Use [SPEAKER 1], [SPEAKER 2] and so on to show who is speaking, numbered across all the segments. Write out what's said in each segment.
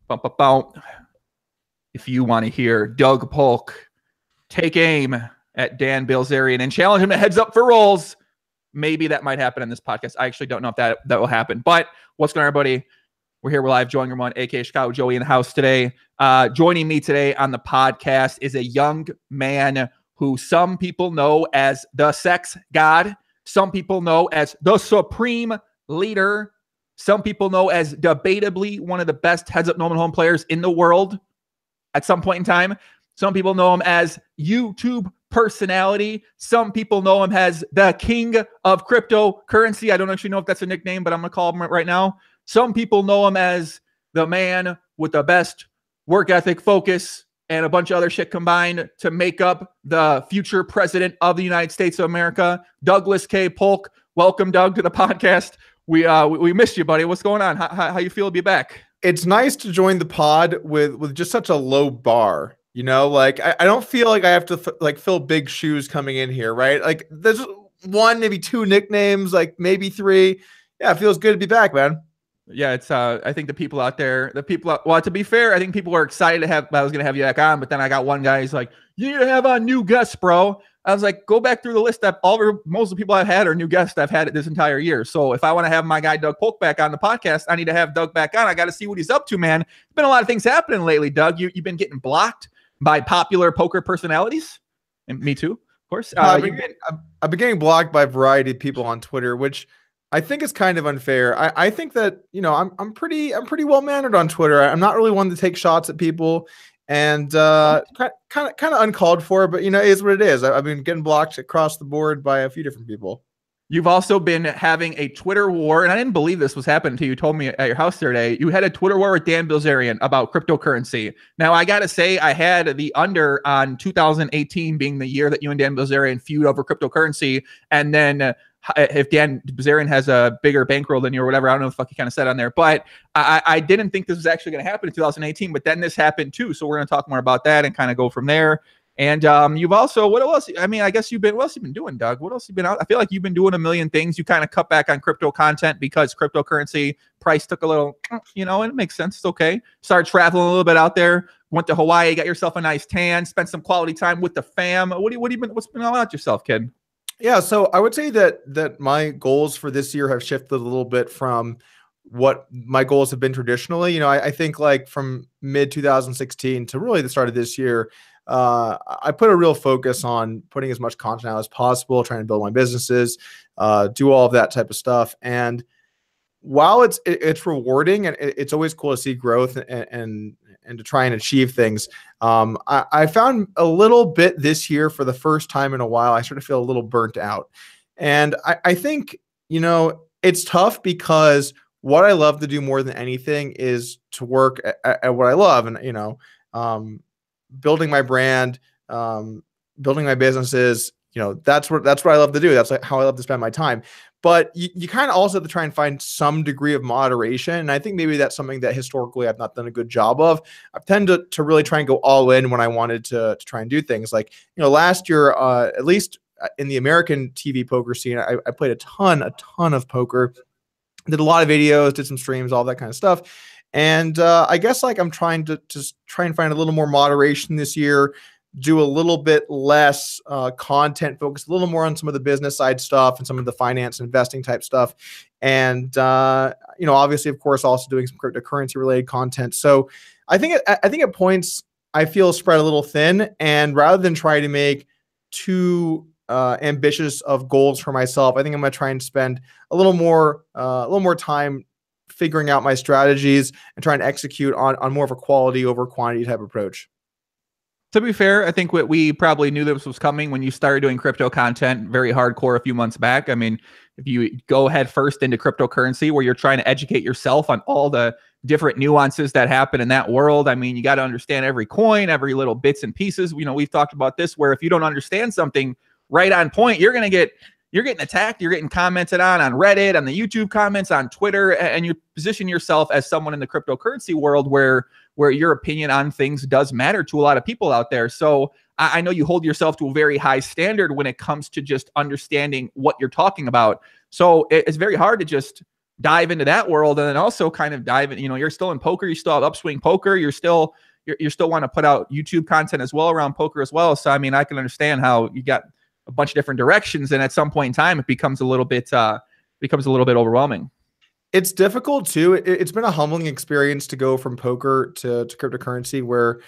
[SPEAKER 1] Bump, bump, bump. If you want to hear Doug Polk take aim at Dan Bilzerian and challenge him to heads up for rolls, maybe that might happen in this podcast. I actually don't know if that will happen. But what's going on, everybody? We're here. We're live. Joey Ramon, a.k.a. Chicago Joey, in the house today. Joining me today on the podcast is a young man who some people know as the sex god. Some people know as the supreme leader. Some people know as debatably one of the best heads-up no home players in the world at some point in time. Some people know him as YouTube personality. Some people know him as the king of cryptocurrency. I don't actually know if that's a nickname, but I'm going to call him right now. Some people know him as the man with the best work ethic, focus, and a bunch of other shit combined to make up the future president of the United States of America, Douglas K. Polk. Welcome, Doug, to the podcast. We missed you, buddy. What's going on? How you feel to be back?
[SPEAKER 2] It's nice to join the pod with just such a low bar. You know, like I don't feel like I have to fill big shoes coming in here, right? Like there's one, maybe two nicknames, like maybe three. Yeah, it feels good to be back, man.
[SPEAKER 1] Yeah, it's I think the people out there, well, to be fair, I think people are excited to have. I was gonna have you back on, but then I got one guy who's like, "You need to have on new guests, bro." I was like, go back through the list. Most of the people I've had are new guests I've had this entire year. So if I want to have my guy Doug Polk back on the podcast, I need to have Doug back on. I got to see what he's up to, man. There's been a lot of things happening lately, Doug. You've been getting blocked by popular poker personalities, and me too, of course.
[SPEAKER 2] I've been getting blocked by a variety of people on Twitter, which I think is kind of unfair. I think that, you know, I'm pretty well mannered on Twitter. I'm not really one to take shots at people, and kind of uncalled for, but you know, it is what it is. I've been getting blocked across the board by a few different people.
[SPEAKER 1] You've also been having a Twitter war, and I didn't believe this was happening until you told me at your house today. You had a Twitter war with Dan Bilzerian about cryptocurrency. Now, I got to say, I had the under on 2018 being the year that you and Dan Bilzerian feud over cryptocurrency, and then if Dan Bilzerian has a bigger bankroll than you or whatever, I don't know what the fuck he kind of said on there, but I didn't think this was actually going to happen in 2018, but then this happened too. So we're going to talk more about that and kind of go from there. And you've also, what else? I mean, I guess what else you been doing, Doug? What else you been out? I feel like you've been doing a million things. You kind of cut back on crypto content because cryptocurrency price took a little, you know, and it makes sense. It's okay. Started traveling a little bit out there. Went to Hawaii, got yourself a nice tan, spent some quality time with the fam. What's been all about yourself, kid?
[SPEAKER 2] Yeah, so I would say that my goals for this year have shifted a little bit from what my goals have been traditionally. You know, I think like from mid 2016 to really the start of this year, I put a real focus on putting as much content out as possible, trying to build my businesses, do all of that type of stuff. And while it's rewarding and it's always cool to see growth and to try and achieve things, I found a little bit this year for the first time in a while, I sort of feel a little burnt out. And I think, you know, it's tough because what I love to do more than anything is to work at what I love. And, you know, building my brand, building my businesses, you know, that's what I love to do. That's like how I love to spend my time. But you kind of also have to try and find some degree of moderation. And I think maybe that's something that historically I've not done a good job of. I've tended to really try and go all in when I wanted to try and do things. Like, you know, last year, at least in the American TV poker scene, I played a ton of poker, did a lot of videos, did some streams, all that kind of stuff. And I guess like I'm trying to just try and find a little more moderation this year, do a little bit less content, focus a little more on some of the business side stuff and some of the finance and investing type stuff. And, you know, obviously, of course, also doing some cryptocurrency related content. So I think at points I feel spread a little thin, and rather than try to make too ambitious of goals for myself, I think I'm going to try and spend a little more time figuring out my strategies and trying to execute on more of a quality over quantity type approach.
[SPEAKER 1] To be fair, I think we probably knew this was coming when you started doing crypto content very hardcore a few months back. I mean, if you go head first into cryptocurrency where you're trying to educate yourself on all the different nuances that happen in that world, I mean, you got to understand every coin, every little bits and pieces. You know, we've talked about this where if you don't understand something right on point, you're getting attacked, you're getting commented on Reddit, on the YouTube comments, on Twitter, and you position yourself as someone in the cryptocurrency world where your opinion on things does matter to a lot of people out there. So I know you hold yourself to a very high standard when it comes to just understanding what you're talking about. So it's very hard to just dive into that world, and then also kind of dive in, you're still in poker, you still have Upswing Poker, you're still want to put out YouTube content as well around poker as well. So I mean, I can understand how you got a bunch of different directions, and at some point in time it becomes a little bit overwhelming.
[SPEAKER 2] It's difficult too. It's been a humbling experience to go from poker to cryptocurrency where,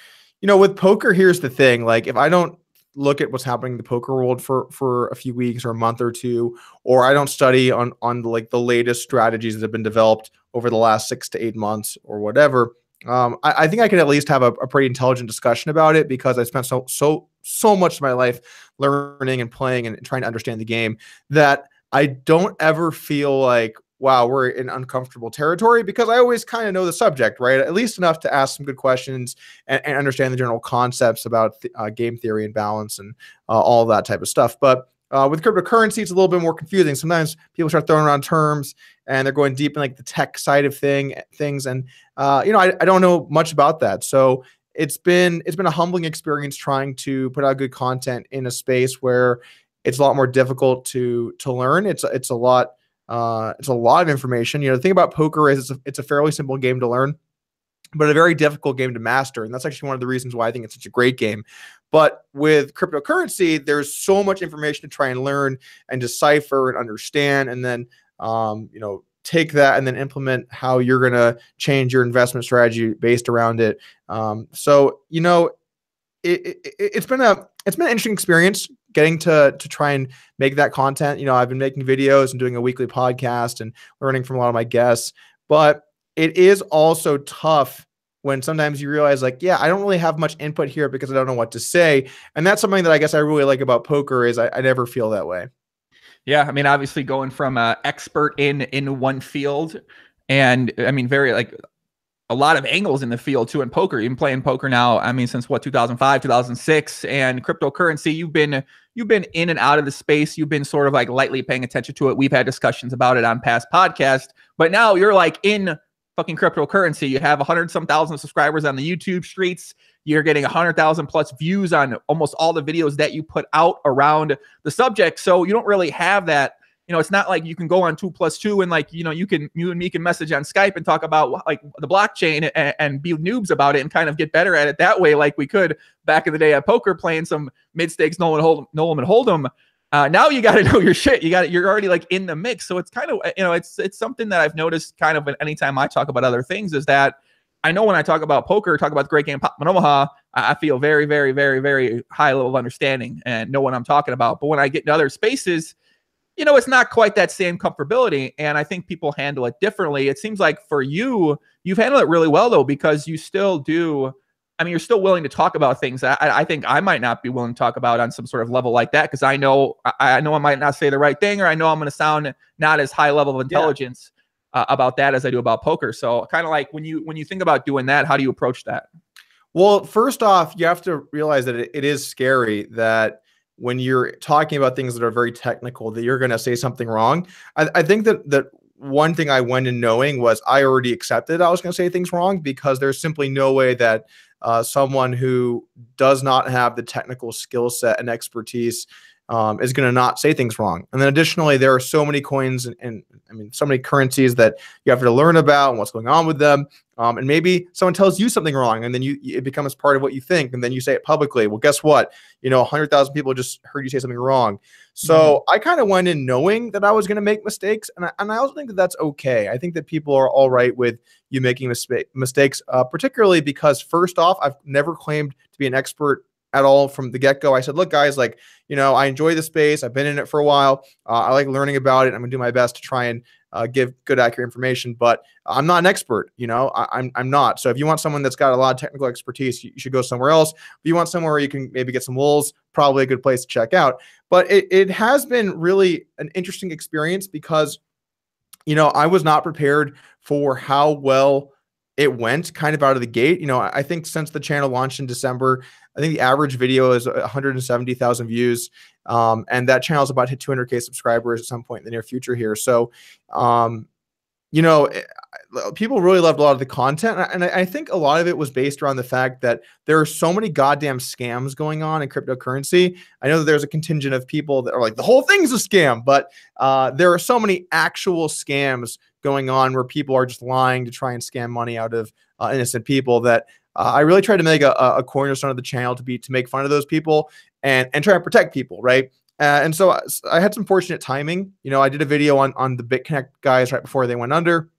[SPEAKER 2] with poker, here's the thing. Like if I don't look at what's happening in the poker world for a few weeks or a month or two, or I don't study on like the latest strategies that have been developed over the last 6 to 8 months or whatever, I think I could at least have a pretty intelligent discussion about it, because I spent so much of my life learning and playing and trying to understand the game that I don't ever feel like, wow, we're in uncomfortable territory, because I always kind of know the subject, right? At least enough to ask some good questions and understand the general concepts about game theory and balance and all of that type of stuff. But with cryptocurrency, it's a little bit more confusing. Sometimes people start throwing around terms and they're going deep in like the tech side of things. And, I don't know much about that. So it's been a humbling experience trying to put out good content in a space where it's a lot more difficult to learn. It's a lot of information. The thing about poker is it's a fairly simple game to learn, but a very difficult game to master. And that's actually one of the reasons why I think it's such a great game. But with cryptocurrency, there's so much information to try and learn and decipher and understand, and then, take that and then implement how you're going to change your investment strategy based around it. It's been an interesting experience getting to try and make that content. I've been making videos and doing a weekly podcast and learning from a lot of my guests, but it is also tough when sometimes you realize like, yeah, I don't really have much input here because I don't know what to say. And that's something that I guess I really like about poker is I never feel that way.
[SPEAKER 1] Yeah. I mean, obviously going from expert in one field, and I mean, very like a lot of angles in the field too in poker. You've been playing poker now, I mean, since 2005, 2006, and cryptocurrency, you've been in and out of the space. You've been sort of like lightly paying attention to it. We've had discussions about it on past podcasts, but now you're like in fucking cryptocurrency. You have 100-some thousand subscribers on the YouTube streets. You're getting 100,000 plus views on almost all the videos that you put out around the subject. So you don't really have that. It's not like you can go on 2+2 and like, you and me can message on Skype and talk about like the blockchain and be noobs about it and kind of get better at it that way. Like we could back in the day at poker, playing some mid stakes, Nolan and Hold'em. Now you got to know your shit. You're already like in the mix. So it's kind of, it's something that I've noticed kind of anytime I talk about other things is that I know when I talk about poker, talk about the great game Pop Omaha, I feel very, very, very, very high level of understanding and know what I'm talking about. But when I get into other spaces, it's not quite that same comfortability. And I think people handle it differently. It seems like for you, you've handled it really well though, because you still do. I mean, you're still willing to talk about things that I think I might not be willing to talk about on some sort of level like that. Cause I know I might not say the right thing, or I know I'm going to sound not as high level of intelligence about that as I do about poker. So kind of like when you think about doing that, how do you approach that?
[SPEAKER 2] Well, first off, you have to realize that it is scary that when you're talking about things that are very technical, that you're going to say something wrong. I think that one thing I went in knowing was I already accepted I was going to say things wrong, because there's simply no way that someone who does not have the technical skill set and expertise is going to not say things wrong. And then additionally, there are so many coins and I mean, so many currencies that you have to learn about and what's going on with them. And maybe someone tells you something wrong, and then it becomes part of what you think, and then you say it publicly. Well, guess what? 100,000 people just heard you say something wrong. So I kind of went in knowing that I was going to make mistakes, and I also think that that's okay. I think that people are all right with you making mistakes, particularly because first off, I've never claimed to be an expert at all from the get-go. I said, look, guys, like, I enjoy the space. I've been in it for a while. I like learning about it. I'm gonna do my best to try and give good, accurate information, but I'm not an expert. I'm not. So if you want someone that's got a lot of technical expertise, you should go somewhere else. If you want somewhere where you can maybe get some lulls, probably a good place to check out. But it has been really an interesting experience because, I was not prepared for how well it went kind of out of the gate. I think since the channel launched in December, I think the average video is 170,000 views. And that channel is about to hit 200K subscribers at some point in the near future here. So, people really loved a lot of the content. And I think a lot of it was based around the fact that there are so many goddamn scams going on in cryptocurrency. I know that there's a contingent of people that are like, the whole thing's a scam, but there are so many actual scams going on where people are just lying to try and scam money out of innocent people, that I really tried to make a cornerstone of the channel to make fun of those people and try to protect people, right? And so I had some fortunate timing. You know, I did a video on the BitConnect guys right before they went under.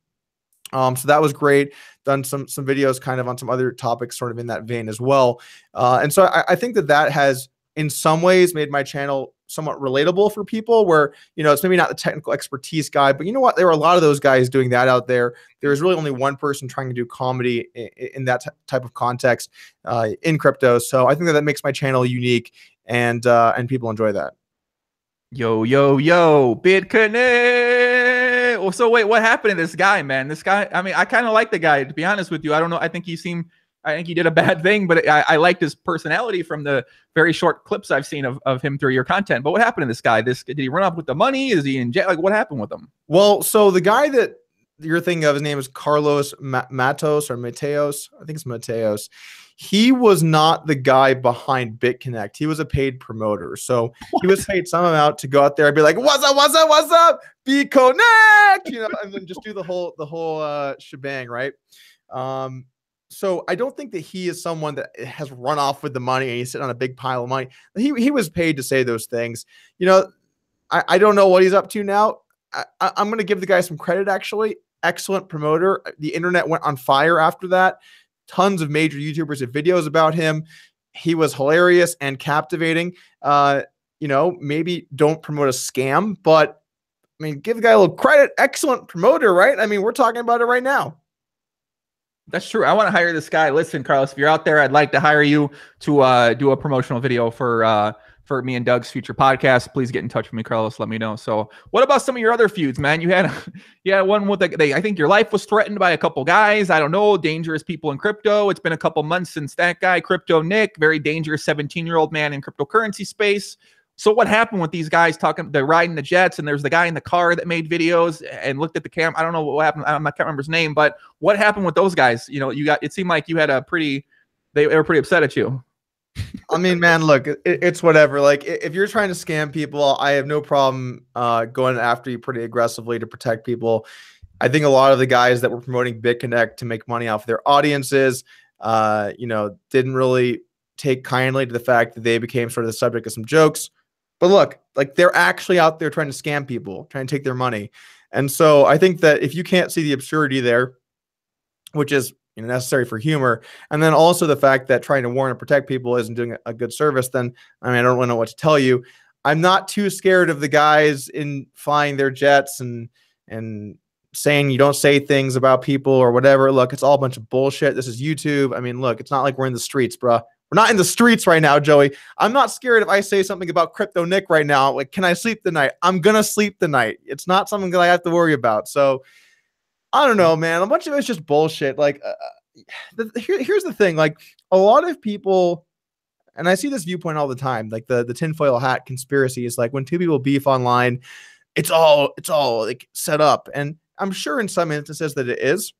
[SPEAKER 2] So that was great. Done some videos kind of on some other topics sort of in that vein as well. And so I think that has in some ways made my channel somewhat relatable for people, where, you know, it's maybe not the technical expertise guy, but you know what? There were a lot of those guys doing that out there. There's really only one person trying to do comedy in that type of context in crypto. So I think that makes my channel unique, and people enjoy that.
[SPEAKER 1] Yo, BitConnect. Well, so wait, what happened to this guy, man? This guy, I mean, I kind of like the guy, to be honest with you. I don't know. I think he did a bad thing, but I liked his personality from the very short clips I've seen of him through your content. But what happened to this guy? Did he run off with the money? Is he in jail? Like, what happened with him?
[SPEAKER 2] Well, so the guy that you're thinking of, his name is Carlos Matos or Mateos. I think it's Mateos. He was not the guy behind BitConnect. He was a paid promoter. So he was paid some amount to go out there and be like, what's up? BitConnect, you know, and then just do the whole shebang, right? So I don't think that he is someone that has run off with the money and he's sitting on a big pile of money. He was paid to say those things. You know, I don't know what he's up to now. I'm going to give the guy some credit, actually. Excellent promoter. The internet went on fire after that. Tons of major YouTubers have videos about him. He was hilarious and captivating. You know, maybe don't promote a scam, but I mean, give the guy a little credit. Excellent promoter, right? I mean, we're talking about it right now.
[SPEAKER 1] That's true. I want to hire this guy. Listen, Carlos, if you're out there, I'd like to hire you to do a promotional video for me and Doug's future podcast. Please get in touch with me, Carlos. Let me know. So what about some of your other feuds, man? You had one with I think your life was threatened by a couple guys. I don't know, dangerous people in crypto. It's been a couple months since that guy, Crypto Nick, very dangerous 17-year-old man in cryptocurrency space. So what happened with these guys they're riding the jets, and there's the guy in the car that made videos and looked at the camera. I don't know what happened. I can't remember his name, but what happened with those guys? You know, it seemed like you had they were pretty upset at you.
[SPEAKER 2] I mean, man, look, it's whatever. Like, if you're trying to scam people, I have no problem going after you pretty aggressively to protect people. I think a lot of the guys that were promoting BitConnect to make money off their audiences, you know, didn't really take kindly to the fact that they became sort of the subject of some jokes. But look, like, they're actually out there trying to scam people, trying to take their money. And so I think that if you can't see the absurdity there, which is, you know, necessary for humor, and then also the fact that trying to warn and protect people isn't doing a good service, then, I mean, I don't really know what to tell you. I'm not too scared of the guys in flying their jets and saying you don't say things about people or whatever. Look, it's all a bunch of bullshit. This is YouTube. I mean, look, it's not like we're in the streets, bruh. We're not in the streets right now, Joey. I'm not scared if I say something about Crypto Nick right now. Like, can I sleep tonight? I'm going to sleep tonight. It's not something that I have to worry about. So I don't know, man. A bunch of it's just bullshit. Like, here's the thing. Like, a lot of people, and I see this viewpoint all the time, like the tinfoil hat conspiracy is like when two people beef online, it's all like set up. And I'm sure in some instances that it is.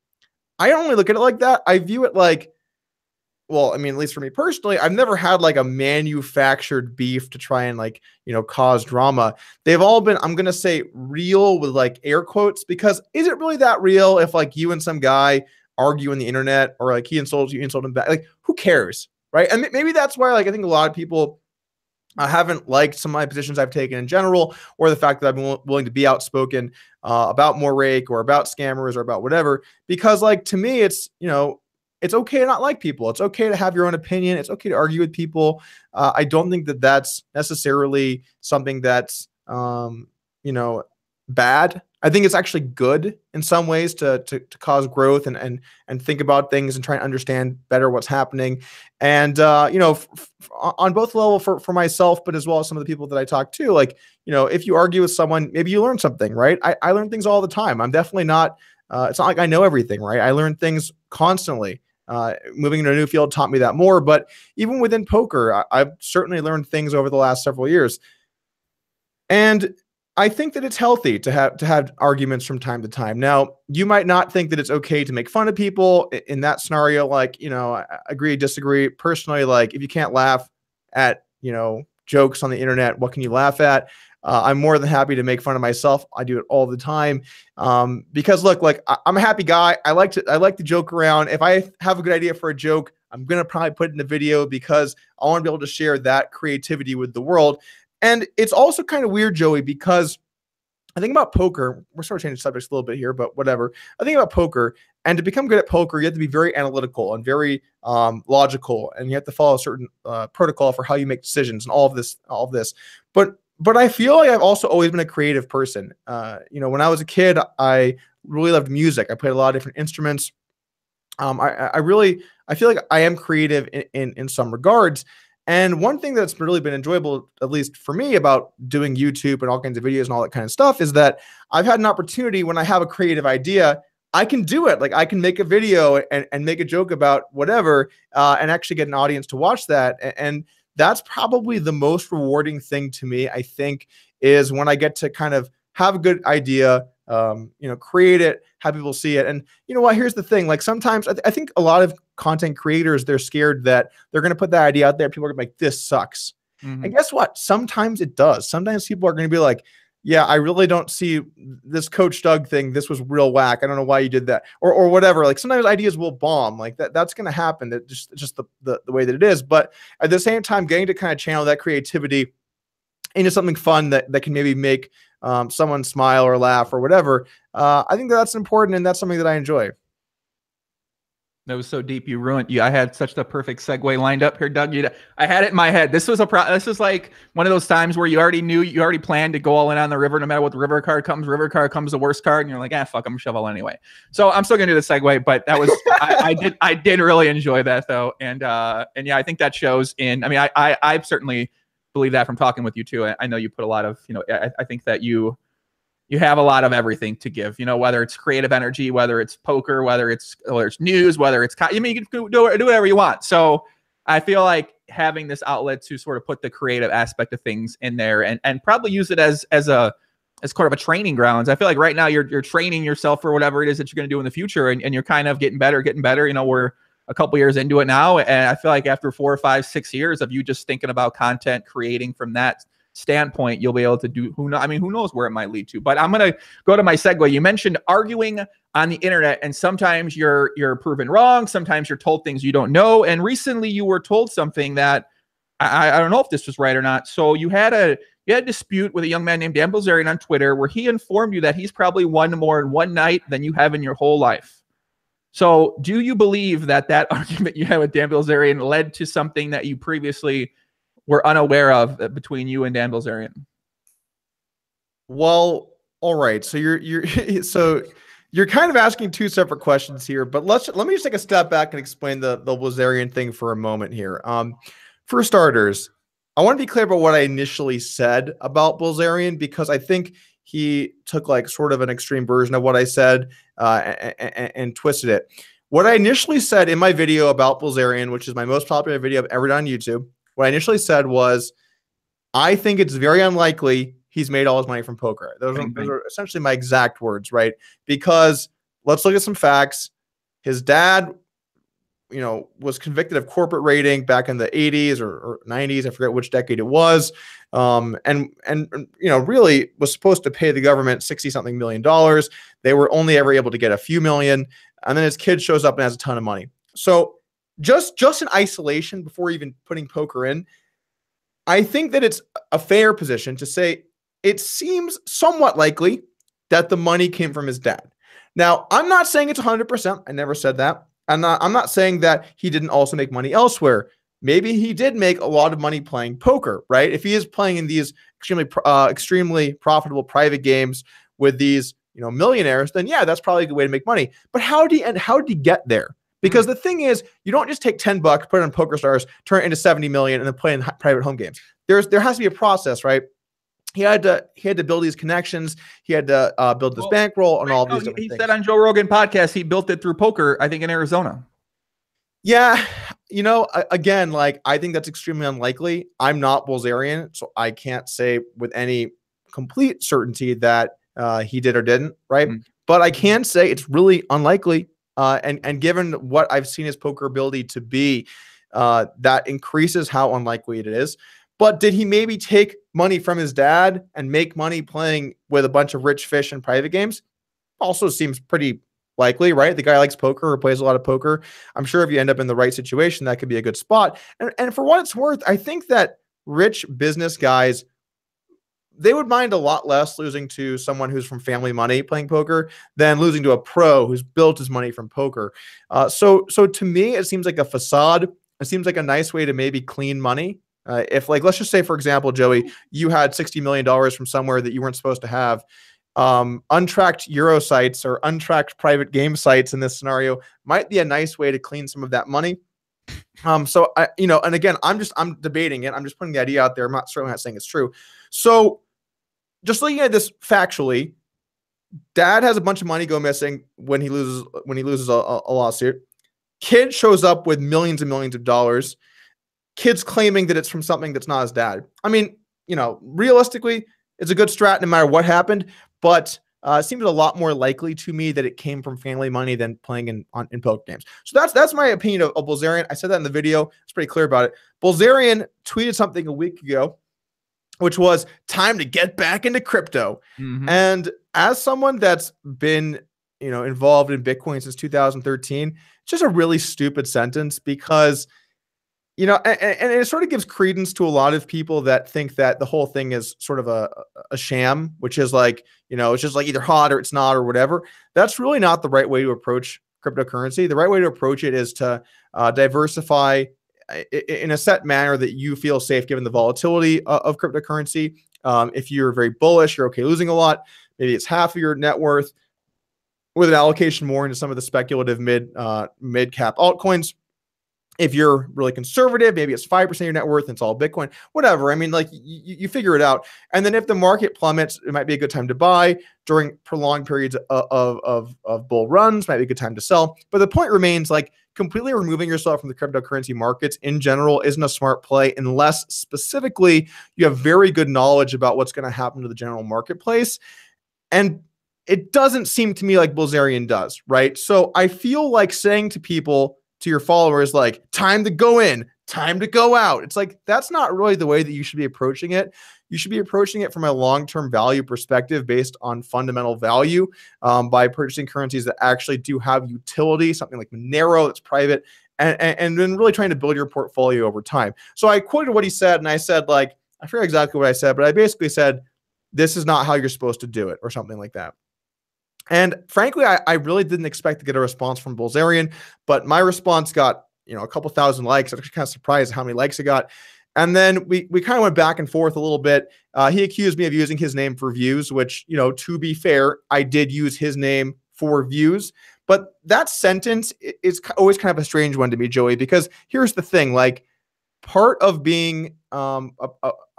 [SPEAKER 2] I don't really look at it like that. I view it like, well, I mean, at least for me personally, I've never had like a manufactured beef to try and, like, you know, cause drama. They've all been, I'm going to say, real with like air quotes, because is it really that real if like you and some guy argue on the internet, or like he insults you, insult him back? Like, who cares, right? And maybe that's why, like, I think a lot of people haven't liked some of my positions I've taken in general, or the fact that I've been willing to be outspoken about more rake or about scammers or about whatever, because, like, to me, it's, you know, it's okay to not like people. It's okay to have your own opinion. It's okay to argue with people. I don't think that that's necessarily something that's, you know, bad. I think it's actually good in some ways to cause growth and think about things and try and understand better what's happening. And, you know, on both level for myself, but as well as some of the people that I talk to, like, you know, if you argue with someone, maybe you learn something, right? I learn things all the time. I'm definitely not, it's not like I know everything, right? I learn things constantly. Moving into a new field taught me that more, but even within poker, I've certainly learned things over the last several years. And I think that it's healthy to have arguments from time to time. Now, you might not think that it's okay to make fun of people in that scenario. Like, you know, I agree, disagree. Personally, like, if you can't laugh at, you know, jokes on the internet, what can you laugh at? I'm more than happy to make fun of myself. I do it all the time. Because look, like I'm a happy guy. I like to joke around. If I have a good idea for a joke, I'm going to probably put it in a video because I want to be able to share that creativity with the world. And it's also kind of weird, Joey, because I think about poker. We're sort of changing subjects a little bit here, but whatever. I think about poker, and to become good at poker, you have to be very analytical and very logical, and you have to follow a certain protocol for how you make decisions and all of this. But I feel like I've also always been a creative person. When I was a kid, I really loved music. I played a lot of different instruments. I feel like I am creative in some regards. And one thing that's really been enjoyable, at least for me, about doing YouTube and all kinds of videos and all that kind of stuff is that I've had an opportunity when I have a creative idea, I can do it. Like I can make a video and make a joke about whatever and actually get an audience to watch that. And that's probably the most rewarding thing to me, I think, is when I get to kind of have a good idea, create it, have people see it. And you know what, here's the thing, like sometimes I think a lot of content creators, they're scared that they're going to put that idea out there. People are going to be like, this sucks. Mm-hmm. And guess what? Sometimes it does. Sometimes people are going to be like, yeah, I really don't see this Coach Doug thing. This was real whack. I don't know why you did that or whatever. Like sometimes ideas will bomb like that. That's going to happen. That just the way that it is. But at the same time, getting to kind of channel that creativity into something fun that can maybe make someone smile or laugh or whatever. I think that's important. And that's something that I enjoy.
[SPEAKER 1] That was so deep. You ruined you. I had such the perfect segue lined up here, Doug. I had it in my head. This was this is like one of those times where you already planned to go all in on the river, no matter what the river card comes. River card comes the worst card, and you're like, fuck, I'm gonna shovel anyway. So I'm still gonna do the segue, but that was I did really enjoy that though, and yeah, I think that shows in. I mean, I certainly believe that from talking with you too. I know you put a lot of I think that you have a lot of everything to give, whether it's creative energy, whether it's poker, whether it's news, whether it's, you can do whatever you want. So I feel like having this outlet to sort of put the creative aspect of things in there and probably use it as kind of a training grounds. I feel like right now you're training yourself for whatever it is that you're going to do in the future. And you're kind of getting better. We're a couple years into it now. And I feel like after 4 or 5, 6 years of you just thinking about content, creating from that standpoint, you'll be able to do who knows where it might lead to. But I'm going to go to my segue. You mentioned arguing on the internet, and sometimes you're proven wrong. Sometimes you're told things you don't know. And recently you were told something that I don't know if this was right or not. So you had a dispute with a young man named Dan Bilzerian on Twitter where he informed you that he's probably won more in one night than you have in your whole life. So do you believe that argument you had with Dan Bilzerian led to something that you previously were unaware of between you and Dan Bilzerian?
[SPEAKER 2] Well, all right. So you're kind of asking two separate questions here, but let me just take a step back and explain the Bilzerian thing for a moment here. For starters, I want to be clear about what I initially said about Bilzerian, because I think he took like sort of an extreme version of what I said and twisted it. What I initially said in my video about Bilzerian, which is my most popular video I've ever done on YouTube, what I initially said was, I think it's very unlikely he's made all his money from poker. Those are essentially my exact words, right? Because let's look at some facts. His dad, was convicted of corporate raiding back in the 80s or 90s. I forget which decade it was. And really was supposed to pay the government $60-something million. They were only ever able to get a few million. And then his kid shows up and has a ton of money. So just in isolation, before even putting poker in, I think that it's a fair position to say it seems somewhat likely that the money came from his dad. Now, I'm not saying it's 100%. I never said that. I'm not saying that he didn't also make money elsewhere. Maybe he did make a lot of money playing poker, right? If he is playing in these extremely profitable private games with these millionaires, then yeah, that's probably a good way to make money. But how did he get there? Because the thing is, you don't just take $10, put it on PokerStars, turn it into 70 million, and then play in private home games. There has to be a process, right? He had to build these connections. He had to build this bankroll and all of these different things. He said on Joe Rogan podcast he built it through poker, I think in Arizona. Yeah, again, like I think that's extremely unlikely. I'm not Bilzerian, so I can't say with any complete certainty that he did or didn't, right? But I can say it's really unlikely. And given what I've seen his poker ability to be, that increases how unlikely it is. But did he maybe take money from his dad and make money playing with a bunch of rich fish in private games? Also seems pretty likely, right? The guy likes poker or plays a lot of poker. I'm sure if you end up in the right situation, that could be a good spot. And for what it's worth, I think that rich business guys, they would mind a lot less losing to someone who's from family money playing poker than losing to a pro who's built his money from poker. So to me, it seems like a facade. It seems like a nice way to maybe clean money. If like, let's just say, for example, Joey, you had $60 million from somewhere that you weren't supposed to have. Untracked Euro sites or untracked private game sites in this scenario might be a nice way to clean some of that money. So I, and again, I'm debating it. I'm just putting the idea out there. I'm certainly not saying it's true. So just looking at this factually, dad has a bunch of money go missing when he loses a lawsuit. Kid shows up with millions and millions of dollars. Kid's claiming that it's from something that's not his dad. I mean, realistically, it's a good strat no matter what happened, but it seems a lot more likely to me that it came from family money than playing in poker games. So that's my opinion of Bilzerian. I said that in the video. It's pretty clear about it. Bilzerian tweeted something a week ago, which was time to get back into crypto. Mm-hmm. And as someone that's been, involved in Bitcoin since 2013, it's just a really stupid sentence because, and it sort of gives credence to a lot of people that think that the whole thing is sort of a sham, which is like, it's just like either hot or it's not or whatever. That's really not the right way to approach cryptocurrency. The right way to approach it is to diversify in a set manner that you feel safe given the volatility of cryptocurrency. If you're very bullish, you're okay losing a lot. Maybe it's half of your net worth with an allocation more into some of the speculative mid-cap altcoins. If you're really conservative, maybe it's 5% of your net worth and it's all Bitcoin, whatever. I mean, like you figure it out. And then if the market plummets, it might be a good time to buy. During prolonged periods of bull runs, might be a good time to sell. But the point remains, like, completely removing yourself from the cryptocurrency markets in general isn't a smart play unless specifically you have very good knowledge about what's going to happen to the general marketplace. And it doesn't seem to me like Bilzerian does, right? So I feel like saying to people, to your followers, like, time to go in, time to go out. It's like, that's not really the way that you should be approaching it. You should be approaching it from a long-term value perspective based on fundamental value by purchasing currencies that actually do have utility, something like Monero that's private, and then really trying to build your portfolio over time. So I quoted what he said, and I said, like, I forget exactly what I said, but I basically said, this is not how you're supposed to do it, or something like that. And frankly, I really didn't expect to get a response from Bilzerian, but my response got, a couple thousand likes. I was kind of surprised how many likes it got. And then we kind of went back and forth a little bit. He accused me of using his name for views, which, to be fair, I did use his name for views. But that sentence is always kind of a strange one to me, Joey, because here's the thing, like, part of being, I'm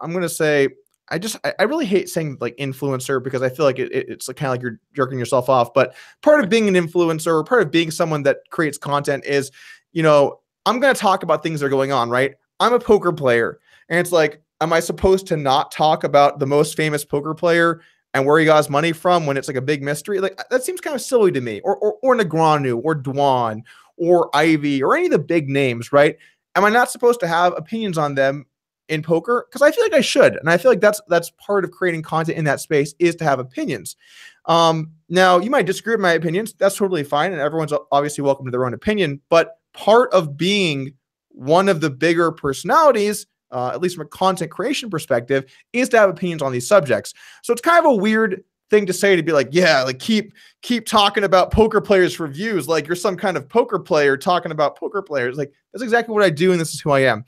[SPEAKER 2] going to say, I really hate saying like influencer because I feel like it's like kind of like you're jerking yourself off. But part of being an influencer, or part of being someone that creates content is, I'm going to talk about things that are going on, right? I'm a poker player, and it's like, am I supposed to not talk about the most famous poker player and where he got his money from when it's like a big mystery? Like, that seems kind of silly to me. Or Negreanu, or Dwan, or Ivy, or any of the big names, right? Am I not supposed to have opinions on them in poker? Because I feel like I should. And I feel like that's part of creating content in that space, is to have opinions. Now, you might disagree with my opinions. That's totally fine. And everyone's obviously welcome to their own opinion. But part of being one of the bigger personalities, at least from a content creation perspective, is to have opinions on these subjects. So it's kind of a weird thing to say, to be like, yeah, like keep talking about poker players for views. Like you're some kind of poker player talking about poker players. Like, that's exactly what I do. And this is who I am.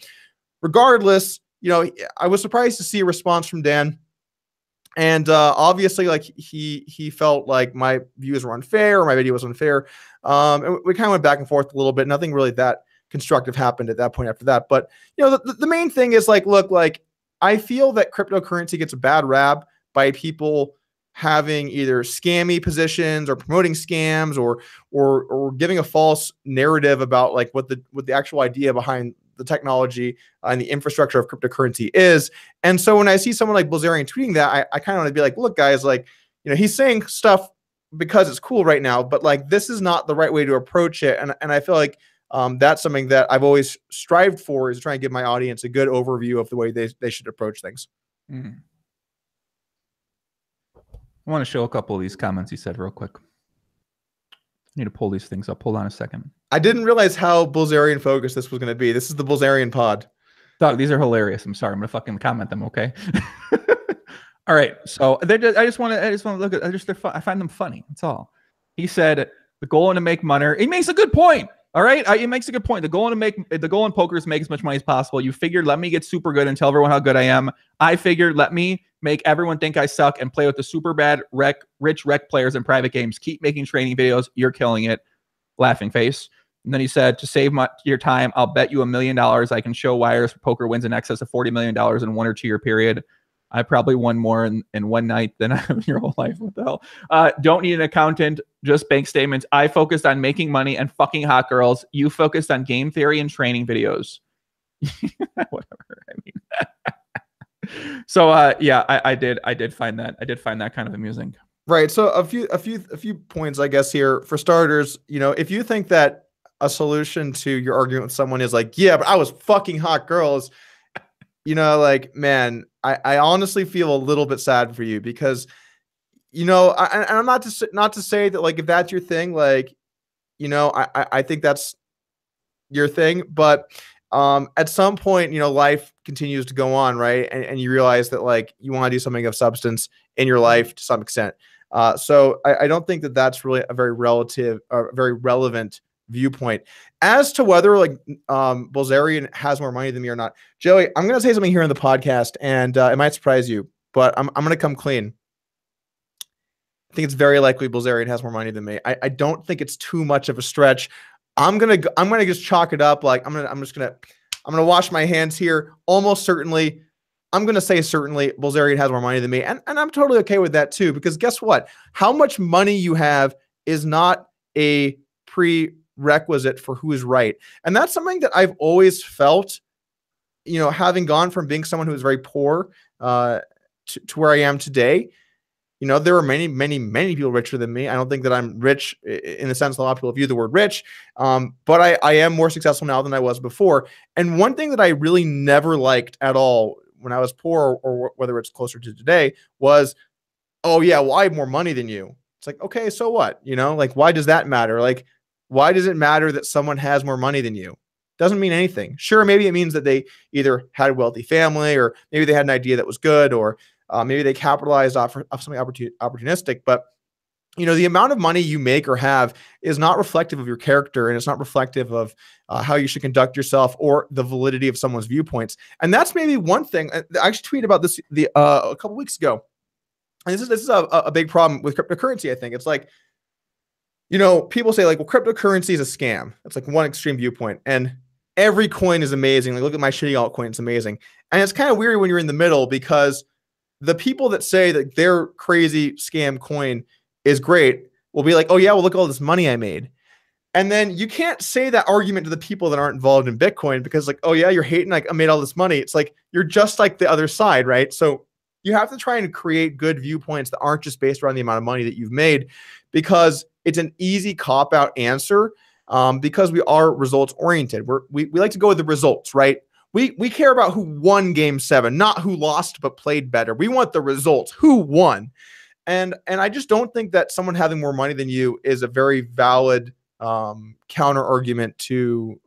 [SPEAKER 2] Regardless, I was surprised to see a response from Dan. And obviously, like, he felt like my views were unfair, or my video was unfair. And we kind of went back and forth a little bit. Nothing really that constructive happened at that point after that. But, the main thing is, like, look, like, I feel that cryptocurrency gets a bad rap by people having either scammy positions, or promoting scams, or giving a false narrative about like what the actual idea behind the technology and the infrastructure of cryptocurrency is. And so when I see someone like Bilzerian tweeting that, I kind of want to be like, look, guys, like, he's saying stuff because it's cool right now, but like, this is not the right way to approach it. And I feel like that's something that I've always strived for, is to try and give my audience a good overview of the way they should approach things.
[SPEAKER 1] Mm. I want to show a couple of these comments he said real quick. I need to pull these things up. Hold on a second.
[SPEAKER 2] I didn't realize how Bilzerian focused this was going to be. This is the Bilzerian pod.
[SPEAKER 1] Dog, these are hilarious. I'm sorry. I'm gonna fucking comment them. Okay. All right. So I just want to look at. I find them funny. That's all. He said the goal to make money. He makes a good point. All right. He makes a good point. The goal in poker is to make as much money as possible. You figured, let me get super good and tell everyone how good I am. I figured, let me make everyone think I suck and play with the super bad rich rec players in private games. Keep making training videos. You're killing it. Laughing face. And then he said, to save your time, I'll bet you $1 million I can show wires for poker wins in excess of $40 million in 1 or 2 year period. I probably won more in one night than I have in your whole life. What the hell? Don't need an accountant, just bank statements. I focused on making money and fucking hot girls. You focused on game theory and training videos. Whatever. I mean, so yeah, I did find that kind of amusing.
[SPEAKER 2] Right. So a few points, I guess, here. For starters, if you think that a solution to your argument with someone is like, yeah, but I was fucking hot girls, man, I honestly feel a little bit sad for you, because, I'm not to say that, like, if that's your thing, like, I think that's your thing, but at some point, life continues to go on, right? And you realize that, like, you want to do something of substance in your life to some extent. So I don't think that that's really a very relevant viewpoint. As to whether, like, Bilzerian has more money than me or not, Joey, I'm going to say something here in the podcast, and it might surprise you, but I'm going to come clean. I think it's very likely Bilzerian has more money than me. I don't think it's too much of a stretch. I'm gonna just chalk it up. Like, I'm gonna wash my hands here. Almost certainly, I'm gonna say certainly Bilzerian has more money than me, and I'm totally okay with that too. Because guess what? How much money you have is not a prerequisite for who is right, and that's something that I've always felt. Having gone from being someone who was very poor to where I am today. There are many, many, many people richer than me. I don't think that I'm rich in the sense that a lot of people view the word rich, but I am more successful now than I was before. And one thing that I really never liked at all when I was poor, or whether it's closer to today, was, oh yeah, well, I have more money than you. It's like, okay, so what? Like, why does that matter? Like, why does it matter that someone has more money than you? Doesn't mean anything. Sure, maybe it means that they either had a wealthy family, or maybe they had an idea that was good, or maybe they capitalized off something opportunistic. But the amount of money you make or have is not reflective of your character, and it's not reflective of how you should conduct yourself or the validity of someone's viewpoints. And that's maybe one thing. I actually tweeted about this a couple weeks ago. And this is a big problem with cryptocurrency. I think it's like, people say, like, well, cryptocurrency is a scam. That's like one extreme viewpoint. And every coin is amazing. Like, look at my shitty altcoin. It's amazing. And it's kind of weird when you're in the middle, because the people that say that their crazy scam coin is great will be like, oh yeah, well, look at all this money I made. And then you can't say that argument to the people that aren't involved in Bitcoin, because, like, oh yeah, you're hating, like, I made all this money. It's like, you're just like the other side, right? So you have to try and create good viewpoints that aren't just based around the amount of money that you've made, because it's an easy cop-out answer, because we are results oriented. We like to go with the results, right? We care about who won game 7, not who lost but played better. We want the results, who won. And I just don't think that someone having more money than you is a very valid counter argument to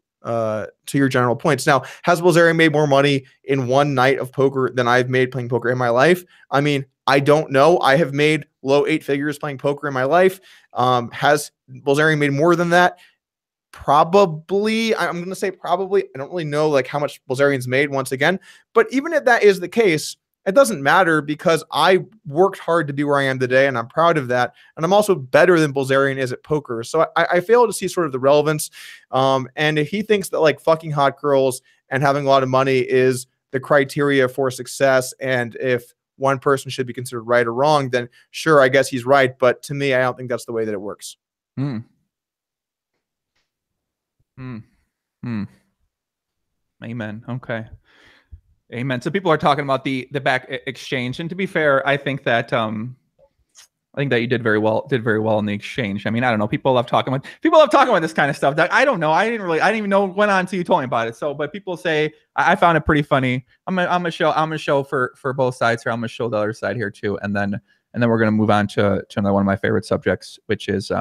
[SPEAKER 2] your general points. Now, has Bilzerian made more money in one night of poker than I've made playing poker in my life? I mean, I don't know. I have made low 8 figures playing poker in my life. Has Bilzerian made more than that? Probably. I'm going to say probably. I don't really know, like, how much Bilzerian's made, once again. But even if that is the case, it doesn't matter, because I worked hard to be where I am today, and I'm proud of that. And I'm also better than Bilzerian is at poker. So I fail to see sort of the relevance. And if he thinks that, like, fucking hot girls and having a lot of money is the criteria for success, and if one person should be considered right or wrong, then sure, I guess he's right. But to me, I don't think that's the way that it works.
[SPEAKER 1] Amen. Okay. Amen. So people are talking about the back exchange, and to be fair, I think that I think that you did very well in the exchange. I mean, I don't know. People love talking about this kind of stuff. I don't know. I didn't even know it went on until you told me about it. So, but people say I found it pretty funny. I'm gonna show for both sides here. I'm gonna show the other side here too, and then we're gonna move on to another one of my favorite subjects, which is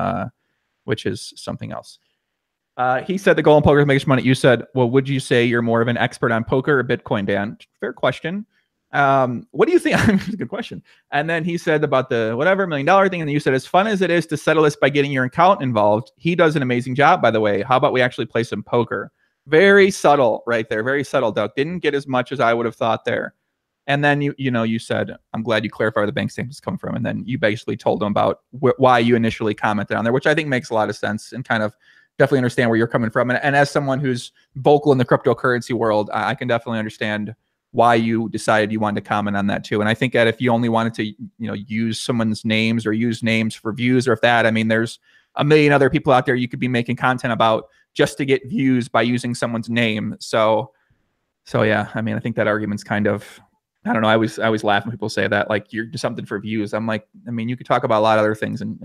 [SPEAKER 1] something else. He said the goal in poker is to make money. You said, well, would you say you're more of an expert on poker or Bitcoin, Dan? Fair question. What do you think? It's a good question. And then he said about the whatever $1 million thing. And then you said, as fun as it is to settle this by getting your account involved, he does an amazing job, by the way. How about we actually play some poker? Very subtle right there. Very subtle, Doug. Didn't get as much as I would have thought there. And then you said, I'm glad you clarified where the bank statements come from. And then you basically told him about why you initially commented on there, which I think makes a lot of sense and kind of definitely understand where you're coming from. And as someone who's vocal in the cryptocurrency world, I can definitely understand why you decided you wanted to comment on that too. And I think that if you only wanted to, use someone's names or use names for views or if that, I mean, there's a million other people out there you could be making content about just to get views by using someone's name. So yeah, I mean, I think that argument's kind of, I don't know. I always laugh when people say that, like, you're just something for views. I'm like, I mean, you could talk about a lot of other things and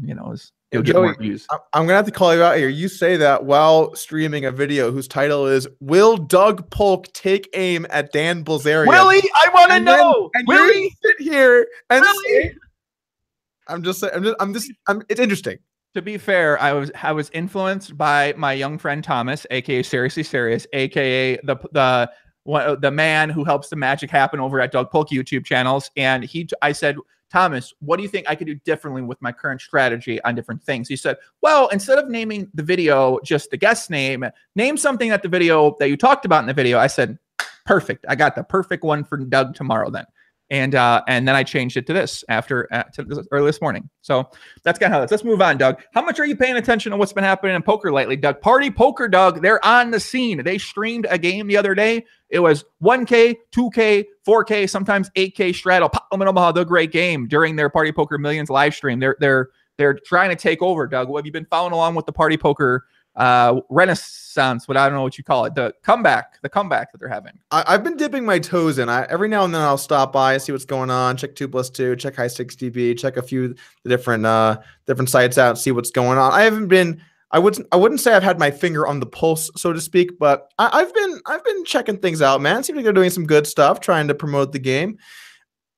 [SPEAKER 1] it'll get more views.
[SPEAKER 2] I'm going to have to call you out here. You say that while streaming a video whose title is, will Doug Polk take aim at Dan Bilzerian?
[SPEAKER 1] Willie, I want to know.
[SPEAKER 2] And
[SPEAKER 1] Willie,
[SPEAKER 2] you sit here and
[SPEAKER 1] Willie.
[SPEAKER 2] say, it's interesting.
[SPEAKER 1] To be fair, I was influenced by my young friend Thomas, aka Seriously Serious, aka the man who helps the magic happen over at Doug Polk YouTube channels. And I said, Thomas, what do you think I could do differently with my current strategy on different things? He said, well, instead of naming the video just the guest name something at the video that you talked about in the video. I said, perfect. I got the perfect one for Doug tomorrow then. And then I changed it to this early this morning. So that's kind of how it is. Let's move on, Doug. How much are you paying attention to what's been happening in poker lately, Doug? Party Poker, Doug. They're on the scene. They streamed a game the other day. It was 1K, 2K, 4K, sometimes 8K straddle. Pop them in Omaha, the great game during their Party Poker Millions live stream. They're trying to take over, Doug. Have you been following along with the Party Poker renaissance, what I don't know what you call it, the comeback that they're having?
[SPEAKER 2] I've been dipping my toes in. Every now and then I'll stop by, see what's going on, check 2+2, check High 6DB, check a few different sites out, see what's going on. I wouldn't say I've had my finger on the pulse, so to speak, but I've been checking things out, man. Seems like they're doing some good stuff, trying to promote the game.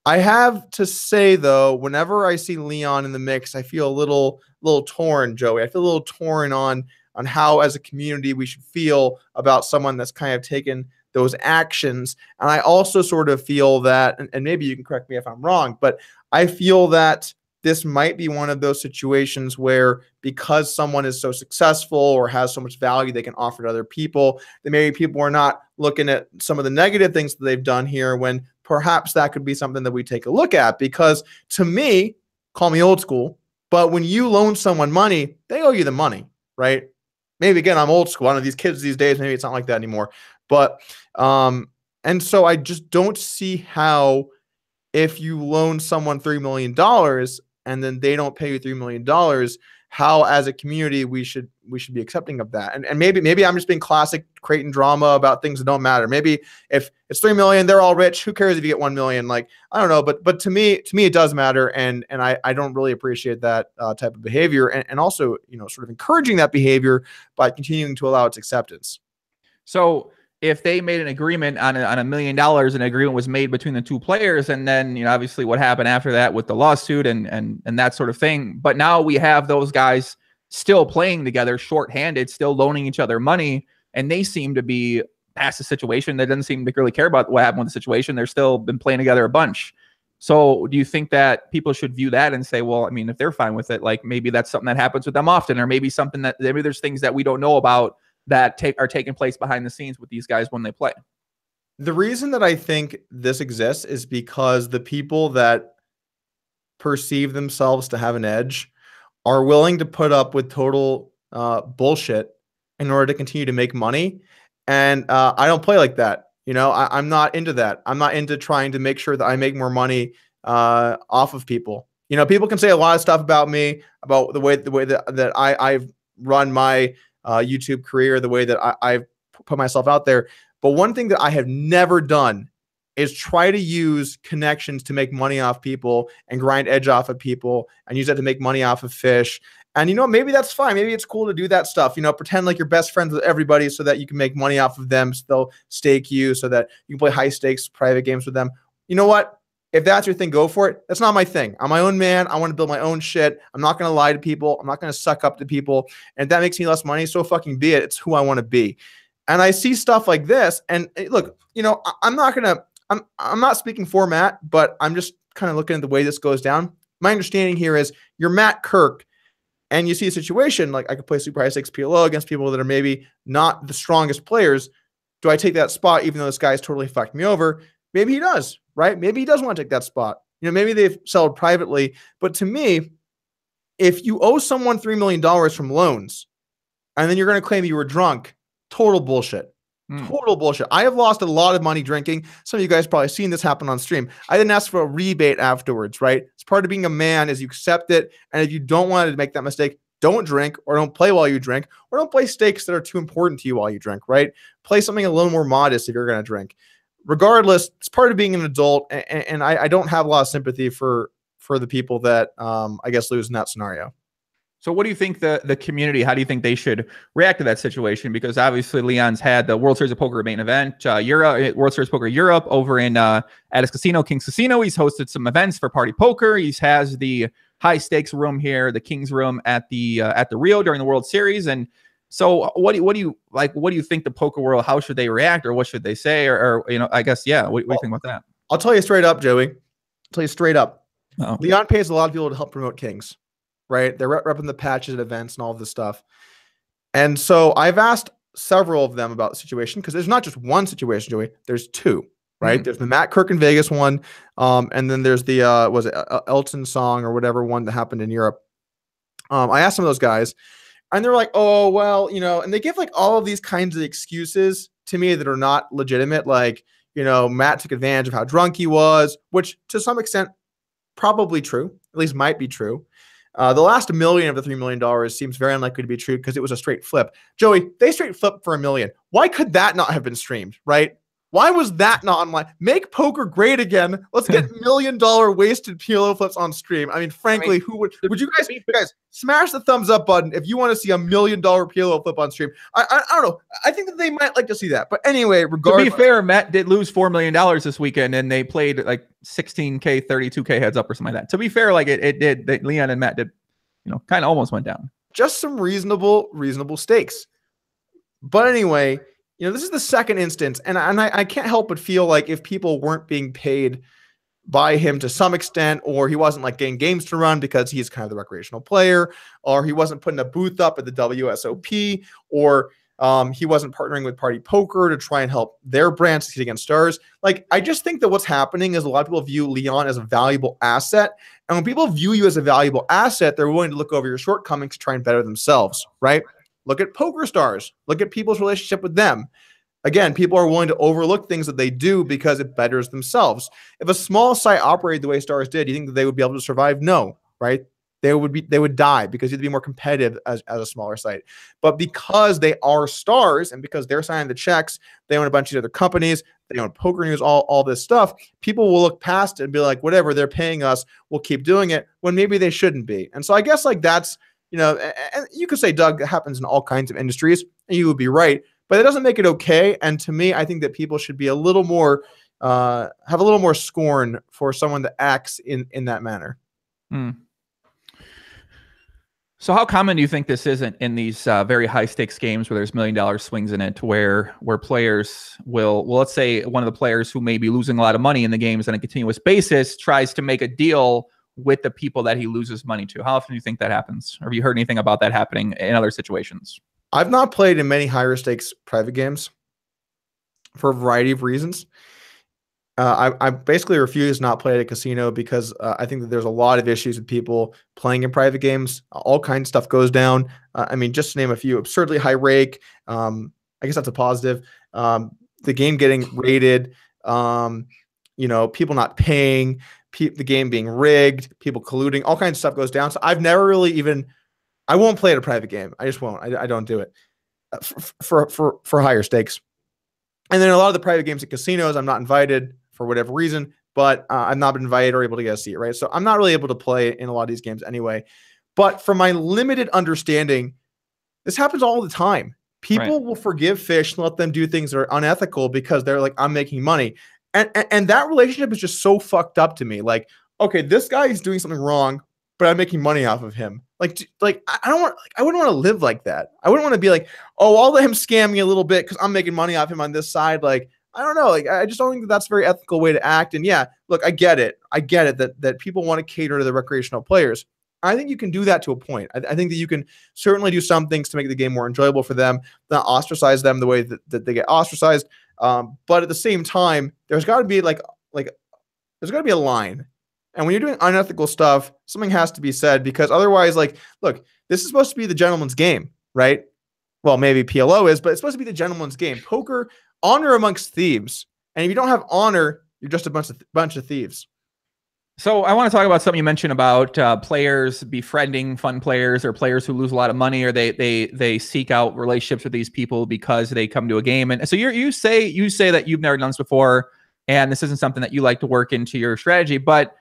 [SPEAKER 2] I have to say though, whenever I see Leon in the mix, I feel a little torn, Joey. I feel a little torn on how, as a community, we should feel about someone that's kind of taken those actions. And I also sort of feel that, and maybe you can correct me if I'm wrong, but I feel that this might be one of those situations where, because someone is so successful or has so much value they can offer to other people, that maybe people are not looking at some of the negative things that they've done here, when perhaps that could be something that we take a look at. Because to me, call me old school, but when you loan someone money, they owe you the money, right? Maybe, again, I'm old school. I don't know, these kids these days, maybe it's not like that anymore. But, and so I just don't see how, if you loan someone $3 million and then they don't pay you $3 million, how, as a community, we should be accepting of that. And maybe I'm just being classic Creighton drama about things that don't matter. Maybe if it's $3 million, they're all rich. Who cares if you get $1 million? Like, I don't know, but to me it does matter. And I don't really appreciate that type of behavior, and also, sort of encouraging that behavior by continuing to allow its acceptance.
[SPEAKER 1] So if they made an agreement on $1 million, an agreement was made between the two players, and then, obviously what happened after that with the lawsuit and that sort of thing. But now we have those guys still playing together, shorthanded, still loaning each other money, and they seem to be past the situation. They doesn't seem to really care about what happened with the situation. They're still been playing together a bunch. So do you think that people should view that and say, well, I mean, if they're fine with it, like, maybe that's something that happens with them often, or maybe there's things that we don't know about that are taking place behind the scenes with these guys when they play?
[SPEAKER 2] The reason that I think this exists is because the people that perceive themselves to have an edge are willing to put up with total bullshit in order to continue to make money. And I don't play like that. I'm not into that. I'm not into trying to make sure that I make more money off of people. People can say a lot of stuff about me, about the way that I've run my YouTube career, the way that I've put myself out there. But one thing that I have never done is try to use connections to make money off people and grind edge off of people and use that to make money off of fish. And, maybe that's fine. Maybe it's cool to do that stuff, pretend like you're best friends with everybody so that you can make money off of them. So they'll stake you so that you can play high stakes private games with them. You know what? If that's your thing, go for it. That's not my thing. I'm my own man. I want to build my own shit. I'm not going to lie to people. I'm not going to suck up to people. And if that makes me less money, so fucking be it. It's who I want to be. And I see stuff like this. And look, I'm not speaking for Matt, but I'm just kind of looking at the way this goes down. My understanding here is you're Matt Kirk, and you see a situation like I could play super high stakes PLO against people that are maybe not the strongest players. Do I take that spot even though this guy's totally fucked me over? Maybe he does, right? Maybe he does want to take that spot. Maybe they've sold privately. But to me, if you owe someone $3 million from loans and then you're going to claim you were drunk, total bullshit. Total bullshit. I have lost a lot of money drinking. Some of you guys probably seen this happen on stream. I didn't ask for a rebate afterwards, right? It's part of being a man is you accept it. And if you don't want to make that mistake, don't drink or don't play while you drink or don't play stakes that are too important to you while you drink, right? Play something a little more modest if you're going to drink. Regardless, it's part of being an adult. And I don't have a lot of sympathy for the people that I guess lose in that scenario.
[SPEAKER 1] So what do you think the community, how do you think they should react to that situation? Because obviously Leon's had the World Series of Poker main event, World Series of Poker Europe over in at his casino, King's Casino. He's hosted some events for Party Poker. He has the high stakes room here, the King's room at the Rio during the World Series. And so what do you think the poker world, how should they react or what should they say? Or I guess, yeah. What do you think about that?
[SPEAKER 2] I'll tell you straight up, Joey. I'll tell you straight up.
[SPEAKER 1] Uh-oh.
[SPEAKER 2] Leon pays a lot of people to help promote Kings. Right? They're repping the patches at events and all of this stuff. And so I've asked several of them about the situation because there's not just one situation, Joey. There's two, right? There's the Matt Kirk in Vegas one. And then there's the, was it Elton song or whatever one that happened in Europe. I asked some of those guys and they're like, oh, well, and they give like all of these kinds of excuses to me that are not legitimate. Like, Matt took advantage of how drunk he was, which to some extent, probably true, at least might be true. The last $1 million of the $3 million seems very unlikely to be true because it was a straight flip. Joey, they straight flipped for $1 million. Why could that not have been streamed, right? Why was that not online? Make poker great again. Let's get $1 million wasted PLO flips on stream. I mean, frankly, who would you guys smash the thumbs up button if you want to see $1 million PLO flip on stream? I don't know. I think that they might like to see that. But anyway, regardless.
[SPEAKER 1] To be fair, Matt did lose $4 million this weekend and they played like 16K, 32K heads up or something like that. To be fair, like it did, Leon and Matt did, kind of almost went down.
[SPEAKER 2] Just some reasonable stakes. But anyway, this is the second instance, and I can't help but feel like if people weren't being paid by him to some extent, or he wasn't like getting games to run because he's kind of the recreational player, or he wasn't putting a booth up at the WSOP, or he wasn't partnering with Party Poker to try and help their brand succeed against stars. Like, I just think that what's happening is a lot of people view Leon as a valuable asset. And when people view you as a valuable asset, they're willing to look over your shortcomings to try and better themselves, right? Look at poker stars. Look at people's relationship with them. Again, people are willing to overlook things that they do because it betters themselves. If a small site operated the way stars did, you think that they would be able to survive? No, right? They would die because you'd be more competitive as a smaller site. But because they are stars and because they're signing the checks, they own a bunch of other companies, they own Poker News, all this stuff, people will look past it and be like, whatever, they're paying us, we'll keep doing it, when maybe they shouldn't be. And so I guess like that's, and you could say, Doug, that happens in all kinds of industries, and you would be right, but it doesn't make it okay. And to me, I think that people should be a little more, have a little more scorn for someone that acts in that manner.
[SPEAKER 1] So how common do you think this isn't in these very high stakes games where there's $1 million swings in it, to where players will, well, let's say one of the players who may be losing a lot of money in the games on a continuous basis tries to make a deal with the people that he loses money to? How often do you think that happens? Or have you heard anything about that happening in other situations?
[SPEAKER 2] I've not played in many higher stakes private games for a variety of reasons. I basically refuse not play at a casino because I think that there's a lot of issues with people playing in private games. All kinds of stuff goes down. I mean, just to name a few: absurdly high rake. I guess that's a positive. The game getting rated. People not paying. The game being rigged. People colluding. All kinds of stuff goes down. So I've never really even. I won't play at a private game. I just won't. I don't do it for higher stakes. And then a lot of the private games at casinos, I'm not invited for whatever reason, but I've not been invited or able to get a seat, right? So I'm not really able to play in a lot of these games anyway. But from my limited understanding, this happens all the time. People will forgive fish and let them do things that are unethical because they're like, I'm making money. And that relationship is just so fucked up to me. Like, okay, this guy is doing something wrong, but I'm making money off of him. Like I wouldn't want to live like that. I wouldn't want to be like, oh, I'll let him scam me a little bit because I'm making money off him on this side. Like, I don't know. Like, I just don't think that that's a very ethical way to act. And yeah, look, I get it that people want to cater to the recreational players. I think you can do that to a point. I think that you can certainly do some things to make the game more enjoyable for them, not ostracize them the way that they get ostracized. But at the same time, there's got to be there's got to be a line. And when you're doing unethical stuff, something has to be said, because otherwise, like, look, this is supposed to be the gentleman's game, right? Well, maybe PLO is, but it's supposed to be the gentleman's game. Poker, honor amongst thieves. And if you don't have honor, you're just a bunch of thieves.
[SPEAKER 1] So I want to talk about something you mentioned about players befriending fun players, or players who lose a lot of money, or they seek out relationships with these people because they come to a game. And so you say that you've never done this before, and this isn't something that you like to work into your strategy. But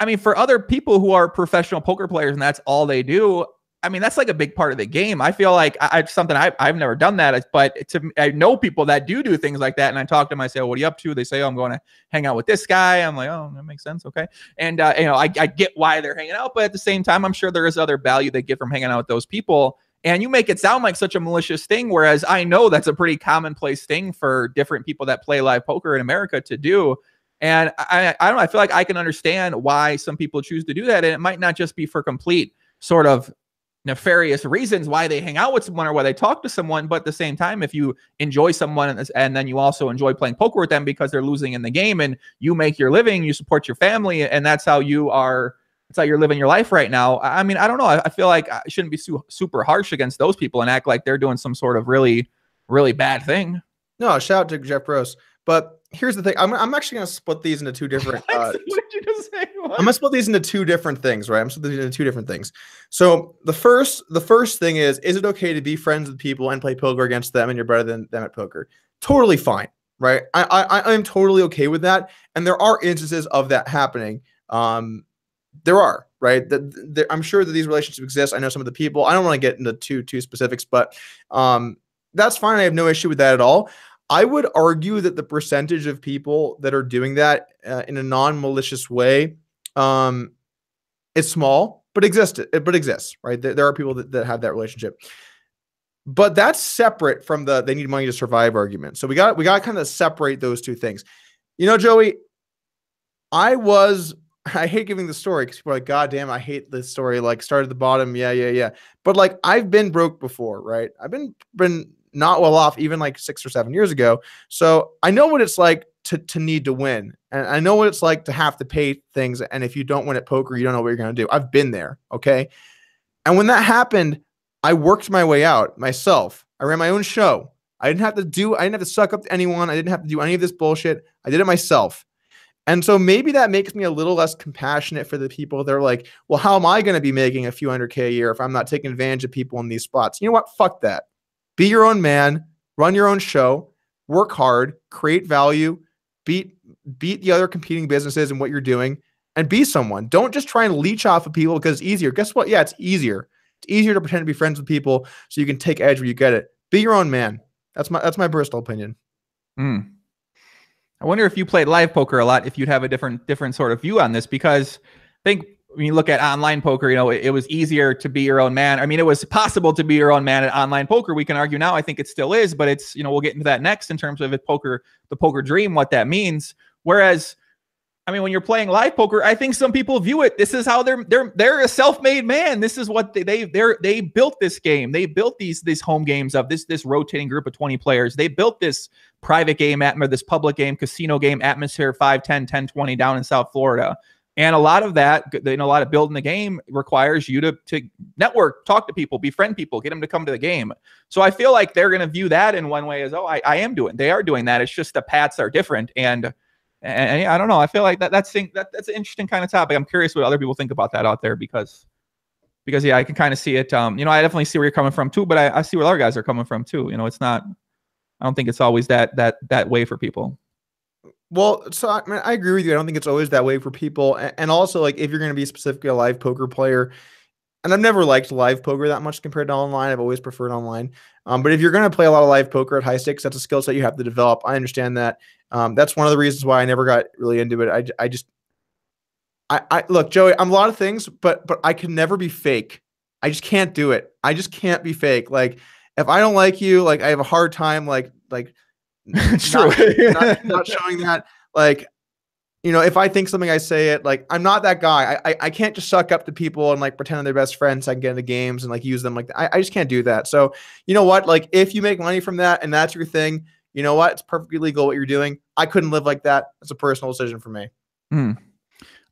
[SPEAKER 1] I mean, for other people who are professional poker players and that's all they do, I mean, that's like a big part of the game. I feel like I've never done that, but I know people that do things like that. And I talk to them, I say, oh, what are you up to? They say, oh, I'm going to hang out with this guy. I'm like, oh, that makes sense. Okay. And, I get why they're hanging out, but at the same time, I'm sure there is other value they get from hanging out with those people. And you make it sound like such a malicious thing, whereas I know that's a pretty commonplace thing for different people that play live poker in America to do. And I don't know, I feel like I can understand why some people choose to do that. And it might not just be for complete sort of nefarious reasons why they hang out with someone or why they talk to someone, but at the same time, if you enjoy someone and then you also enjoy playing poker with them because they're losing in the game, and you make your living, you support your family, and that's how you're living your life right now. I mean, I don't know. I feel like I shouldn't be super harsh against those people and act like they're doing some sort of really, really bad thing.
[SPEAKER 2] No, shout out to Jeff Gross. But here's the thing. I'm actually going to split these into two different.
[SPEAKER 1] What did you just say? What?
[SPEAKER 2] I'm going to split these into two different things, right? I'm splitting these into two different things. So the first thing is it okay to be friends with people and play poker against them and you're better than them at poker? Totally fine, right? I'm totally okay with that. And there are instances of that happening. There are, right? I'm sure that these relationships exist. I know some of the people. I don't want to get into too specifics, but that's fine. I have no issue with that at all. I would argue that the percentage of people that are doing that in a non-malicious way is small, but exists, right? There are people that have that relationship. But that's separate from the they need money to survive argument. So we got to kind of separate those two things. You know, Joey, I hate giving the story because people are like, God damn, I hate this story. Like, started at the bottom. Yeah. But like, I've been broke before, right? I've been not well off even like 6 or 7 years ago. So I know what it's like to need to win. And I know what it's like to have to pay things. And if you don't win at poker, you don't know what you're going to do. I've been there. Okay. And when that happened, I worked my way out myself. I ran my own show. I didn't have to suck up to anyone. I didn't have to do any of this bullshit. I did it myself. And so maybe that makes me a little less compassionate for the people that are like, well, how am I going to be making a few $100K a year if I'm not taking advantage of people in these spots? You know what? Fuck that. Be your own man, run your own show, work hard, create value, beat the other competing businesses and what you're doing, and be someone. Don't just try and leech off of people because it's easier. Guess what? Yeah, it's easier. It's easier to pretend to be friends with people so you can take edge where you get it. Be your own man. That's my personal opinion.
[SPEAKER 1] I wonder if you played live poker a lot, if you'd have a different sort of view on this, because I think when you look at online poker, you know, it was easier to be your own man. I mean, it was possible to be your own man at online poker. We can argue now. I think it still is, but it's, you know, we'll get into that next in terms of the poker dream, what that means. Whereas, I mean, when you're playing live poker, I think some people view it. This is how they're a self-made man. This is what they built this game. They built these home games of this rotating group of 20 players. They built this private game atmosphere, this public game, casino game atmosphere, 5, 10, 10, 20 down in South Florida. And a lot of that, you know, a lot of building the game requires you to network, talk to people, befriend people, get them to come to the game. So I feel like they're going to view that in one way as, oh, they are doing that. It's just the paths are different. And I don't know. I feel like that's an interesting kind of topic. I'm curious what other people think about that out there because yeah, I can kind of see it. You know, I definitely see where you're coming from too, but I see where other guys are coming from too. You know, it's not, I don't think it's always that way for people.
[SPEAKER 2] Well, so I mean, I agree with you. I don't think it's always that way for people. And also, like, if you're going to be specifically a live poker player, and I've never liked live poker that much compared to online. I've always preferred online. But if you're going to play a lot of live poker at high stakes, that's a skill set you have to develop. I understand that. That's one of the reasons why I never got really into it. I look, Joey, I'm a lot of things, but I can never be fake. I just can't do it. I just can't be fake. Like, if I don't like you, like, I have a hard time, like
[SPEAKER 1] It's true.
[SPEAKER 2] not showing that. Like, if I think something, I say it. Like, I'm not that guy. I can't just suck up to people and like pretend they're best friends so I can get into games and like use them like that. I just can't do that. So, you know what? Like, if you make money from that and that's your thing, you know what? It's perfectly legal what you're doing. I couldn't live like that. It's a personal decision for me.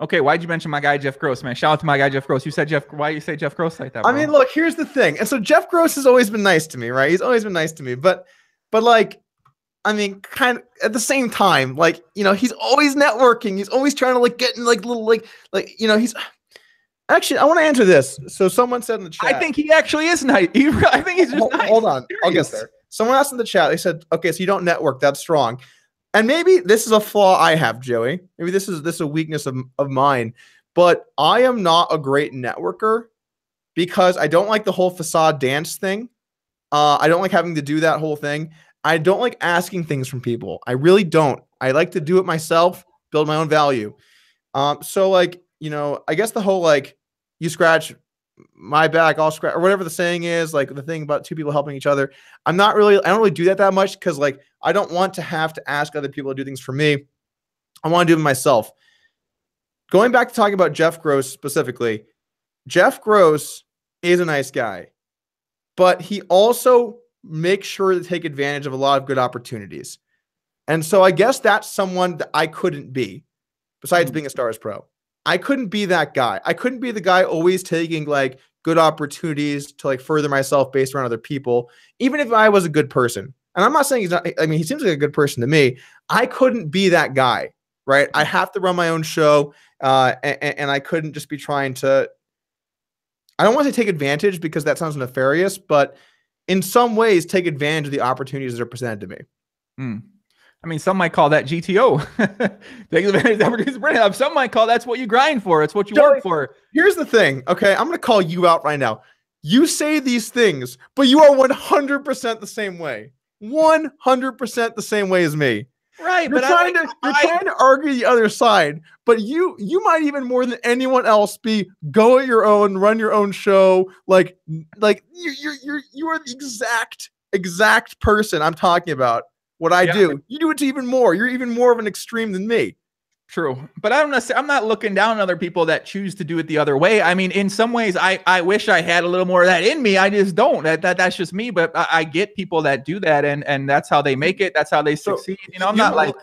[SPEAKER 1] Okay, why'd you mention my guy Jeff Gross, man? Shout out to my guy Jeff Gross. You said Jeff. Why you say Jeff Gross like that, bro?
[SPEAKER 2] I mean, look, here's the thing. And so Jeff Gross has always been nice to me, right? He's always been nice to me. But like, I mean, kind of at the same time, like, he's always networking. He's always trying to like get in like little he's actually, I want to answer this. So someone said in the chat,
[SPEAKER 1] I think he actually is nice. I think he's just nice.
[SPEAKER 2] Hold on, I'll get there. Someone asked in the chat, they said, okay, so you don't network, that's strong. And maybe this is a flaw I have, Joey. Maybe this is a weakness of mine, but I am not a great networker because I don't like the whole facade dance thing. I don't like having to do that whole thing. I don't like asking things from people. I really don't. I like to do it myself, build my own value. So like, I guess the whole, like, you scratch my back, I'll scratch, or whatever the saying is, like the thing about two people helping each other. I don't really do that much because like, I don't want to have to ask other people to do things for me. I want to do it myself. Going back to talking about Jeff Gross specifically, Jeff Gross is a nice guy, but he also makes sure to take advantage of a lot of good opportunities. And so I guess that's someone that I couldn't be, besides being a Stars Pro. I couldn't be that guy. I couldn't be the guy always taking like good opportunities to like further myself based around other people, even if I was a good person. And I'm not saying he's not, I mean, he seems like a good person to me. I couldn't be that guy, right? I have to run my own show. And I couldn't just be trying to, I don't want to take advantage because that sounds nefarious, but in some ways take advantage of the opportunities that are presented to me.
[SPEAKER 1] I mean, some might call that GTO. Take advantage of the opportunities. Some might call that's what you grind for. It's what you work for.
[SPEAKER 2] Here's the thing. Okay. I'm going to call you out right now. You say these things, but you are 100% the same way. 100% the same way as me.
[SPEAKER 1] Right.
[SPEAKER 2] You're trying to argue the other side, but you might even more than anyone else be go at your own, run your own show. Like you are the exact person I'm talking about. What I do, you do it to even more. You're even more of an extreme than me.
[SPEAKER 1] True. But I'm not looking down on other people that choose to do it the other way. I mean, in some ways, I wish I had a little more of that in me. I just don't. That's just me. But I get people that do that, and that's how they make it. That's how they succeed. I'm not like,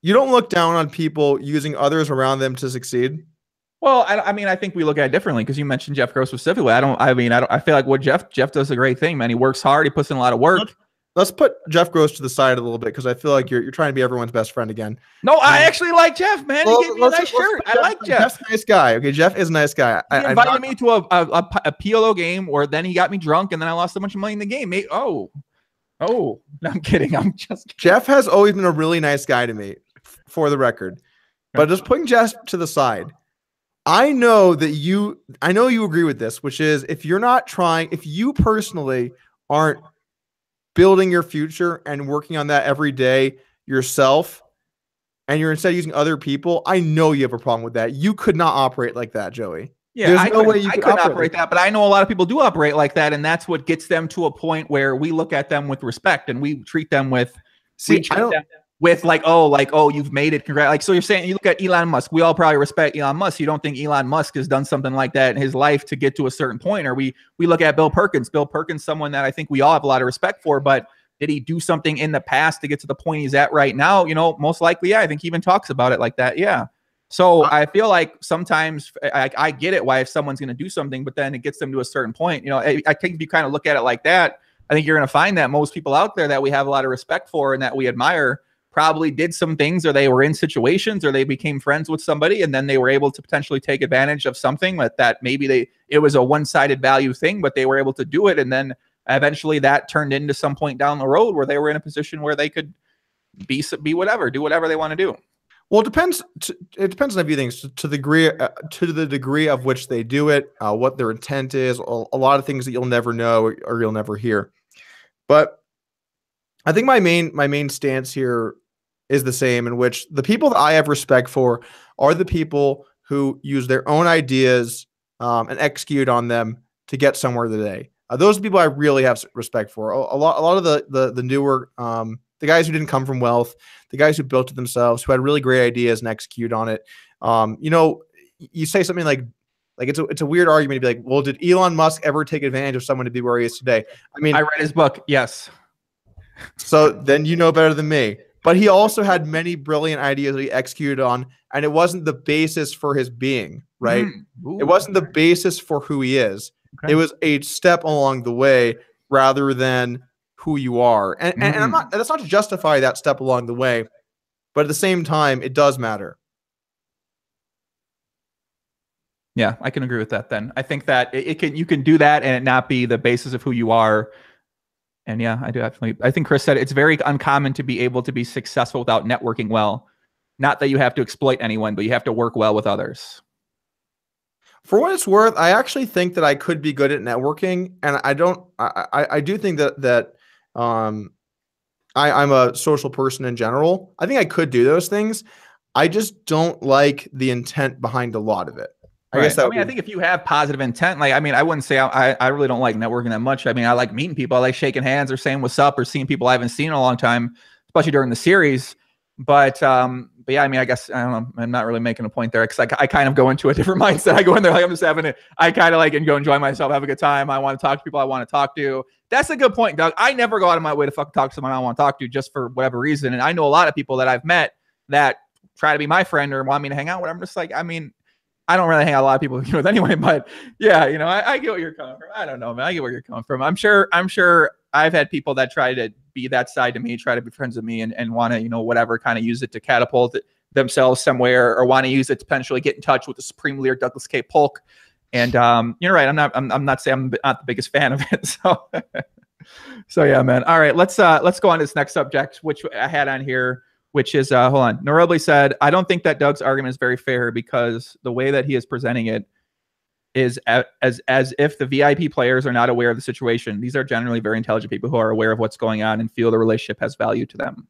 [SPEAKER 2] you don't look down on people using others around them to succeed.
[SPEAKER 1] Well, I mean, I think we look at it differently because you mentioned Jeff Gross specifically. I feel like what Jeff does a great thing, man. He works hard. He puts in a lot of work.
[SPEAKER 2] Let's put Jeff Gross to the side a little bit because I feel like you're trying to be everyone's best friend again.
[SPEAKER 1] No, I actually like Jeff, man. He gave me a nice shirt. I like Jeff.
[SPEAKER 2] Jeff's a nice guy. Okay, Jeff is a nice guy.
[SPEAKER 1] He invited me to a PLO game where then he got me drunk and then I lost a bunch of money in the game. Oh, no, I'm kidding. I'm just kidding.
[SPEAKER 2] Jeff has always been a really nice guy to me, for the record. But just putting Jeff to the side, I know you agree with this, which is if you personally aren't building your future and working on that every day yourself, and you're instead using other people, I know you have a problem with that. You could not operate like that, Joey.
[SPEAKER 1] Yeah, I couldn't operate that, but I know a lot of people do operate like that, and that's what gets them to a point where we look at them with respect and we treat them with oh, you've made it. Congrats. Like, so you're saying you look at Elon Musk. We all probably respect Elon Musk. You don't think Elon Musk has done something like that in his life to get to a certain point? Or we look at Bill Perkins. Bill Perkins, someone that I think we all have a lot of respect for, but did he do something in the past to get to the point he's at right now? Most likely, yeah. I think he even talks about it like that. Yeah. So I feel like sometimes I get it why if someone's going to do something, but then it gets them to a certain point. I think if you kind of look at it like that, I think you're going to find that most people out there that we have a lot of respect for and that we admire probably did some things, or they were in situations, or they became friends with somebody, and then they were able to potentially take advantage of something that maybe it was a one-sided value thing, but they were able to do it, and then eventually that turned into some point down the road where they were in a position where they could be whatever, do whatever they want to do.
[SPEAKER 2] Well, it depends. It depends on a few things to the degree of which they do it, what their intent is, a lot of things that you'll never know or you'll never hear. But I think my main stance here is the same, in which the people that I have respect for are the people who use their own ideas and execute on them to get somewhere today. Those are the people I really have respect for. A lot of the newer the guys who didn't come from wealth, the guys who built it themselves, who had really great ideas and execute on it. You say something like it's a weird argument to be like, well, did Elon Musk ever take advantage of someone to be where he is today? I mean,
[SPEAKER 1] I read his book. Yes.
[SPEAKER 2] So then you know better than me. But he also had many brilliant ideas that he executed on, and it wasn't the basis for his being, right? It wasn't the basis for who he is. Okay. It was a step along the way rather than who you are. And that's not to justify that step along the way, but at the same time, it does matter.
[SPEAKER 1] Yeah, I can agree with that then. I think that you can do that and it not be the basis of who you are. And yeah, I think Chris said it's very uncommon to be able to be successful without networking well. Not that you have to exploit anyone, but you have to work well with others.
[SPEAKER 2] For what it's worth, I actually think that I could be good at networking, and I do think that I'm a social person in general. I think I could do those things. I just don't like the intent behind a lot of it. I guess that.
[SPEAKER 1] I think if you have positive intent, I wouldn't say I really don't like networking that much. I mean, I like meeting people. I like shaking hands or saying what's up or seeing people I haven't seen in a long time, especially during the series. But yeah, I mean, I guess I don't know. I'm not really making a point there because I kind of go into a different mindset. I go in there like I'm just having it. I kind of and go enjoy myself, have a good time. I want to talk to people I want to talk to. That's a good point, Doug. I never go out of my way to fucking talk to someone I want to talk to just for whatever reason. And I know a lot of people that I've met that try to be my friend or want me to hang out with. I'm just like, I mean, I don't really hang out a lot of people with anyway, but yeah, I get where you're coming from. I don't know, man. I get where you're coming from. I'm sure I've had people that try to be that side to me, try to be friends with me and want to, whatever, kind of use it to catapult themselves somewhere or want to use it to potentially get in touch with the Supreme Leader, Douglas K. Polk. And you're right. I'm not saying I'm not the biggest fan of it. So yeah, man. All right, let's go on to this next subject, which I had on here, which is, hold on. Norobly said, I don't think that Doug's argument is very fair because the way that he is presenting it is as if the VIP players are not aware of the situation. These are generally very intelligent people who are aware of what's going on and feel the relationship has value to them.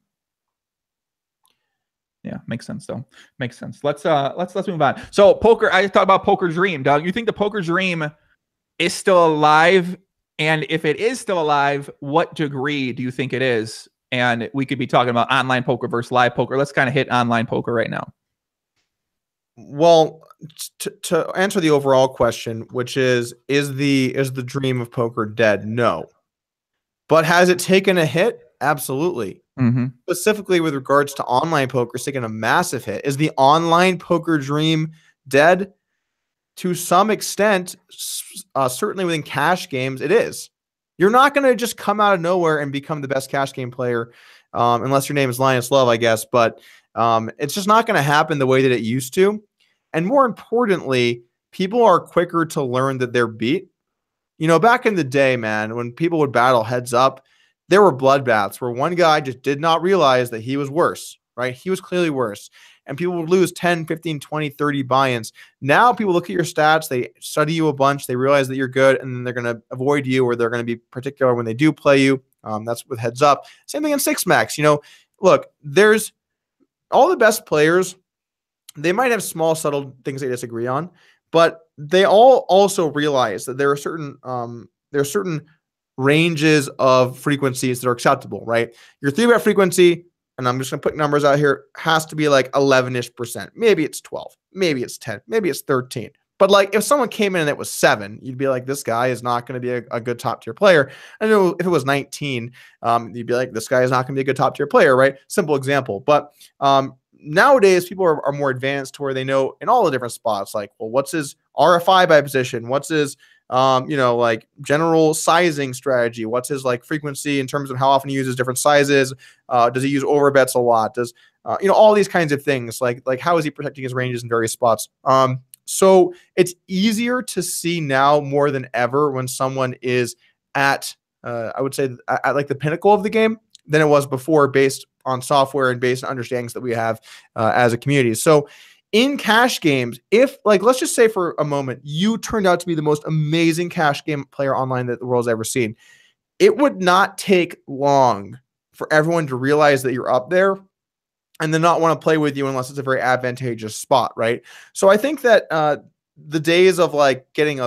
[SPEAKER 1] Yeah, makes sense though. Makes sense. Let's move on. So poker, I talked about Poker Dream, Doug. You think the Poker Dream is still alive? And if it is still alive, what degree do you think it is? And we could be talking about online poker versus live poker. Let's kind of hit online poker right now.
[SPEAKER 2] Well, to answer the overall question, which is the dream of poker dead? No. But has it taken a hit? Absolutely.
[SPEAKER 1] Mm-hmm.
[SPEAKER 2] Specifically with regards to online poker, it's taken a massive hit. Is the online poker dream dead? To some extent, certainly within cash games, it is. You're not going to just come out of nowhere and become the best cash game player, unless your name is Linus Love, I guess. But it's just not going to happen the way that it used to. And more importantly, people are quicker to learn that they're beat. Back in the day, man, when people would battle heads up, there were bloodbaths where one guy just did not realize that he was worse, right? He was clearly worse. And people would lose 10, 15, 20, 30 buy-ins. Now people look at your stats, they study you a bunch, they realize that you're good, and then they're going to avoid you or they're going to be particular when they do play you. That's with heads up. Same thing in Six Max. Look, there's all the best players. They might have small, subtle things they disagree on, but they all also realize that there are certain ranges of frequencies that are acceptable, right? Your 3-bet frequency, and I'm just going to put numbers out here, has to be like 11-ish%. Maybe it's 12. Maybe it's 10. Maybe it's 13. But if someone came in and it was 7, you'd be like, this guy is not going to be a good top-tier player. And if it was 19, you'd be like, this guy is not going to be a good top-tier player, right? Simple example. But nowadays, people are more advanced to where they know in all the different spots, what's his RFI by position? What's his general sizing strategy? What's his frequency in terms of how often he uses different sizes? Does he use overbets a lot? Does all these kinds of things, like how is he protecting his ranges in various spots? So it's easier to see now more than ever when someone is at I would say at the pinnacle of the game than it was before, based on software and based on understandings that we have as a community. So in cash games, if like, let's just say for a moment, you turned out to be the most amazing cash game player online that the world's ever seen, it would not take long for everyone to realize that you're up there and then not want to play with you unless it's a very advantageous spot, right? So I think that the days of like getting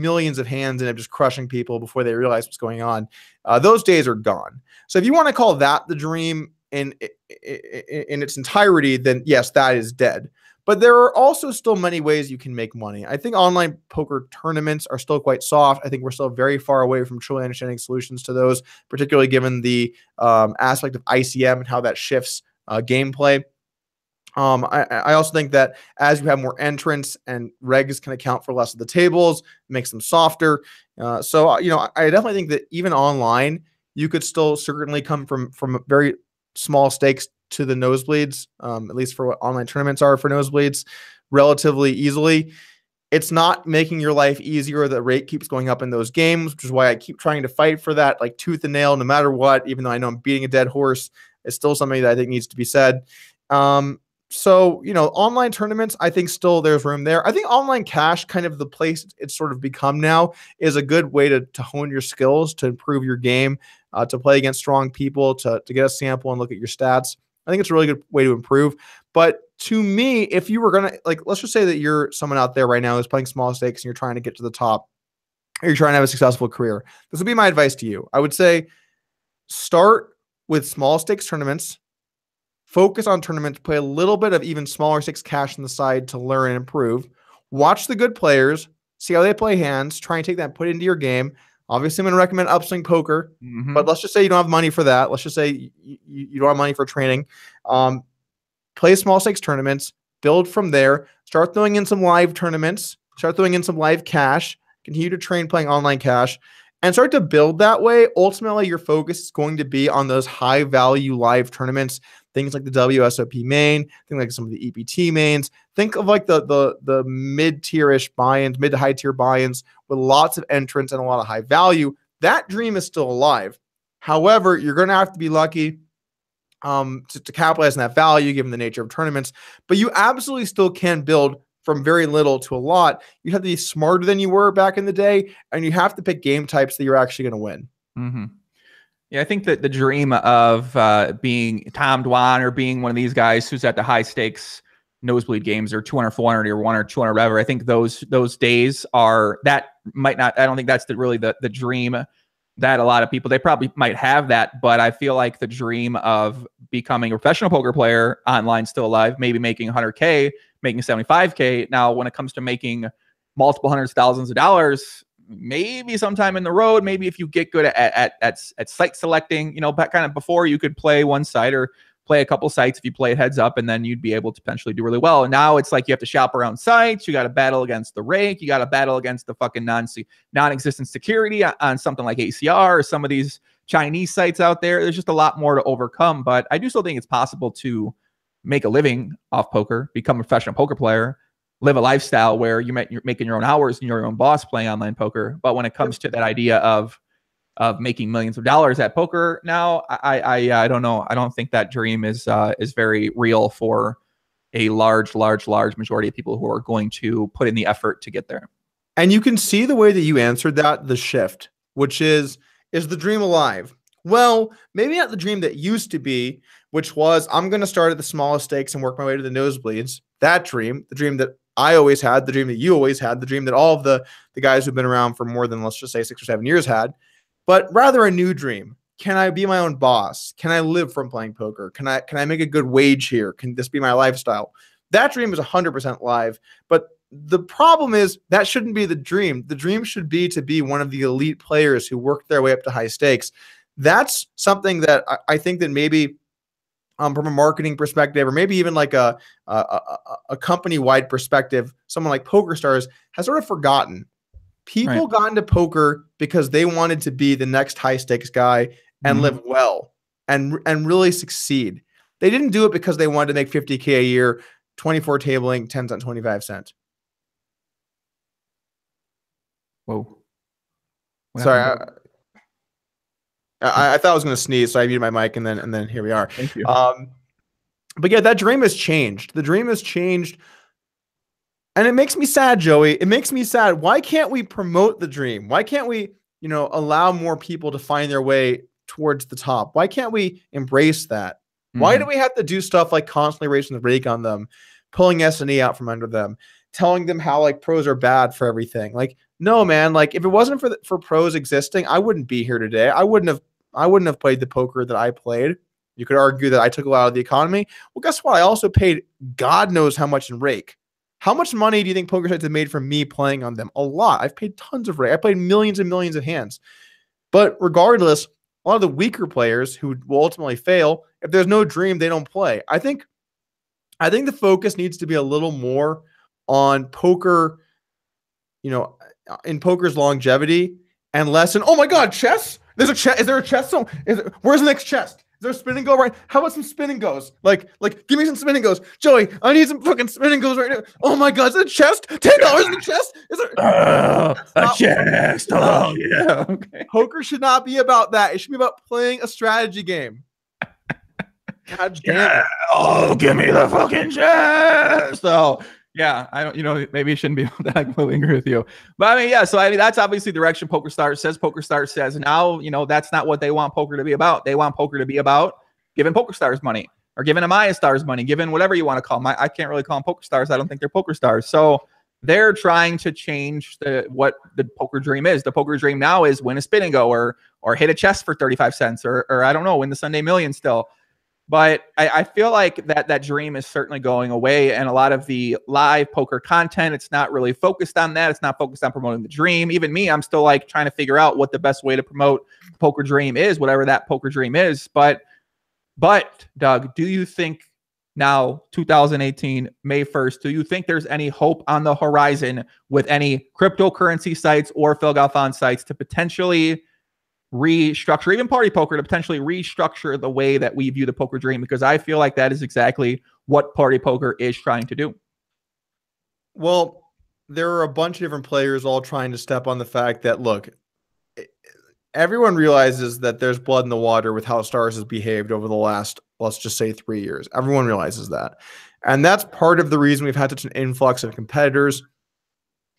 [SPEAKER 2] millions of hands and just crushing people before they realize what's going on, those days are gone. So if you want to call that the dream in its entirety, then yes, that is dead. But there are also still many ways you can make money. I think online poker tournaments are still quite soft. I think we're still very far away from truly understanding solutions to those, particularly given the aspect of ICM and how that shifts gameplay. I also think that as you have more entrants and regs can account for less of the tables, makes them softer. So I definitely think that even online, you could still certainly come from very small stakes to the nosebleeds, at least for what online tournaments are for nosebleeds, relatively easily. It's not making your life easier. The rate keeps going up in those games, which is why I keep trying to fight for that, like tooth and nail, no matter what, even though I know I'm beating a dead horse. It's still something that I think needs to be said. So, online tournaments, I think still there's room there. I think online cash, kind of the place it's sort of become now, is a good way to hone your skills, to improve your game, to play against strong people, to get a sample and look at your stats. I think it's a really good way to improve. But to me, if you were going to, like, let's just say that you're someone out there right now who's playing small stakes and you're trying to get to the top, or you're trying to have a successful career, this would be my advice to you. I would say start with small stakes tournaments, focus on tournaments, play a little bit of even smaller stakes cash on the side to learn and improve. Watch the good players, see how they play hands, try and take that and put it into your game. Obviously, I'm going to recommend Upswing Poker, but let's just say you don't have money for that. Let's just say you don't have money for training. Play small stakes tournaments, build from there, start throwing in some live tournaments, start throwing in some live cash, continue to train playing online cash, and start to build that way. Ultimately, your focus is going to be on those high value live tournaments, things like the WSOP main, things like some of the EPT mains. Think of like the mid-tier-ish buy-ins, mid to high tier buy-ins with lots of entrants and a lot of high value. That dream is still alive. However, you're going to have to be lucky to capitalize on that value given the nature of tournaments, but you absolutely still can build from very little to a lot. You have to be smarter than you were back in the day, and you have to pick game types that you're actually going to win.
[SPEAKER 1] Mm-hmm. Yeah, I think that the dream of being Tom Dwan or being one of these guys who's at the high stakes nosebleed games or 200, 400 or 1 or 200, whatever, I think those days are, that might not, I don't think that's really the dream that a lot of people, they probably might have that, but I feel like the dream of becoming a professional poker player online still alive, maybe making 100K, making 75K. Now, when it comes to making multiple hundreds of thousands of dollars, maybe sometime in the road, maybe if you get good at site selecting, but kind of before you could play one site or play a couple sites if you play it heads up, and then you'd be able to potentially do really well. And now it's like you have to shop around sites. You got to battle against the rake. You got to battle against the fucking non-existent security on something like ACR or some of these Chinese sites out there. There's just a lot more to overcome, but I do still think it's possible to make a living off poker, become a professional poker player, live a lifestyle where you're making your own hours and you're your own boss playing online poker. But when it comes to that idea of making millions of dollars at poker now, I don't know. I don't think that dream is very real for a large majority of people who are going to put in the effort to get there.
[SPEAKER 2] And you can see the way that you answered that, the shift, which is the dream alive? Well, maybe not the dream that used to be, which was I'm going to start at the smallest stakes and work my way to the nosebleeds. That dream, the dream that I always had, the dream that you always had, the dream that all of the guys who've been around for more than, let's just say, 6 or 7 years had, but rather a new dream. Can I be my own boss? Can I live from playing poker? Can I make a good wage here? Can this be my lifestyle? That dream is 100% live, but the problem is that shouldn't be the dream. The dream should be to be one of the elite players who work their way up to high stakes. That's something that I think that maybe from a marketing perspective, or maybe even like a company-wide perspective, someone like PokerStars has sort of forgotten. People got into poker because they wanted to be the next high-stakes guy and live well and really succeed. They didn't do it because they wanted to make $50K a year, 24 tabling, 10 cents, 25 cents.
[SPEAKER 1] Whoa.
[SPEAKER 2] Sorry. I thought I was going to sneeze, so I muted my mic, and then here we are.
[SPEAKER 1] Thank you.
[SPEAKER 2] But yeah, that dream has changed. The dream has changed. And it makes me sad, Joey. It makes me sad. Why can't we promote the dream? Why can't we, allow more people to find their way towards the top? Why can't we embrace that? Why do we have to do stuff like constantly raising the rake on them, pulling S&E out from under them, telling them how like pros are bad for everything? Like, no, man. Like, if it wasn't for pros existing, I wouldn't be here today. I wouldn't have played the poker that I played. You could argue that I took a lot of the economy. Well, guess what? I also paid God knows how much in rake. How much money do you think poker sites have made from me playing on them? A lot. I've paid tons of rake. I played millions and millions of hands. But regardless, a lot of the weaker players who will ultimately fail, if there's no dream, they don't play. I think the focus needs to be a little more on poker, in poker's longevity, and less in, oh my God, chess? There's a chest. Is there a chest? Where's the next chest? Is there a spin and go right? How about some spin and goes? Like, give me some spin and goes. Joey, I need some fucking spin and goes right now. Oh my God, is it a chest? $10 in the chest? Is there
[SPEAKER 1] a chest? Oh yeah. Okay.
[SPEAKER 2] Poker should not be about that. It should be about playing a strategy game. God damn it.
[SPEAKER 1] Oh, give me the fucking chest. So yeah, I don't, maybe it shouldn't be that. I completely agree with you. But I mean, yeah, so I mean, that's obviously the direction PokerStars says. Now, that's not what they want poker to be about. They want poker to be about giving PokerStars money or giving Amaya Stars money, giving whatever you want to call them. I can't really call them PokerStars. I don't think they're PokerStars. So they're trying to change what the poker dream is. The poker dream now is win a spin and go or hit a chest for 35 cents or I don't know, win the Sunday Million still. But I feel like that dream is certainly going away, and a lot of the live poker content, it's not really focused on that. It's not focused on promoting the dream. Even me, I'm still like trying to figure out what the best way to promote the poker dream is, whatever that poker dream is. But Doug, do you think now, 2018, May 1st, do you think there's any hope on the horizon with any cryptocurrency sites or Phil Galfond sites to potentially restructure, even party poker, to potentially restructure the way that we view the poker dream? Because I feel like that is exactly what party poker is trying to do.
[SPEAKER 2] Well, there are a bunch of different players all trying to step on the fact that, look, everyone realizes that there's blood in the water with how Stars has behaved over the last, let's just say, 3 years. Everyone realizes that. And that's part of the reason we've had such an influx of competitors.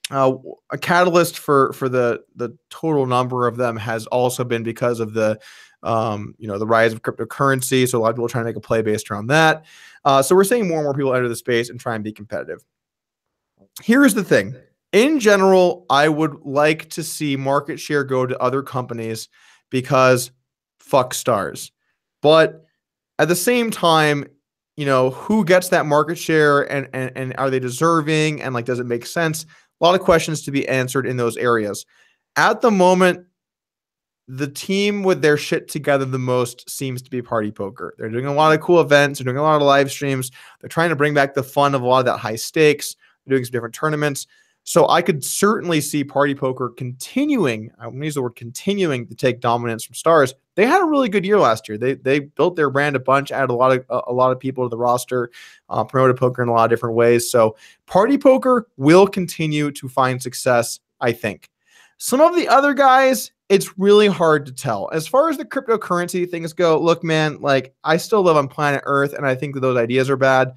[SPEAKER 2] A catalyst for the total number of them has also been because of the the rise of cryptocurrency. So a lot of people are trying to make a play based around that. So we're seeing more and more people enter the space and try and be competitive. Here's the thing. In general, I would like to see market share go to other companies because fuck Stars. But at the same time, who gets that market share and are they deserving? And like, does it make sense? A lot of questions to be answered in those areas. At the moment, the team with their shit together the most seems to be Party Poker. They're doing a lot of cool events. They're doing a lot of live streams. They're trying to bring back the fun of a lot of that high stakes. They're doing some different tournaments. So I could certainly see Party Poker continuing, I'm going to use the word continuing, to take dominance from Stars. They had a really good year last year. They built their brand a bunch, added a lot of people to the roster, promoted poker in a lot of different ways. So Party Poker will continue to find success, I think. Some of the other guys, it's really hard to tell. As far as the cryptocurrency things go, look, man, like, I still live on planet Earth, and I think that those ideas are bad,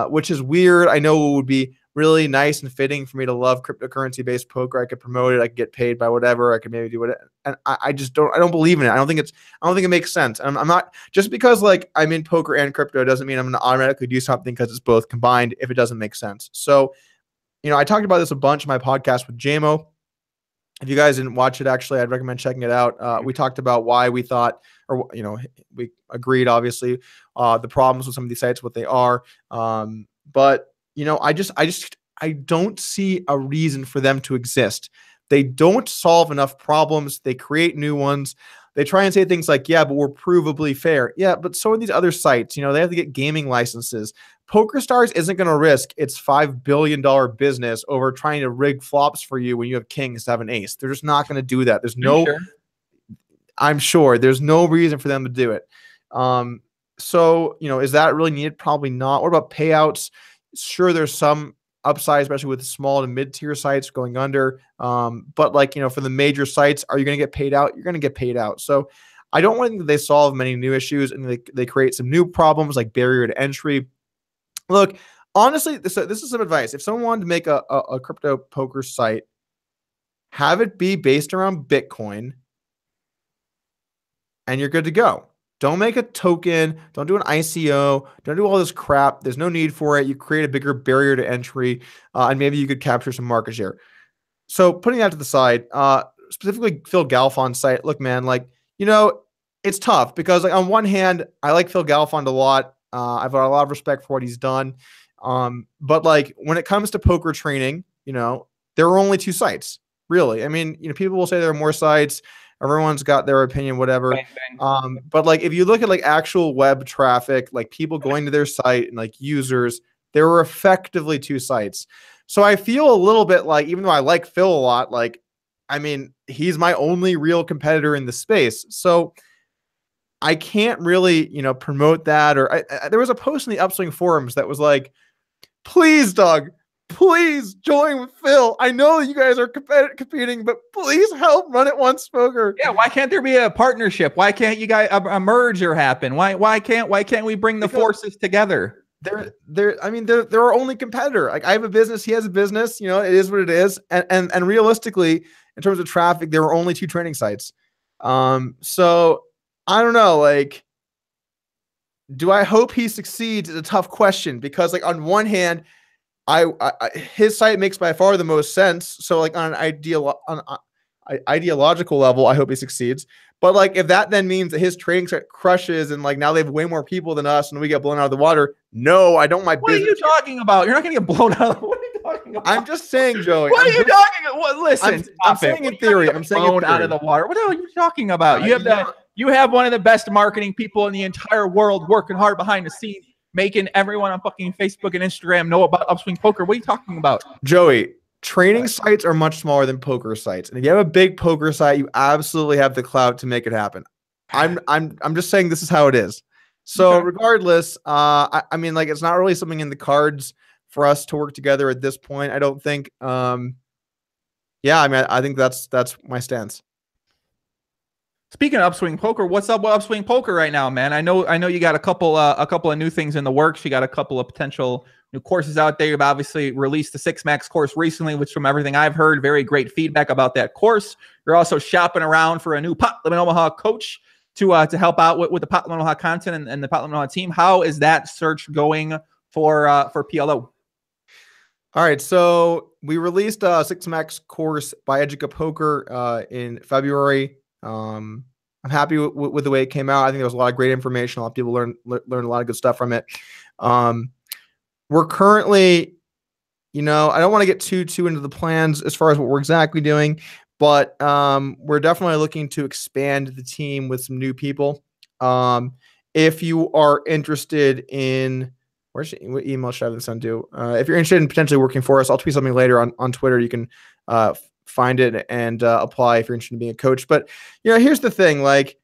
[SPEAKER 2] which is weird. I know it would be really nice and fitting for me to love cryptocurrency-based poker. I could promote it. I could get paid by whatever. I could maybe do it. And I just don't. I don't believe in it. I don't think it makes sense. And I'm not, just because like I'm in poker and crypto doesn't mean I'm going to automatically do something because it's both combined if it doesn't make sense. So, I talked about this a bunch in my podcast with JMO. If you guys didn't watch it, actually, I'd recommend checking it out. We talked about why we thought, or we agreed, obviously, the problems with some of these sites, what they are. But I don't see a reason for them to exist. They don't solve enough problems. They create new ones. They try and say things like, yeah, but we're provably fair. Yeah, but so are these other sites. They have to get gaming licenses. PokerStars isn't going to risk its $5 billion business over trying to rig flops for you when you have kings to have an ace. They're just not going to do that. I'm sure there's no reason for them to do it. So, is that really needed? Probably not. What about payouts? Sure, there's some upside, especially with small to mid-tier sites going under. But for the major sites, are you going to get paid out? You're going to get paid out. So I don't think they solve many new issues, and they create some new problems like barrier to entry. Look, honestly, this is some advice. If someone wanted to make a crypto poker site, have it be based around Bitcoin, and you're good to go. Don't make a token. Don't do an ICO. Don't do all this crap. There's no need for it. You create a bigger barrier to entry, and maybe you could capture some market share. So putting that to the side, specifically Phil Galfon's site. Look, man, like, you know, it's tough because, like, on one hand, I like Phil Galfond a lot. I've got a lot of respect for what he's done. But like when it comes to poker training, you know, there are only 2 sites, really. I mean, you know, people will say there are more sites. Everyone's got their opinion, whatever.
[SPEAKER 1] Bang, bang.
[SPEAKER 2] But like if you look at like actual web traffic, like people going to their site and like users, there were effectively 2 sites. So I feel a little bit like, even though I like Phil a lot, like, I mean, he's my only real competitor in the space. So I can't really, you know, promote that. Or there was a post in the Upswing forums that was like, please, Doug, please join with Phil. I know you guys are competing, but please help run it once poker.
[SPEAKER 1] Yeah, why can't there be a partnership? Why can't you guys a merger happen? Why can't we bring the forces together?
[SPEAKER 2] I mean, they're our only competitor. Like, I have a business, he has a business, you know, it is what it is. And realistically, in terms of traffic, there were only 2 training sites. So I don't know, like, do I hope he succeeds is a tough question, because like on one hand, his site makes by far the most sense. So like on an ideological level, I hope he succeeds. But like, if that then means that his trading site crushes and like now they have way more people than us and we get blown out of the water, no, I don't.
[SPEAKER 1] What are you talking about? You're not going to get blown out. What are you talking about?
[SPEAKER 2] I'm just saying, Joey.
[SPEAKER 1] What are you talking about? Well, listen,
[SPEAKER 2] I'm saying in theory. I'm saying
[SPEAKER 1] blown out of the water. What are you talking about? You have one of the best marketing people in the entire world working hard behind the scenes, making everyone on fucking Facebook and Instagram know about Upswing Poker. What are you talking about?
[SPEAKER 2] Joey, training sites are much smaller than poker sites. And if you have a big poker site, you absolutely have the clout to make it happen. I'm just saying this is how it is. So regardless, I mean, like, it's not really something in the cards for us to work together at this point, I don't think. Yeah, I mean, I think that's my stance.
[SPEAKER 1] Speaking of Upswing Poker, what's up with Upswing Poker right now, man? I know you got a couple of new things in the works. You got a couple of potential new courses out there. You've obviously released the 6 Max course recently, which, from everything I've heard, very great feedback about that course. You're also shopping around for a new Potluck Omaha coach to help out with the Potluck Omaha content and the Potluck Omaha team. How is that search going for PLO?
[SPEAKER 2] All right, so we released a 6 Max course by Educa Poker in February. I'm happy with the way it came out. I think there was a lot of great information. A lot of people learned a lot of good stuff from it. We're currently, you know, I don't want to get too into the plans as far as what we're exactly doing, but we're definitely looking to expand the team with some new people. If you are interested in, what email should I have this on do? If you're interested in potentially working for us, I'll tweet something later on Twitter. You can find it and apply if you're interested in being a coach. But, you know, here's the thing, like,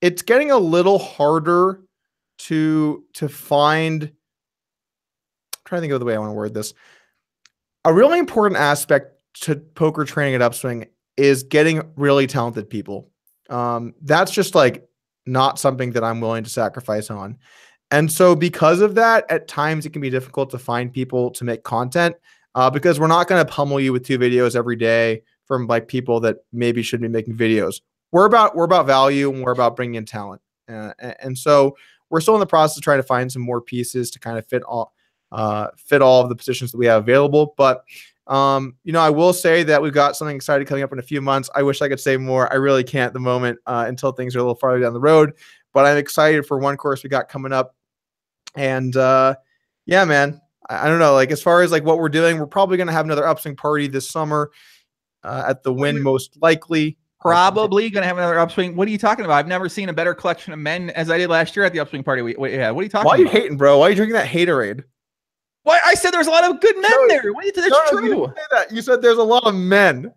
[SPEAKER 2] it's getting a little harder to find, I'm trying to think of the way I want to word this. A really important aspect to poker training at Upswing is getting really talented people. That's just like not something that I'm willing to sacrifice on. And so because of that, at times it can be difficult to find people to make content because we're not going to pummel you with 2 videos every day from like people that maybe shouldn't be making videos. We're about value, and we're about bringing in talent. And so we're still in the process of trying to find some more pieces to kind of fit all of the positions that we have available. But, you know, I will say that we've got something exciting coming up in a few months. I wish I could say more. I really can't at the moment until things are a little farther down the road. But I'm excited for one course we got coming up. And yeah, man, I don't know. Like, as far as like what we're doing, we're probably going to have another Upswing party this summer at the Wynn, most likely.
[SPEAKER 1] Probably going to have another Upswing. What are you talking about? I've never seen a better collection of men as I did last year at the Upswing party. Yeah, what are you talking about?
[SPEAKER 2] Why are you hating, bro? Why are you drinking that haterade?
[SPEAKER 1] Why? I said there's a lot of good men there. That's true.
[SPEAKER 2] You didn't say that. You said there's a lot of men.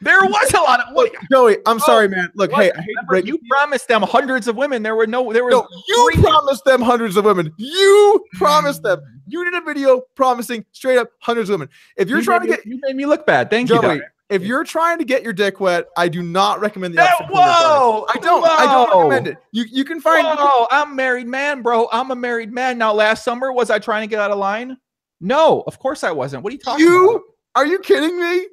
[SPEAKER 1] There was a lot of.
[SPEAKER 2] Look, Joey, I'm sorry, man. Look, hey, I hate to break
[SPEAKER 1] you promised them hundreds of women. There was
[SPEAKER 2] you promised them hundreds of women. You promised them. You did a video promising straight up hundreds of women. If you're trying to get,
[SPEAKER 1] you made me look bad. Thank you, Doc.
[SPEAKER 2] If you're trying to get your dick wet, I do not recommend the Upswing Poker
[SPEAKER 1] whoa!
[SPEAKER 2] Party. I don't recommend it. You can find.
[SPEAKER 1] Whoa! I'm a married man, bro. I'm a married man. Now, last summer, was I trying to get out of line? No, of course I wasn't. What are you talking about?
[SPEAKER 2] Are you kidding me?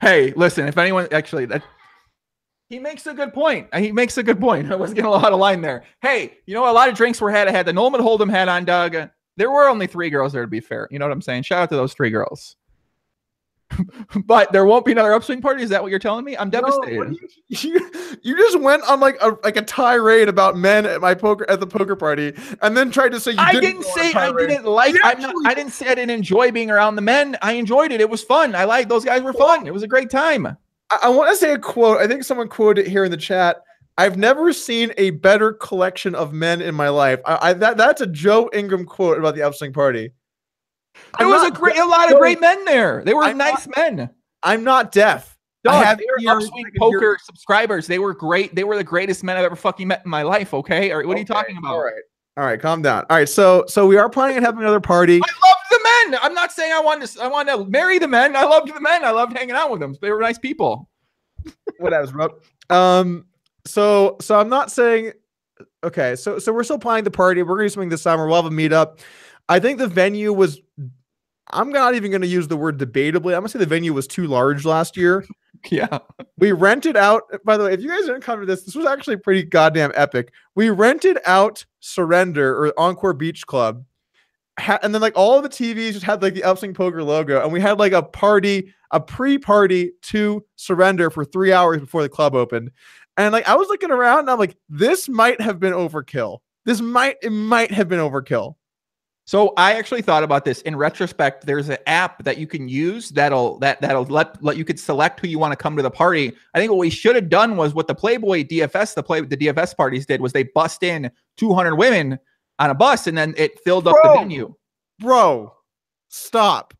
[SPEAKER 1] Hey, listen, if anyone actually he makes a good point. He makes a good point. I was getting a lot of line there. Hey, you know, a lot of drinks were had. I had the Nolan Hold'em hat on, Doug. There were only 3 girls there, to be fair. You know what I'm saying? Shout out to those 3 girls. But there won't be another Upswing party. Is that what you're telling me? I'm devastated.
[SPEAKER 2] No, you just went on like a tirade about men at the poker party, and then tried to say
[SPEAKER 1] I didn't say I didn't like. I didn't say I didn't enjoy being around the men. I enjoyed it. It was fun. I liked those guys. Were fun. It was a great time.
[SPEAKER 2] I want to say a quote. I think someone quoted it here in the chat. I've never seen a better collection of men in my life. That's a Joe Ingram quote about the Upswing party.
[SPEAKER 1] There was a lot of great men there. They were nice men.
[SPEAKER 2] I'm not deaf.
[SPEAKER 1] They were Upswing Poker subscribers. They were great. They were the greatest men I've ever fucking met in my life. Okay, or what are you talking about?
[SPEAKER 2] All right, calm down. All right, so we are planning on having another party.
[SPEAKER 1] I love the men. I'm not saying I want to marry the men. I loved the men. I loved hanging out with them. They were nice people.
[SPEAKER 2] Whatever, bro. So I'm not saying. Okay, so we're still planning the party. We're gonna do something this summer. We'll have a meetup. I think the venue was. I'm not even going to use the word debatably. I'm going to say the venue was too large last year.
[SPEAKER 1] Yeah.
[SPEAKER 2] We rented out, by the way, if you guys didn't cover this was actually pretty goddamn epic. We rented out Surrender or Encore Beach Club. And then like all of the TVs just had like the Upswing Poker logo. And we had like a pre-party to Surrender for 3 hours before the club opened. And like, I was looking around and I'm like, this might have been overkill. It might have been overkill.
[SPEAKER 1] So I actually thought about this. In retrospect, there's an app that you can use that'll let you could select who you want to come to the party. I think what we should have done was what the Playboy DFS, the DFS parties did was they bust in 200 women on a bus and then it filled up the venue.
[SPEAKER 2] Bro, stop.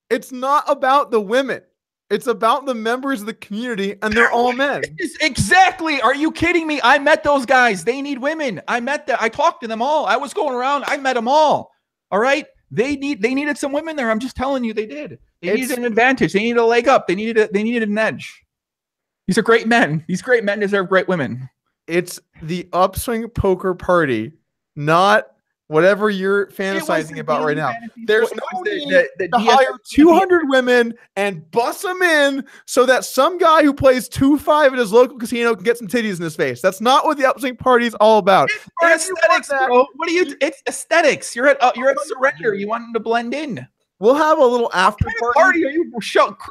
[SPEAKER 2] It's not about the women. It's about the members of the community, and they're all men.
[SPEAKER 1] Exactly. Are you kidding me? I met those guys. They need women. I talked to them all. I was going around. I met them all. All right. They needed some women there. I'm just telling you, they did. They needed an advantage. They needed a leg up. They needed an edge. These are great men. These great men deserve great women.
[SPEAKER 2] It's the Upswing Poker Party, not whatever you're fantasizing about right now. There's no need to hire 200 women and bust them in so that some guy who plays 2-5 at his local casino can get some titties in his face. That's not what the Upswing Party is all about.
[SPEAKER 1] It's aesthetics, bro. What are you? It's aesthetics. You're at Surrender. You want them to blend in.
[SPEAKER 2] We'll have a little after party.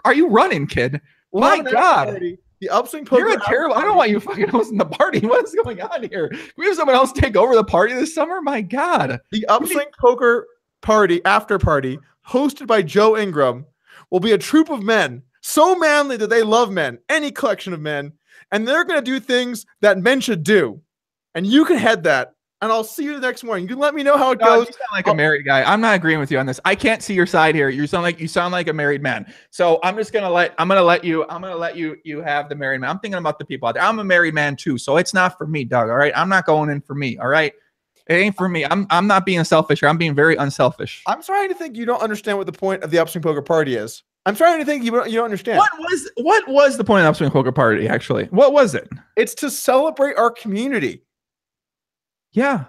[SPEAKER 1] Are you running, kid? My God.
[SPEAKER 2] The Upswing Poker.
[SPEAKER 1] You're a terrible. I don't want you fucking hosting the party. What is going on here? Can we have someone else take over the party this summer? My God.
[SPEAKER 2] The Upswing Poker Party after party, hosted by Joe Ingram, will be a troop of men so manly that they love men, any collection of men, and they're going to do things that men should do. And you can head that. And I'll see you the next morning. You can let me know how it goes.
[SPEAKER 1] You sound like a married guy. I'm not agreeing with you on this. I can't see your side here. You sound like a married man. So I'm gonna let you have the married man. I'm thinking about the people out there. I'm a married man too, so it's not for me, Doug. All right, I'm not going in for me. All right, it ain't for me. I'm not being selfish here. I'm being very unselfish.
[SPEAKER 2] I'm starting to think you don't understand what the point of the Upswing Poker Party is. I'm starting to think you don't understand.
[SPEAKER 1] What was the point of the Upswing Poker Party? Actually, what was it?
[SPEAKER 2] It's to celebrate our community.
[SPEAKER 1] Yeah,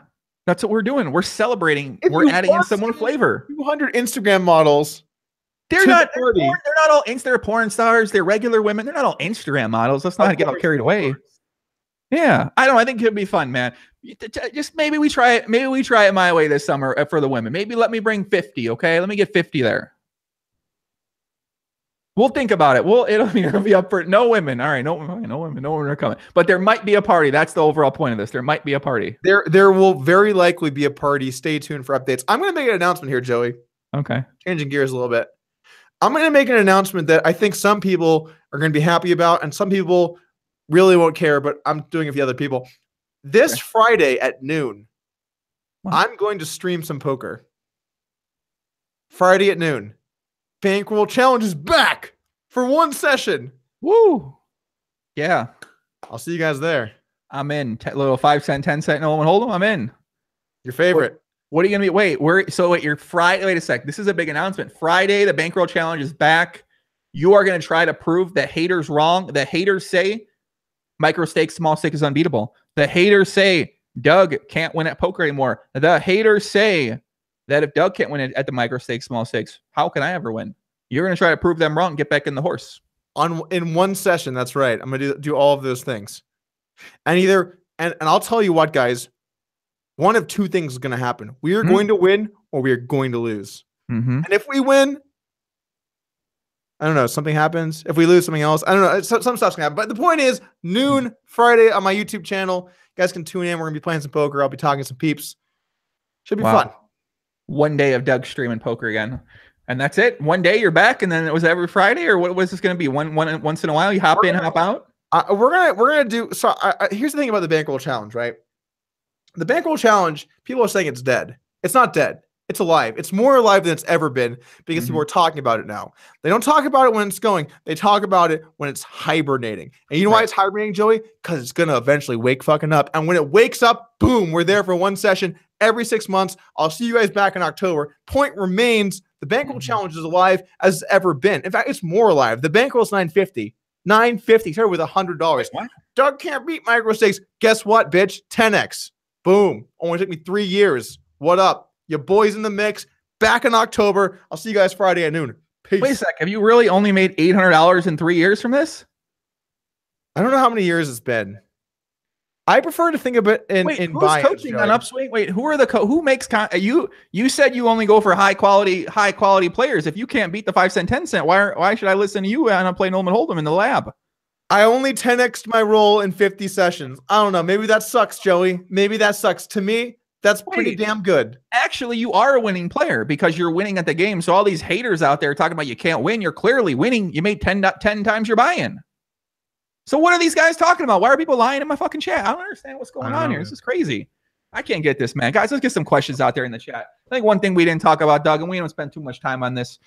[SPEAKER 1] that's what we're doing. We're celebrating. We're adding in some more flavor.
[SPEAKER 2] 200 Instagram models.
[SPEAKER 1] They're not all they're porn stars. They're regular women. They're not all Instagram models. Let's not get all carried away. Yeah, I think it'd be fun, man. Just maybe we try it. Maybe we try it my way this summer for the women. Maybe let me bring 50. Okay, let me get 50 there. We'll think about it. It'll be up for no women. All right, no women are coming. But there might be a party. That's the overall point of this. There might be a party.
[SPEAKER 2] There will very likely be a party. Stay tuned for updates. I'm going to make an announcement here, Joey.
[SPEAKER 1] Okay.
[SPEAKER 2] Changing gears a little bit. I'm going to make an announcement that I think some people are going to be happy about, and some people really won't care. But I'm doing it for the other people. This Friday at noon, I'm going to stream some poker. Friday at noon. Bankroll Challenge is back for one session.
[SPEAKER 1] Woo! Yeah.
[SPEAKER 2] I'll see you guys there.
[SPEAKER 1] I'm in. Little 5 cent, 10 cent, no one hold them. I'm in.
[SPEAKER 2] Your favorite.
[SPEAKER 1] What are you gonna be? Wait, you're Friday. Wait a sec. This is a big announcement. Friday, the Bankroll Challenge is back. You are gonna try to prove that haters wrong. The haters say micro stake, small stake is unbeatable. The haters say Doug can't win at poker anymore. The haters say that if Doug can't win it at the micro stakes, small stakes, how can I ever win? You're gonna try to prove them wrong. Get back in the horse.
[SPEAKER 2] In one session. That's right. I'm gonna do all of those things. And I'll tell you what, guys. One of two things is going to happen. We are going to win or we are going to lose. And if we win, I don't know, something happens. If we lose, something else. I don't know. Some stuff's going to happen. But the point is, noon Friday on my YouTube channel. You guys can tune in. We're going to be playing some poker. I'll be talking to some peeps. Should be fun.
[SPEAKER 1] One day of Doug streaming poker again. And that's it. One day you're back, and then it was every Friday, or what was this going to be? Once in a while, you hop in, hop out?
[SPEAKER 2] We're gonna do. So here's the thing about the Bankroll Challenge, right? The Bankroll Challenge, people are saying it's dead. It's not dead. It's alive. It's more alive than it's ever been because people are talking about it now. They don't talk about it when it's going. They talk about it when it's hibernating. And you know why it's hibernating, Joey? Because it's going to eventually wake fucking up. And when it wakes up, boom, we're there for one session every 6 months. I'll see you guys back in October. Point remains, the Bankroll Challenge is alive as it's ever been. In fact, it's more alive. The Bankroll is $950. $950. Started with $100.
[SPEAKER 1] What?
[SPEAKER 2] Doug can't beat micro stakes. Guess what, bitch? 10x. Boom. Only took me 3 years. What up? Your boys in the mix. Back in October. I'll see you guys Friday at noon. Peace.
[SPEAKER 1] Wait a sec. Have you really only made $800 in 3 years from this?
[SPEAKER 2] I don't know how many years it's been. I prefer to think of it in
[SPEAKER 1] who's
[SPEAKER 2] buy-ins,
[SPEAKER 1] coaching
[SPEAKER 2] Joey.
[SPEAKER 1] on Upswing? Wait, who are the who makes you said you only go for high quality players. If you can't beat the 5 cent, 10 cent, why should I listen to you and I'm playing Nolan Hold'em in the lab?
[SPEAKER 2] I only 10x'd my roll in 50 sessions. I don't know. Maybe that sucks, Joey. Maybe that sucks. To me, that's pretty damn good.
[SPEAKER 1] Actually, you are a winning player because you're winning at the game. So all these haters out there talking about you can't win, you're clearly winning. You made 10 times your buy-in. So what are these guys talking about? Why are people lying in my fucking chat? I don't understand what's going on here. This is crazy. I can't get this, man. Guys, let's get some questions out there in the chat. I think one thing we didn't talk about, Doug, and we don't spend too much time on this,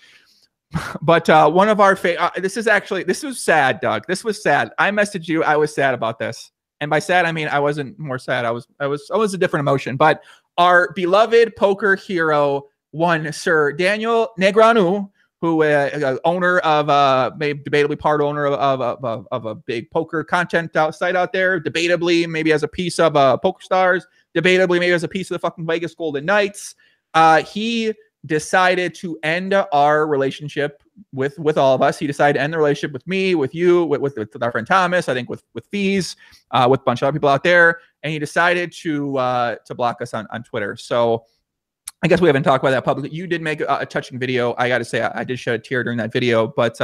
[SPEAKER 1] but one of our this was sad, Doug. This was sad. I messaged you. I was sad about this. And by sad, I mean, I wasn't more sad. I was a different emotion, but our beloved poker hero, one Sir Daniel Negreanu, who owner of maybe debatably part owner of a big poker content site out there, debatably maybe as a piece of Poker Stars, debatably maybe as a piece of the fucking Vegas Golden Knights. He decided to end our relationship with all of us. He decided to end the relationship with me, with you, with our friend Thomas, I think with Fees, with a bunch of other people out there, and he decided to block us on Twitter. So I guess we haven't talked about that publicly. You did make a touching video. I got to say, I did shed a tear during that video. But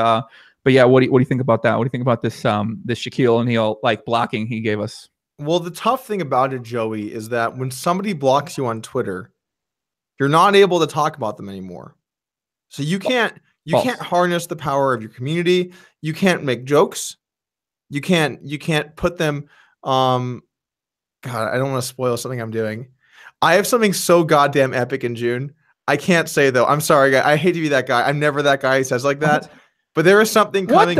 [SPEAKER 1] yeah, what do you think about that? What do you think about this this Shaquille O'Neal blocking he gave us?
[SPEAKER 2] Well, the tough thing about it, Joey, is that when somebody blocks you on Twitter, you're not able to talk about them anymore. So you can't harness the power of your community. You can't make jokes. You can't put them. God, I don't want to spoil something I'm doing. I have something so goddamn epic in June. I can't say though. I'm sorry, guy. I hate to be that guy. I'm never that guy who says like that. But there is something coming.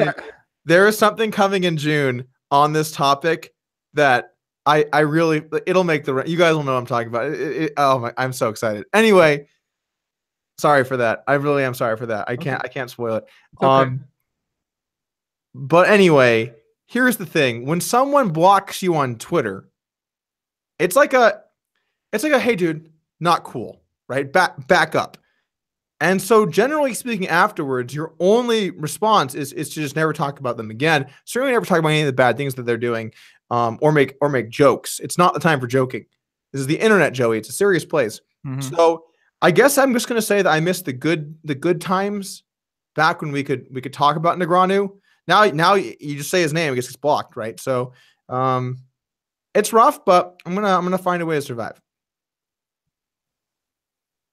[SPEAKER 2] There is something coming in June on this topic that I really, it'll make you guys will know what I'm talking about. Oh my, I'm so excited. Anyway, sorry for that. I really am sorry for that. I can't spoil it.
[SPEAKER 1] Okay.
[SPEAKER 2] But anyway, here's the thing. When someone blocks you on Twitter, it's like a hey dude, not cool, right? Back up. And so generally speaking, afterwards, your only response is to just never talk about them again. Certainly never talk about any of the bad things that they're doing, or make jokes. It's not the time for joking. This is the internet, Joey. It's a serious place. So I guess I'm just gonna say that I missed the good times back when we could talk about Negreanu. Now you just say his name, it gets blocked, right? So it's rough, but I'm gonna find a way to survive.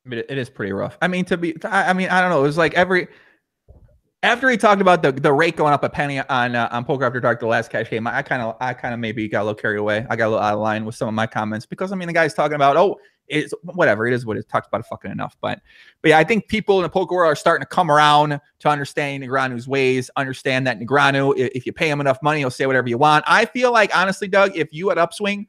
[SPEAKER 1] I mean, it is pretty rough. I mean, I don't know. It was like after he talked about the rake going up a penny on Poker After Dark, the last cash game, I kind of maybe got a little carried away. I got a little out of line with some of my comments because I mean the guy's talking about it's whatever, it is what it talks about it fucking enough. But yeah, I think people in the poker world are starting to come around to understand Negreanu's ways, understand that Negreanu, if you pay him enough money, he'll say whatever you want. I feel like honestly, Doug, if you at Upswing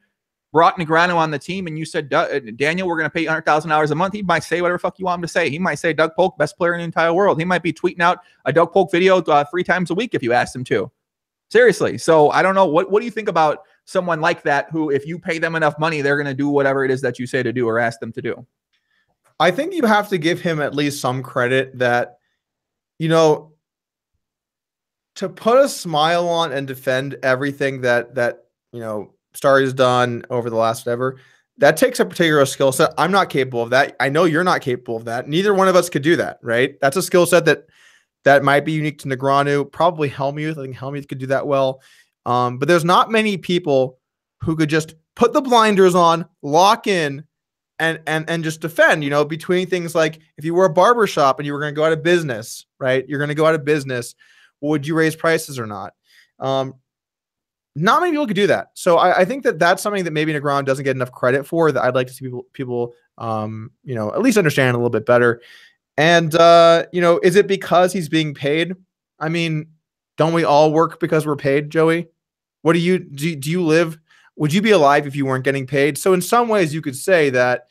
[SPEAKER 1] brought Negreanu on the team and you said, Daniel, we're going to pay you $100,000 a month, he might say whatever fuck you want him to say. He might say Doug Polk, best player in the entire world. He might be tweeting out a Doug Polk video 3 times a week if you asked him to. Seriously. So I don't know. What do you think about someone like that who, if you pay them enough money, they're going to do whatever it is that you say to do or ask them to do?
[SPEAKER 2] I think you have to give him at least some credit that, you know, to put a smile on and defend everything that you know, Starry has done over the last whatever, that takes a particular skill set. I'm not capable of that. I know you're not capable of that. Neither one of us could do that, right? That's a skill set that might be unique to Negreanu, probably Hellmuth. I think Hellmuth could do that well. But there's not many people who could just put the blinders on, lock in, and just defend, you know, between things like if you were a barbershop and you were going to go out of business, right? You're going to go out of business. Would you raise prices or not? Not many people could do that. So I think that's something that maybe Negreanu doesn't get enough credit for, that I'd like to see people you know, at least understand a little bit better. And, you know, is it because he's being paid? I mean, don't we all work because we're paid, Joey? What do you live? Would you be alive if you weren't getting paid? So in some ways you could say that,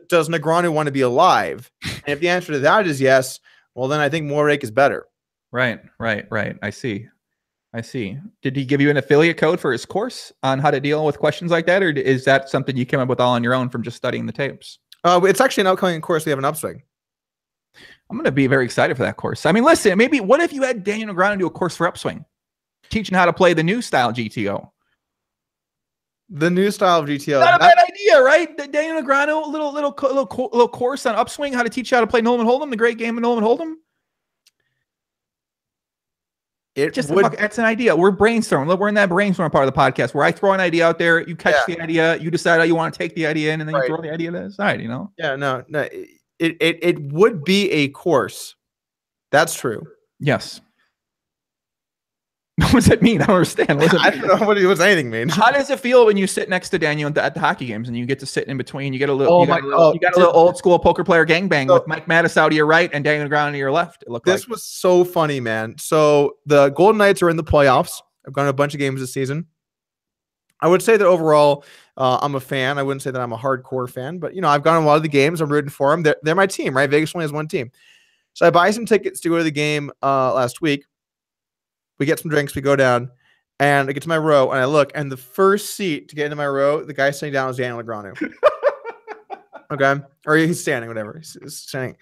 [SPEAKER 2] does Negreanu want to be alive? And if the answer to that is yes, well, then I think more rake is better.
[SPEAKER 1] Right. I see. Did he give you an affiliate code for his course on how to deal with questions like that? Or is that something you came up with all on your own from just studying the tapes?
[SPEAKER 2] It's actually an upcoming course. We have an Upswing.
[SPEAKER 1] I'm going to be very excited for that course. I mean, listen, maybe what if you had Daniel Negreanu do a course for Upswing, teaching how to play the new style GTO?
[SPEAKER 2] The new style of GTO.
[SPEAKER 1] Not a bad idea, right? Daniel Negreanu, a little course on Upswing, how to teach you how to play Nolan Hold'em, the great game of Nolan Hold'em. That's an idea. We're brainstorming. We're in that brainstorm part of the podcast where I throw an idea out there, you catch the idea, you decide how you want to take the idea in, and then you throw the idea to the side, you know?
[SPEAKER 2] Yeah, no. It would be a course. That's true.
[SPEAKER 1] Yes. What does it mean? I don't understand.
[SPEAKER 2] I don't know what anything means.
[SPEAKER 1] How does it feel when you sit next to Daniel at the hockey games and you get to sit in between? You get a little, you got a little old school poker player gangbang with Mike Mattis to your right and Daniel Negreanu to your left.
[SPEAKER 2] This was so funny, man. So the Golden Knights are in the playoffs. I've gone to a bunch of games this season. I would say that overall, I'm a fan. I wouldn't say that I'm a hardcore fan, but you know, I've gone to a lot of the games. I'm rooting for them. They're my team, right? Vegas only has one team. So I buy some tickets to go to the game last week. We get some drinks, we go down, and I get to my row, and I look, and the first seat to get into my row, the guy sitting down is Daniel Negreanu. Okay? Or he's standing, whatever. He's standing.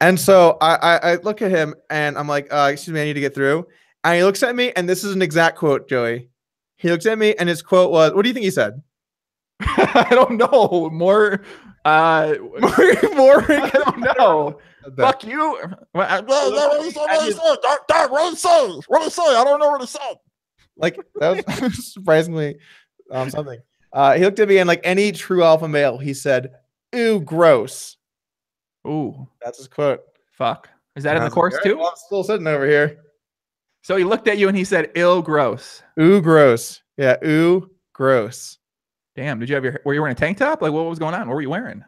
[SPEAKER 2] And so I look at him, and I'm like, excuse me, I need to get through. And he looks at me, and this is an exact quote, Joey. He looks at me, and his quote was, what do you think he said?
[SPEAKER 1] I don't know. More I don't know. Fuck you. What did he say? I don't know what to say.
[SPEAKER 2] Like, that was surprisingly something. He looked at me, and like any true alpha male, he said, "Ew, gross."
[SPEAKER 1] Ooh,
[SPEAKER 2] that's his quote.
[SPEAKER 1] Fuck. Is that in the course too?
[SPEAKER 2] Well, I'm still sitting over here.
[SPEAKER 1] So he looked at you and he said, "Ill, gross."
[SPEAKER 2] Ooh, gross. Yeah, ooh, gross.
[SPEAKER 1] Damn. Did you have were you wearing a tank top? Like, what was going on? What were you wearing?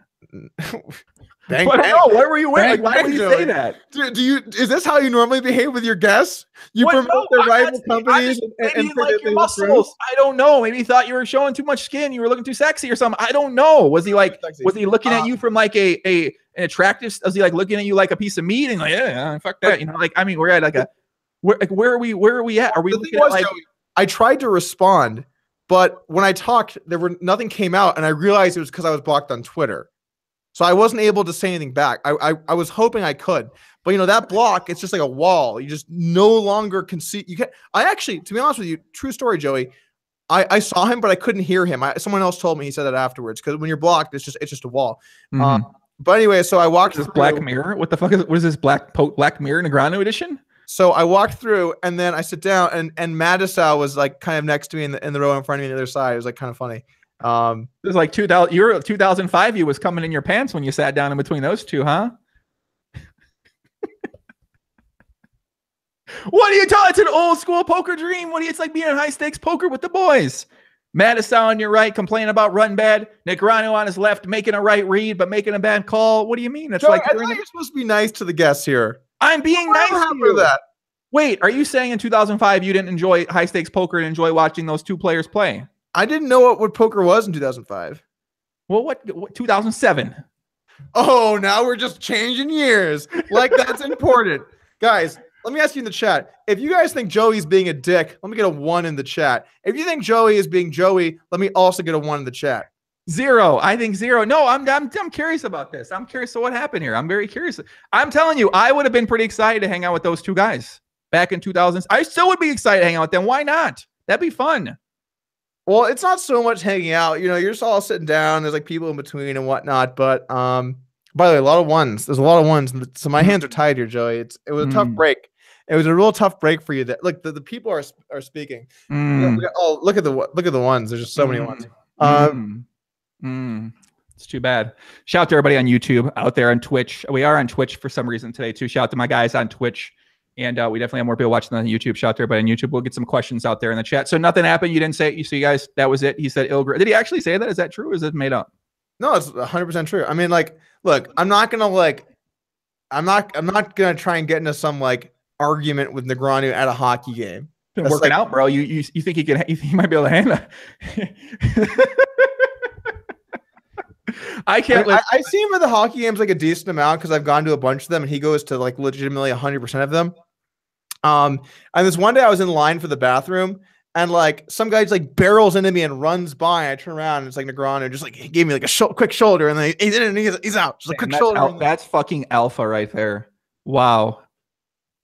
[SPEAKER 2] I
[SPEAKER 1] don't know. What were you wearing? Why would you say that?
[SPEAKER 2] Is this how you normally behave with your guests? You promote their rival companies and
[SPEAKER 1] like your muscles. I don't know. Maybe he thought you were showing too much skin. You were looking too sexy or something. I don't know. Was he like? Was he looking at you from like an attractive? Was he like looking at you like a piece of meat and like, yeah, fuck that? You know, like I mean, we're at like a where are we at? Are we looking at like?
[SPEAKER 2] I tried to respond, but when I talked, nothing came out, and I realized it was because I was blocked on Twitter. So I wasn't able to say anything back. I was hoping I could, but you know, that block, it's just like a wall. You just no longer can see. You can't. I actually, to be honest with you, true story, Joey. I saw him, but I couldn't hear him. Someone else told me he said that afterwards, because when you're blocked, it's just a wall.
[SPEAKER 1] Mm-hmm.
[SPEAKER 2] But anyway, so I walked
[SPEAKER 1] through. Black Mirror. What the fuck is? What is this Black Mirror Negreanu edition?
[SPEAKER 2] So I walked through, and then I sit down, and Madisau was like kind of next to me in the row in front of me on the other side. It was like kind of funny.
[SPEAKER 1] It was like 2005. You was coming in your pants when you sat down in between those two, huh? What are you talking? It's an old school poker dream. It's like being in high stakes poker with the boys. Madison on your right, complaining about run bad. Negreanu on his left, making a right read but making a bad call. What do you mean? It's like
[SPEAKER 2] I thought you're supposed to be nice to the guests here.
[SPEAKER 1] I'm being nice to you. That. Wait, are you saying in 2005 you didn't enjoy high stakes poker and enjoy watching those two players play?
[SPEAKER 2] I didn't know what poker was in 2005.
[SPEAKER 1] Well, what 2007?
[SPEAKER 2] Oh, now we're just changing years. Like that's important. Guys, let me ask you in the chat. If you guys think Joey's being a dick, let me get a 1 in the chat. If you think Joey is being Joey, let me also get a 1 in the chat.
[SPEAKER 1] 0. I think 0. No, I'm curious about this. I'm curious of what happened here. I'm very curious. I'm telling you, I would have been pretty excited to hang out with those two guys back in 2000s. I still would be excited to hang out with them. Why not? That'd be fun.
[SPEAKER 2] Well, it's not so much hanging out. You know, you're just all sitting down. There's like people in between and whatnot. But by the way, a lot of ones. There's a lot of ones. So my hands are tied here, Joey. It was a tough break. It was a real tough break for you. That look, the people are speaking. Oh, look at the ones. There's just so many ones.
[SPEAKER 1] It's too bad. Shout out to everybody on YouTube out there on Twitch. We are on Twitch for some reason today too. Shout out to my guys on Twitch. And we definitely have more people watching on YouTube. Shout out to everybody on YouTube. We'll get some questions out there in the chat. So nothing happened. You didn't say it. You see, guys, that was it. He said Ilgrim. Did he actually say that? Is that true? Or is it made up?
[SPEAKER 2] No, it's 100% true. I mean, like, look, I'm not gonna try and get into some like argument with Negreanu at a hockey game.
[SPEAKER 1] Been working out, bro. You think he can? He might be able to handle it. I can't.
[SPEAKER 2] I see him at the hockey games like a decent amount because I've gone to a bunch of them, and he goes to like legitimately 100% of them. And this one day I was in line for the bathroom, and like some guy just like barrels into me and runs by. And I turn around and it's like Negreanu, just like he gave me like a quick shoulder, and then he's out. Just a quick shoulder.
[SPEAKER 1] That's fucking alpha right there. Wow,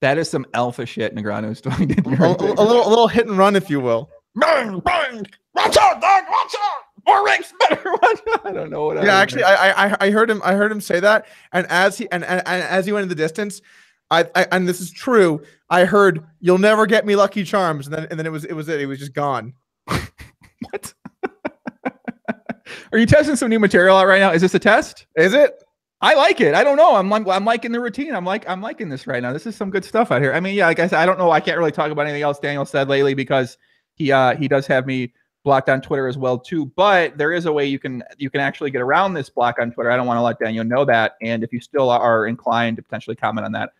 [SPEAKER 1] that is some alpha shit Negreanu's doing.
[SPEAKER 2] A little hit and run, if you will.
[SPEAKER 1] Bang, bang. Watch out, dog! Watch out! More rakes better. I don't know what.
[SPEAKER 2] Yeah, actually, I heard him say that, and as he went in the distance, and this is true. I heard "You'll never get me Lucky Charms," and then it was it. He was just gone.
[SPEAKER 1] What? Are you testing some new material out right now? Is this a test?
[SPEAKER 2] Is it?
[SPEAKER 1] I like it. I don't know. I'm liking the routine. I'm liking this right now. This is some good stuff out here. I mean, yeah, like I said, I don't know. I can't really talk about anything else Daniel said lately because he does have me blocked on Twitter as well too, but there is a way you can actually get around this block on Twitter. I don't want to let Daniel know that, and if you still are inclined to potentially comment on that,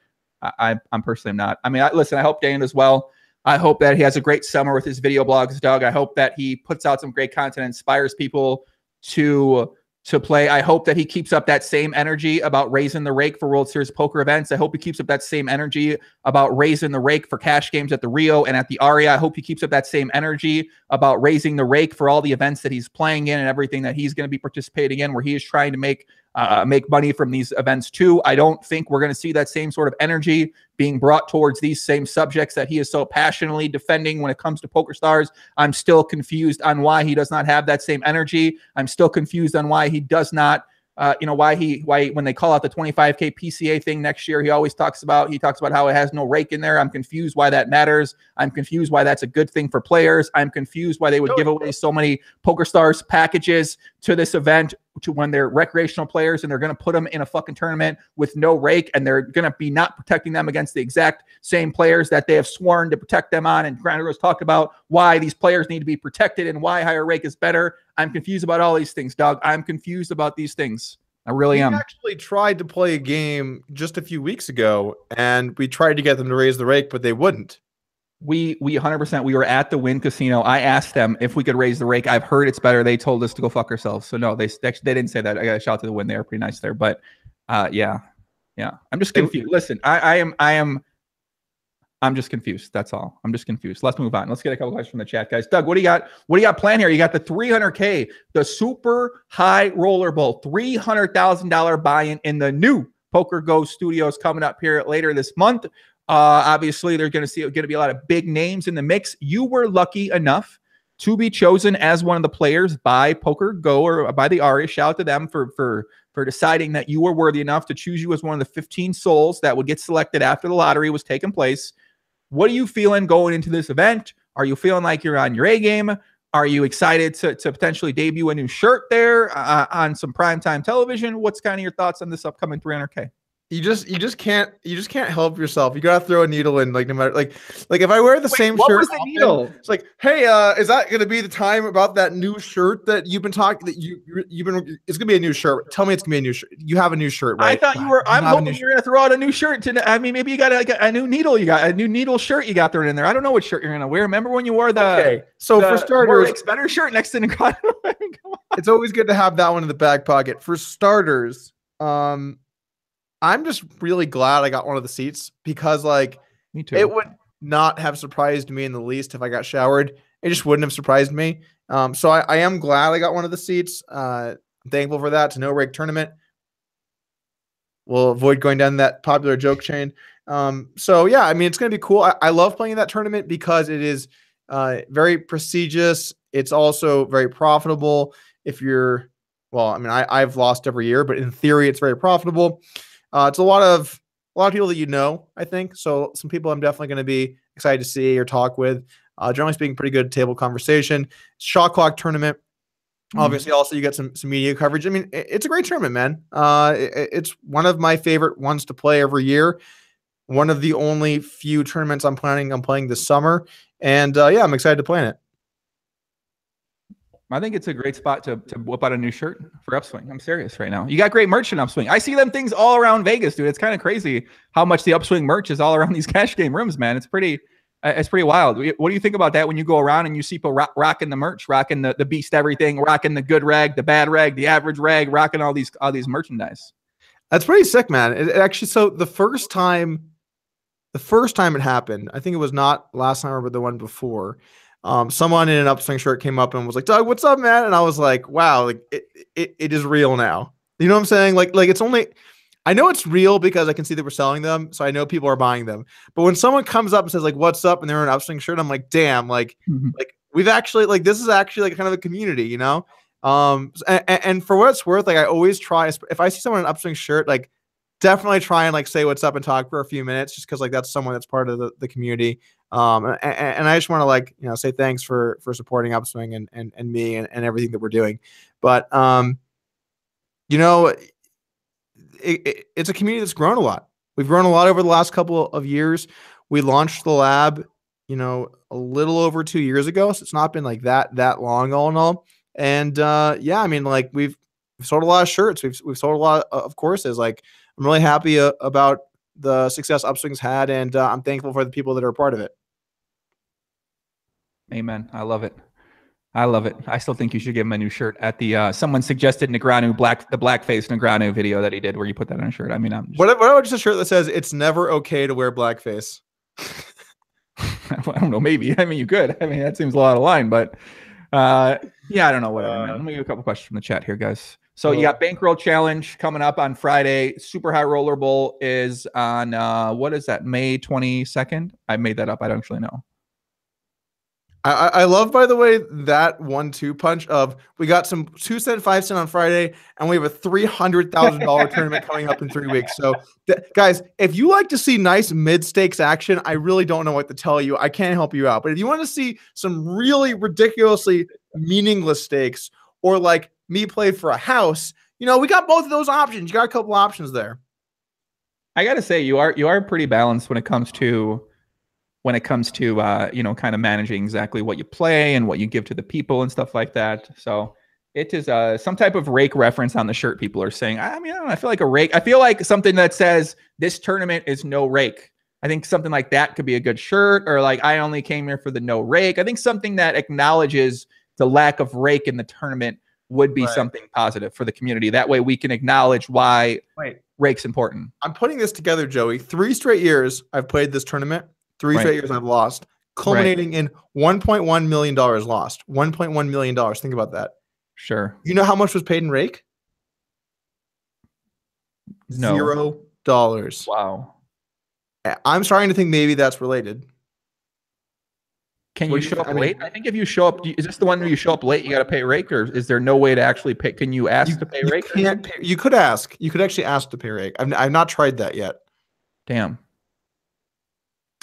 [SPEAKER 1] I'm personally not. I mean, listen, I hope Daniel does well. I hope that he has a great summer with his video blogs, Doug. I hope that he puts out some great content, inspires people to play. I hope that he keeps up that same energy about raising the rake for World Series poker events. I hope he keeps up that same energy about raising the rake for cash games at the Rio and at the Aria. I hope he keeps up that same energy about raising the rake for all the events that he's playing in and everything that he's going to be participating in, where he is trying to make money from these events too. I don't think we're going to see that same sort of energy being brought towards these same subjects that he is so passionately defending when it comes to Poker Stars. I'm still confused on why he does not have that same energy. I'm still confused on why he does not, why when they call out the 25K PCA thing next year, he talks about how it has no rake in there. I'm confused why that matters. I'm confused why that's a good thing for players. I'm confused why they would give away so many Poker Stars packages to this event to when they're recreational players, and they're going to put them in a fucking tournament with no rake, and they're going to be not protecting them against the exact same players that they have sworn to protect them on. And Grandler has talked about why these players need to be protected and why higher rake is better. I'm confused about all these things, Doug. I'm confused about these things. I really am.
[SPEAKER 2] We actually tried to play a game just a few weeks ago, and we tried to get them to raise the rake, but they wouldn't.
[SPEAKER 1] We 100%. We were at the Wynn Casino. I asked them if we could raise the rake. I've heard it's better. They told us to go fuck ourselves. So no, they didn't say that. I got a shout out to the Wynn. They were pretty nice there. But yeah. I'm just confused. Listen, I'm just confused. That's all. I'm just confused. Let's move on. Let's get a couple questions from the chat, guys. Doug, what do you got? What do you got planned here? You got the 300K, the super high roller bowl, $300,000 buy-in in the new Poker Go studios coming up here later this month. Obviously, there's going to be a lot of big names in the mix. You were lucky enough to be chosen as one of the players by Poker Go or by the Aria. Shout out to them for deciding that you were worthy enough to choose you as one of the 15 souls that would get selected after the lottery was taking place. What are you feeling going into this event? Are you feeling like you're on your A game? Are you excited to potentially debut a new shirt there on some primetime television? What's kind of your thoughts on this upcoming 300K?
[SPEAKER 2] you just can't help yourself. You gotta throw a needle in, like no matter like if I wear the same
[SPEAKER 1] what
[SPEAKER 2] shirt
[SPEAKER 1] was the
[SPEAKER 2] often,
[SPEAKER 1] needle?
[SPEAKER 2] it's like, hey, is that gonna be the time about that new shirt that you've been talking that you've been? It's gonna be a new shirt. Tell me it's gonna be a new shirt. You have a new shirt,
[SPEAKER 1] I
[SPEAKER 2] right?
[SPEAKER 1] thought you were.
[SPEAKER 2] You
[SPEAKER 1] I'm
[SPEAKER 2] have a new
[SPEAKER 1] hoping
[SPEAKER 2] shirt.
[SPEAKER 1] you're gonna throw out a new shirt. I mean, maybe you got like a new needle. You got a new needle shirt. You got thrown in there. I don't know what shirt you're gonna wear. Remember when you wore the
[SPEAKER 2] Okay, so for
[SPEAKER 1] more
[SPEAKER 2] starters,
[SPEAKER 1] Rake's better shirt next to Negreanu?
[SPEAKER 2] it's always good to have that one in the back pocket. For starters, I'm just really glad I got one of the seats because like
[SPEAKER 1] Me too.
[SPEAKER 2] it would not have surprised me in the least if I got showered. It just wouldn't have surprised me. So I am glad I got one of the seats. I'm thankful for that. It's a no rake tournament. We'll avoid going down that popular joke chain. So yeah, I mean, it's going to be cool. I love playing that tournament because it is very prestigious. It's also very profitable. If you're, well, I mean, I've lost every year, but in theory, it's very profitable. It's a lot of people that you know, I think. So some people I'm definitely going to be excited to see or talk with. Generally speaking, pretty good table conversation. Shot clock tournament. Obviously, also you get some media coverage. I mean, it's a great tournament, man. It's one of my favorite ones to play every year. One of the only few tournaments I'm planning on playing this summer. And yeah, I'm excited to play in it.
[SPEAKER 1] I think it's a great spot to whip out a new shirt for Upswing. I'm serious right now. You got great merch in Upswing. I see them things all around Vegas, dude. It's kind of crazy how much the Upswing merch is all around these cash game rooms, man. It's pretty wild. What do you think about that when you go around and you see people rocking the merch, rocking the beast everything, rocking the good rag, the bad rag, the average rag, rocking all these merchandise?
[SPEAKER 2] That's pretty sick, man. It actually, so the first time it happened, I think it was not last time but the one before. Someone in an Upswing shirt came up and was like, "Doug, what's up, man?" And I was like, "Wow, like it is real now." You know what I'm saying? Like it's only, I know it's real because I can see that we're selling them, so I know people are buying them. But when someone comes up and says like, "What's up?" and they're in an Upswing shirt, I'm like, "Damn, like we've actually like this is actually like kind of a community, you know?" And for what it's worth, like I always try if I see someone in an Upswing shirt, like definitely try and like say what's up and talk for a few minutes, just because like that's someone that's part of the community. And I just want to like, you know, say thanks for supporting Upswing and me and everything that we're doing. But you know, it's a community that's grown a lot. We've grown a lot over the last couple of years. We launched the lab, you know, a little over 2 years ago, so it's not been like that long all in all. And yeah, I mean, like we've sold a lot of shirts. We've sold a lot of courses. Like I'm really happy about the success Upswing's had, and I'm thankful for the people that are a part of it.
[SPEAKER 1] Amen. I love it. I still think you should give him a new shirt. At the someone suggested Negreanu the blackface Negreanu video that he did where you put that on a shirt. I mean,
[SPEAKER 2] what about just a shirt that says it's never okay to wear blackface?
[SPEAKER 1] I don't know. Maybe. I mean, you could. I mean, that seems a lot of line, but yeah, I don't know. Whatever, man. Let me get a couple questions from the chat here, guys. So you got Bankroll Challenge coming up on Friday. Super High Roller Bowl is on what is that? May 22nd. I made that up. I don't actually know.
[SPEAKER 2] I love, by the way, that 1-2 punch of we got some 2 cent, 5 cent on Friday, and we have a $300,000 tournament coming up in 3 weeks. So, guys, if you like to see nice mid stakes action, I really don't know what to tell you. I can't help you out. But if you want to see some really ridiculously meaningless stakes, or like me play for a house, you know, we got both of those options. You got a couple options there.
[SPEAKER 1] I got to say, you are pretty balanced when it comes to you know, kind of managing exactly what you play and what you give to the people and stuff like that. So it is some type of rake reference on the shirt. People are saying, I mean, I don't know, I feel like a rake. I feel like something that says this tournament is no rake. I think something like that could be a good shirt, or like, I only came here for the no rake. I think something that acknowledges the lack of rake in the tournament would be something positive for the community. That way we can acknowledge why rake's important.
[SPEAKER 2] I'm putting this together, Joey. 3 straight years I've played this tournament. 3 straight years I've lost, culminating in $1.1 million lost. $1.1 million. Think about that.
[SPEAKER 1] Sure.
[SPEAKER 2] You know how much was paid in rake?
[SPEAKER 1] No.
[SPEAKER 2] $0.
[SPEAKER 1] Wow.
[SPEAKER 2] I'm starting to think maybe that's related.
[SPEAKER 1] Can you show up late? I think if you show up, is this the one where you show up late, you got to pay rake, or is there no way to actually pay? Can you ask to pay rake?
[SPEAKER 2] You can't pay, you could ask. You could actually ask to pay rake. I've not tried that yet.
[SPEAKER 1] Damn.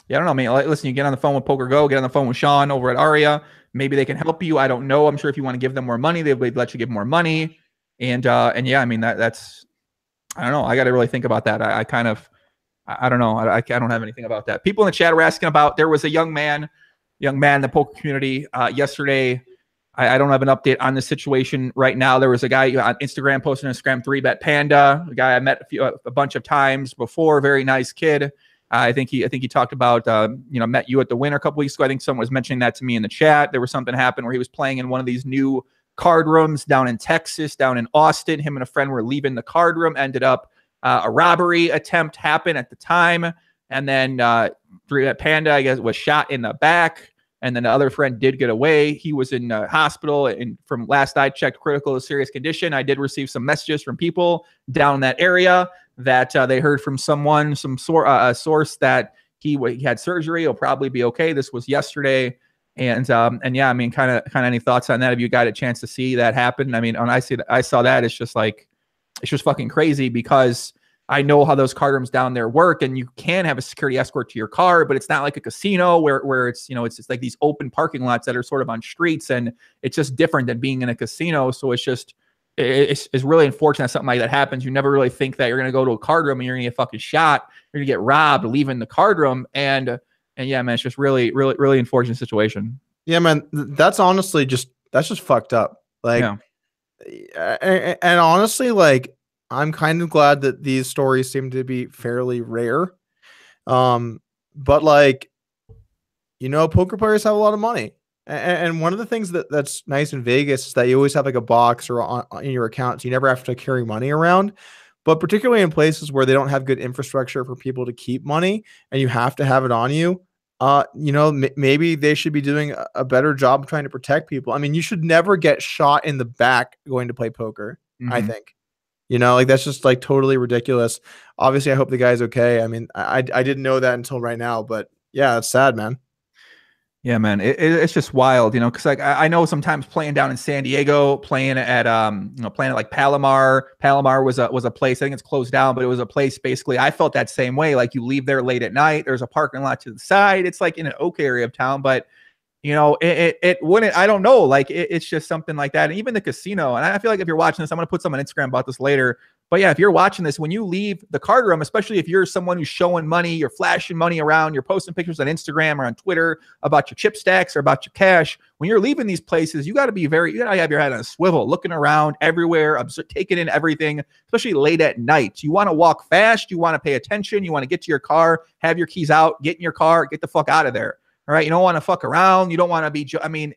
[SPEAKER 1] Yeah, I don't know. I mean, listen, you get on the phone with Poker Go, get on the phone with Sean over at Aria. Maybe they can help you. I don't know. I'm sure if you want to give them more money, they'd let you give more money. And yeah, I mean, that's I don't know. I got to really think about that. I kind of, I don't know. I don't have anything about that. People in the chat were asking about, there was a young man in the poker community yesterday. I don't have an update on the situation right now. There was a guy on Instagram posting on Instagram, 3Bet Panda, a guy I met a bunch of times before, very nice kid. I think he talked about, met you at the Winter a couple weeks ago. I think someone was mentioning that to me in the chat. There was something happened where he was playing in one of these new card rooms down in Texas, down in Austin. Him and a friend were leaving the card room, ended up a robbery attempt happened at the time. And then 3Bet Panda, I guess, was shot in the back. And then the other friend did get away. He was in hospital, and from last I checked, critical to serious condition. I did receive some messages from people down in that area that they heard from someone, some source that he had surgery. He'll probably be okay. This was yesterday. And yeah, I mean, kind of any thoughts on that? Have you got a chance to see that happen? I mean, when I saw that, it's just fucking crazy, because I know how those card rooms down there work, and you can have a security escort to your car, but it's not like a casino where it's, it's just like these open parking lots that are sort of on streets, and it's just different than being in a casino. So it's really unfortunate that something like that happens. You never really think that you're going to go to a card room and you're going to get fucking shot. You're going to get robbed leaving the card room. And yeah, man, it's just really, really, really unfortunate situation.
[SPEAKER 2] Yeah, man, that's honestly that's just fucked up. Like, yeah. And honestly, like, I'm kind of glad that these stories seem to be fairly rare. But like, poker players have a lot of money. And one of the things that's nice in Vegas is that you always have like a box or in your account, so you never have to carry money around. But particularly in places where they don't have good infrastructure for people to keep money, and you have to have it on you, maybe they should be doing a better job trying to protect people. I mean, you should never get shot in the back going to play poker, I think. Like, that's just like totally ridiculous. Obviously, I hope the guy's okay. I mean, I didn't know that until right now, but yeah, it's sad, man.
[SPEAKER 1] Yeah, man, it's just wild, because like I know sometimes playing down in San Diego, playing at like Palomar. Palomar was a place, I think it's closed down, but it was a place basically. I felt that same way. Like, you leave there late at night, there's a parking lot to the side. It's like in an okay area of town, but it wouldn't, I don't know, like it's just something like that. And even the casino, and I feel like if you're watching this, I'm going to put some on Instagram about this later, but yeah, if you're watching this, when you leave the card room, especially if you're someone who's showing money, you're flashing money around, you're posting pictures on Instagram or on Twitter about your chip stacks or about your cash, when you're leaving these places, you got to have your head on a swivel, looking around everywhere, taking in everything, especially late at night. You want to walk fast, you want to pay attention, you want to get to your car, have your keys out, get in your car, get the fuck out of there. All right. You don't want to fuck around. You don't want to be,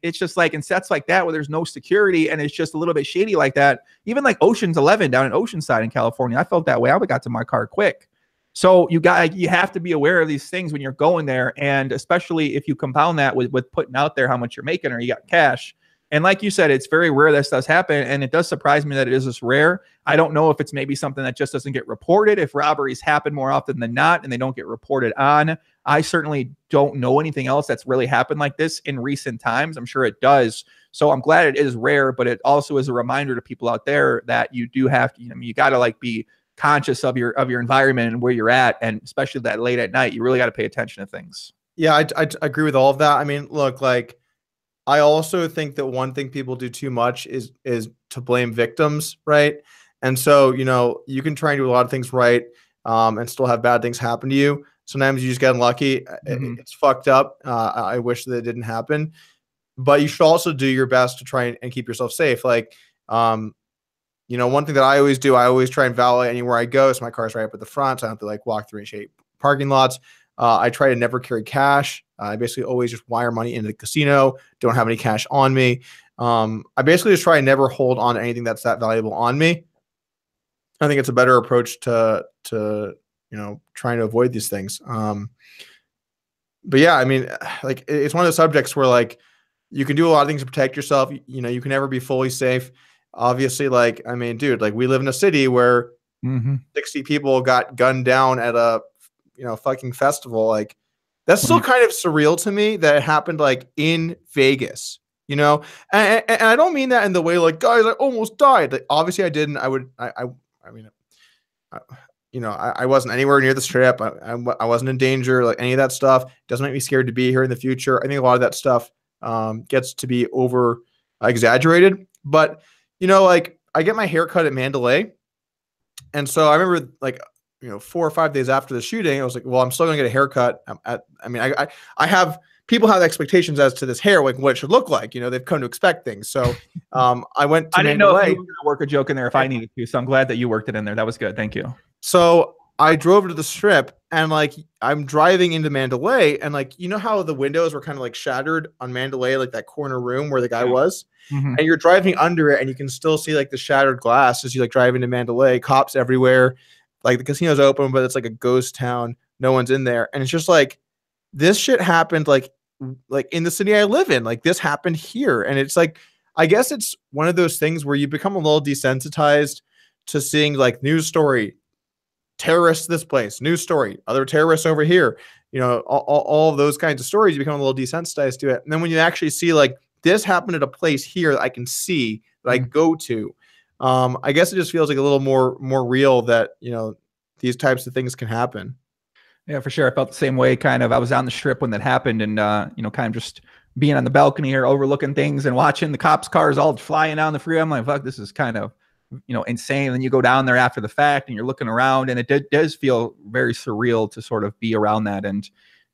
[SPEAKER 1] it's just like in sets like that where there's no security and it's just a little bit shady like that. Even like Ocean's 11 down in Oceanside in California, I felt that way. I got to my car quick. So you have to be aware of these things when you're going there. And especially if you compound that with putting out there how much you're making, or you got cash. And like you said, it's very rare this does happen. And it does surprise me that it is this rare. I don't know if it's maybe something that just doesn't get reported, if robberies happen more often than not and they don't get reported on. I certainly don't know anything else that's really happened like this in recent times. I'm sure it does. So I'm glad it is rare, but it also is a reminder to people out there that you do have to, you got to like be conscious of your environment and where you're at. And especially that late at night, you really got to pay attention to things.
[SPEAKER 2] Yeah, I agree with all of that. I mean, look, like, I also think that one thing people do too much is to blame victims, right? And so, you can try and do a lot of things right, and still have bad things happen to you. Sometimes you just get unlucky. It's fucked up. I wish that it didn't happen, but you should also do your best to try and keep yourself safe. Like, one thing that I always do, I always try and valet anywhere I go. So my car's right up at the front, so I don't have to like walk through any shady parking lots. I try to never carry cash. I basically always just wire money into the casino. Don't have any cash on me. I basically just try and never hold on to anything that's that valuable on me. I think it's a better approach to trying to avoid these things. But yeah, I mean, like, it's one of the subjects where like you can do a lot of things to protect yourself. You can never be fully safe. Obviously, like, I mean, dude, like, we live in a city where 60 people got gunned down at a fucking festival. Like, that's still kind of surreal to me that it happened like in Vegas, and I don't mean that in the way like, guys, I almost died. Like, obviously I didn't. I wasn't anywhere near the strip. I wasn't in danger, like any of that stuff. It doesn't make me scared to be here in the future. I think a lot of that stuff gets to be over exaggerated, but like, I get my hair cut at Mandalay. And so I remember like, 4 or 5 days after the shooting, I was like, well, I'm still gonna get a haircut. I have people have expectations as to this hair, like what it should look like. They've come to expect things. So I went to
[SPEAKER 1] I didn't know if
[SPEAKER 2] Mandalay.
[SPEAKER 1] you were going to work a joke in there if I needed to. So I'm glad that you worked it in there. That was good. Thank you.
[SPEAKER 2] So I drove to the strip, and like I'm driving into Mandalay, and like how the windows were kind of like shattered on Mandalay, like that corner room where the guy was.
[SPEAKER 1] Mm-hmm.
[SPEAKER 2] And you're driving under it, and you can still see like the shattered glass as you like drive into Mandalay. Cops everywhere, like the casino's open, but it's like a ghost town. No one's in there, and it's just like this shit happened like in the city I live in. Like this happened here, and it's like I guess it's one of those things where you become a little desensitized to seeing like news story, terrorists this place, news story, other terrorists over here. All of those kinds of stories. You become a little desensitized to it, and then when you actually see like this happened at a place here that I can see that I go to. I guess it just feels like a little more real that, these types of things can happen.
[SPEAKER 1] Yeah, for sure. I felt the same way. Kind of, I was on the strip when that happened, and kind of just being on the balcony here, overlooking things and watching the cops' cars all flying down the freeway. I'm like, fuck, this is kind of, insane. And then you go down there after the fact, and you're looking around, and it does feel very surreal to sort of be around that. And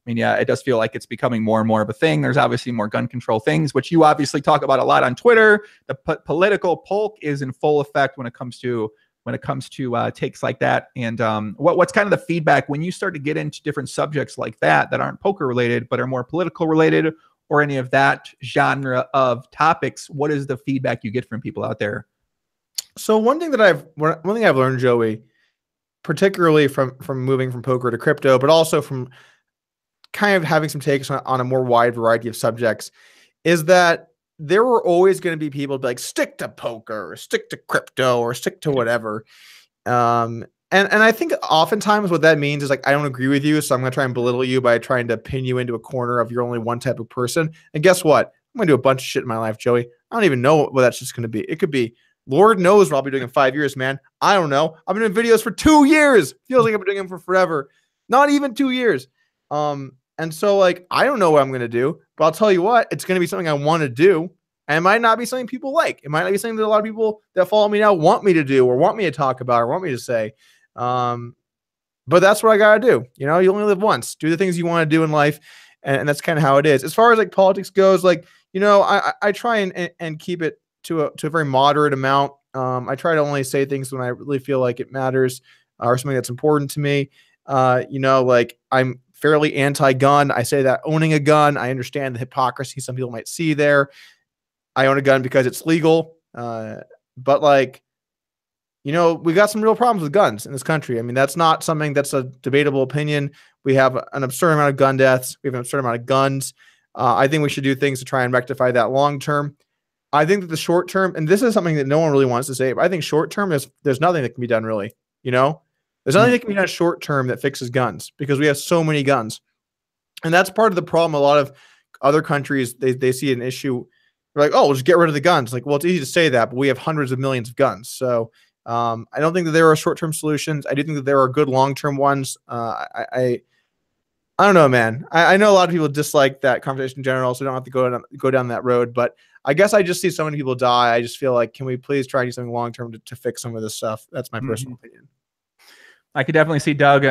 [SPEAKER 1] I mean, yeah, it does feel like it's becoming more and more of a thing. There's obviously more gun control things, which you obviously talk about a lot on Twitter. The political Polk is in full effect when it comes to takes like that. And what's kind of the feedback when you start to get into different subjects like that aren't poker related but are more political related, or any of that genre of topics? What is the feedback you get from people out there?
[SPEAKER 2] So one thing I've learned, Joey, particularly from moving from poker to crypto, but also from kind of having some takes on a more wide variety of subjects, is that there were always going to be people be like, stick to poker or stick to crypto or stick to whatever. And I think oftentimes what that means is like, I don't agree with you, so I'm going to try and belittle you by trying to pin you into a corner of you're only one type of person. And guess what? I'm going to do a bunch of shit in my life, Joey. I don't even know what that's just going to be. It could be, Lord knows what I'll be doing in 5 years, man. I don't know. I've been doing videos for 2 years. Feels like I've been doing them for forever. Not even 2 years. And so like, I don't know what I'm going to do, but I'll tell you what, it's going to be something I want to do. And it might not be something people like. It might not be something that a lot of people that follow me now want me to do or want me to talk about or want me to say. But that's what I got to do. You only live once. Do the things you want to do in life. And that's kind of how it is. As far as like politics goes, like, I try and keep it to a very moderate amount. I try to only say things when I really feel like it matters or something that's important to me. Like I'm fairly anti-gun. I say that owning a gun, I understand the hypocrisy some people might see there. I own a gun because it's legal. But like, we got some real problems with guns in this country. I mean, that's not something that's a debatable opinion. We have an absurd amount of gun deaths. We have an absurd amount of guns. I think we should do things to try and rectify that long term. I think that the short term, and this is something that no one really wants to say, but I think short term there's nothing that can be done really. There's nothing that can be done short term that fixes guns because we have so many guns. And that's part of the problem. A lot of other countries, they see an issue. They're like, oh, we'll just get rid of the guns. Like, well, it's easy to say that, but we have hundreds of millions of guns. So I don't think that there are short-term solutions. I do think that there are good long-term ones. I don't know, man. I know a lot of people dislike that conversation in general, so I don't have to go down that road. But I guess I just see so many people die. I just feel like, can we please try to do something long-term to fix some of this stuff? That's my personal opinion.
[SPEAKER 1] I could definitely see Doug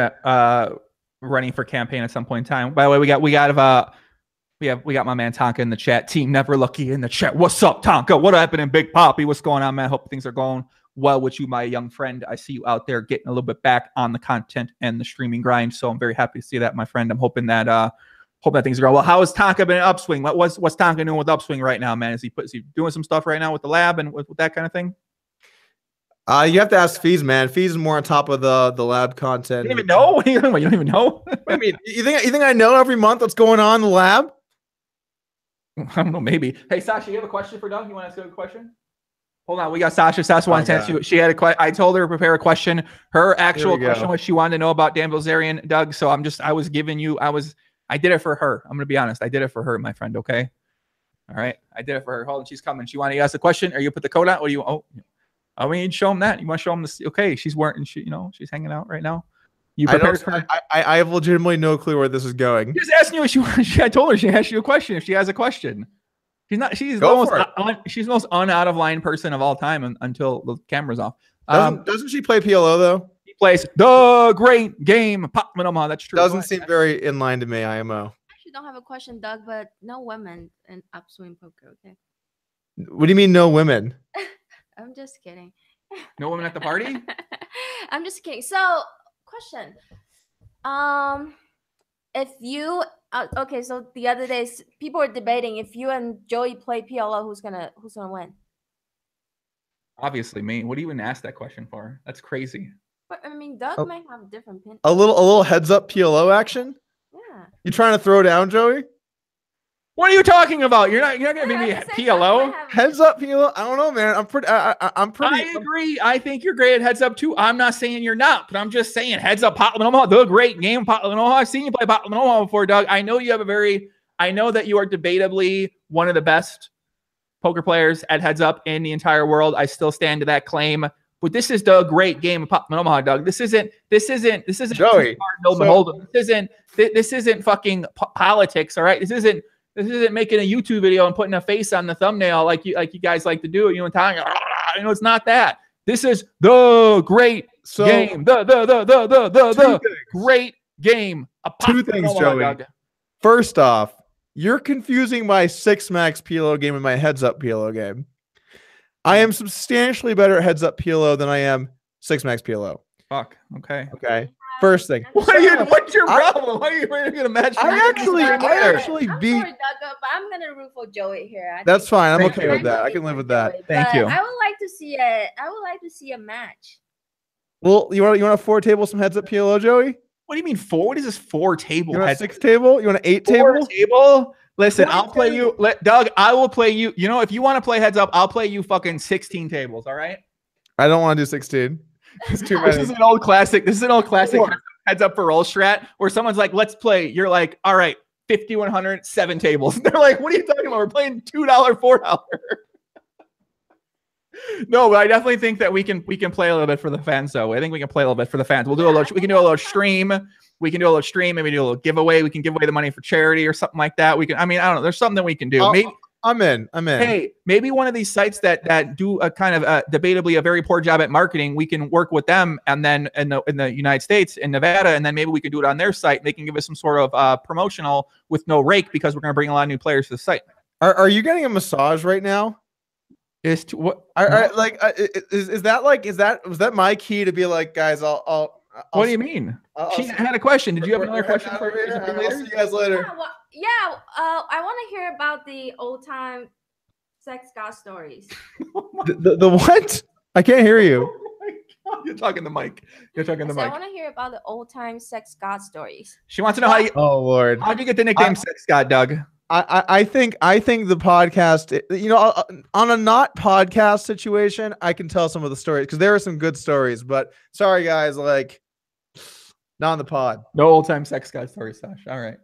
[SPEAKER 1] running for campaign at some point in time. By the way, we got my man Tonka in the chat. Team Never Lucky in the chat. What's up, Tonka? What happened in Big Poppy? What's going on, man? Hope things are going well with you, my young friend. I see you out there getting a little bit back on the content and the streaming grind. So I'm very happy to see that, my friend. I'm hoping that things are going well. How has Tonka been in Upswing? What's Tonka doing with Upswing right now, man? Is he doing some stuff right now with the lab and with that kind of thing?
[SPEAKER 2] You have to ask Fees, man. Fees is more on top of the lab content.
[SPEAKER 1] You don't even know? You don't even know?
[SPEAKER 2] I mean, you think I know every month what's going on in the lab?
[SPEAKER 1] I don't know, maybe. Hey, Sasha, you have a question for Doug? You want to ask a question? Hold on, we got Sasha. Sasha wants to ask you. She had a question. I told her to prepare a question. Her actual question was she wanted to know about Dan Bilzerian, Doug. So I did it for her. I'm going to be honest. I did it for her, my friend. Okay. All right. I did it for her. Hold on. She's coming. She wanted to ask a question. Are you put the code out? What do you, we need to show him that. You want to show him this? Okay. She's wearing, she's hanging out right now. You prepared for her?
[SPEAKER 2] I have legitimately no clue where this is going.
[SPEAKER 1] She's asking you what she wants. I told her she asked you a question if she has a question. She's
[SPEAKER 2] Go
[SPEAKER 1] she's the most out of line person of all time until the camera's off.
[SPEAKER 2] Doesn't she play PLO though?
[SPEAKER 1] He plays the great game, Pop Omaha. That's true.
[SPEAKER 2] Doesn't seem very in line to me, IMO.
[SPEAKER 3] I actually don't have a question, Doug, but no women in Upswing Poker, okay?
[SPEAKER 2] What do you mean no women?
[SPEAKER 3] I'm just kidding.
[SPEAKER 1] No women at the party?
[SPEAKER 3] I'm just kidding. So, question. If you okay, so the other days people were debating if you and Joey play PLO, who's gonna win?
[SPEAKER 1] Obviously me. What do you even ask that question for? That's crazy.
[SPEAKER 3] But I mean, Doug might have a different opinion.
[SPEAKER 2] A little heads up PLO action.
[SPEAKER 3] Yeah.
[SPEAKER 2] You trying to throw down, Joey?
[SPEAKER 1] What are you talking about? You're not gonna be me PLO.
[SPEAKER 2] Heads up PLO. I don't know, man. I'm pretty.
[SPEAKER 1] I agree. I think you're great at heads up too. I'm not saying you're not, but I'm just saying heads up Pop Omaha, the great game Pop Omaha. I've seen you play Pop Omaha before, Doug. I know you have I know that you are debatably one of the best poker players at heads up in the entire world. I still stand to that claim. But this is the great game of Pop Omaha, Doug. This isn't
[SPEAKER 2] Joey.
[SPEAKER 1] This isn't fucking politics, all right? This isn't making a YouTube video and putting a face on the thumbnail like you guys like to do. You know, telling it's not that. This is the great game. The great game.
[SPEAKER 2] Two things, Joey. Doug. First off, you're confusing my 6-max PLO game and my heads up PLO game. I am substantially better at heads up PLO than I am 6-max PLO.
[SPEAKER 1] Fuck. Okay.
[SPEAKER 2] First thing.
[SPEAKER 1] What's your problem? Why are you gonna match?
[SPEAKER 2] I actually beat.
[SPEAKER 3] I'm sorry, Doug, but I'm gonna root for Joey here.
[SPEAKER 2] That's fine. I'm okay with that. I can live with that.
[SPEAKER 3] Joey,
[SPEAKER 1] Thank you.
[SPEAKER 3] I would like to see a match.
[SPEAKER 2] Well, you want to 4-table some heads up PLO, Joey?
[SPEAKER 1] What do you mean 4? What is this 4-table?
[SPEAKER 2] You want a 6-table? You want an 8-table?
[SPEAKER 1] Listen, I'll play you. Doug, I will play you. You know, if you want to play heads up, I'll play you fucking 16 tables. All right.
[SPEAKER 2] I don't want to do 16. It's too many.
[SPEAKER 1] This is an old classic heads up for roll strat where someone's like, let's play. You're like, all right, 5,100, 7 tables. They're like, what are you talking about? We're playing $2, $4. No, but I definitely think that we can play a little bit for the fans, though. I think we can play a little bit for the fans. We can do a little stream. We can do a little stream. Maybe do a little giveaway. We can give away the money for charity or something like that. I don't know. There's something that we can do. Maybe
[SPEAKER 2] I'm in.
[SPEAKER 1] Hey, maybe one of these sites that do a kind of debatably a very poor job at marketing, we can work with them, and then in the United States, in Nevada, and then maybe we can do it on their site. They can give us some sort of promotional with no rake because we're going to bring a lot of new players to the site.
[SPEAKER 2] Are you getting a massage right now?
[SPEAKER 1] Is
[SPEAKER 2] that my key to be like, guys? I'll
[SPEAKER 1] what do you mean? She had a question. Did you have another question for her?
[SPEAKER 2] I'll see you guys later.
[SPEAKER 3] I want to hear about the old time sex god stories.
[SPEAKER 2] the what? I can't hear you.
[SPEAKER 1] Oh, you're talking the mic. I
[SPEAKER 3] want to hear about the old time sex god stories.
[SPEAKER 1] She wants to know how you.
[SPEAKER 2] Oh Lord!
[SPEAKER 1] How'd you get the nickname sex god, Doug?
[SPEAKER 2] I think the podcast, on a not podcast situation, I can tell some of the stories because there are some good stories. But sorry, guys, not on the pod.
[SPEAKER 1] No old time sex god stories, Sasha. All right.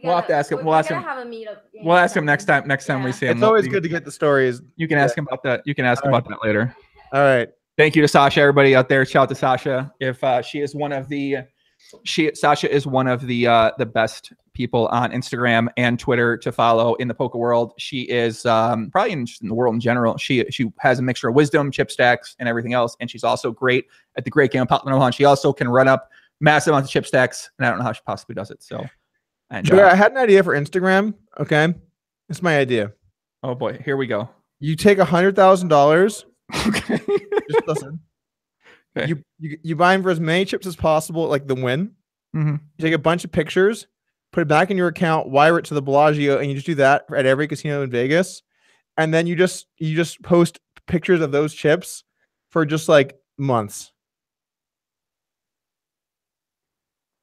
[SPEAKER 3] We'll
[SPEAKER 1] have to ask him. We'll ask him.
[SPEAKER 3] Have a meetup.
[SPEAKER 1] We'll ask him next time. Next time we see him.
[SPEAKER 2] It's always good to get the stories.
[SPEAKER 1] You can ask him about that. You can ask him about that later.
[SPEAKER 2] All right.
[SPEAKER 1] Thank you to Sasha, everybody out there. Shout out to Sasha. If Sasha is one of the best people on Instagram and Twitter to follow in the poker world. She is probably in the world in general. She has a mixture of wisdom, chip stacks, and everything else. And she's also great at the great game of Pop Omaha. She also can run up massive amounts of chip stacks, and I don't know how she possibly does it. So,
[SPEAKER 2] I had an idea for Instagram. Okay, it's my idea.
[SPEAKER 1] Oh boy, here we go.
[SPEAKER 2] You take $100,000.
[SPEAKER 1] Okay,
[SPEAKER 2] just listen.
[SPEAKER 1] Okay.
[SPEAKER 2] You buy them for as many chips as possible, like the win.
[SPEAKER 1] Mm-hmm.
[SPEAKER 2] You take a bunch of pictures, put it back in your account, wire it to the Bellagio, and you just do that at every casino in Vegas. And then you just post pictures of those chips for just like months.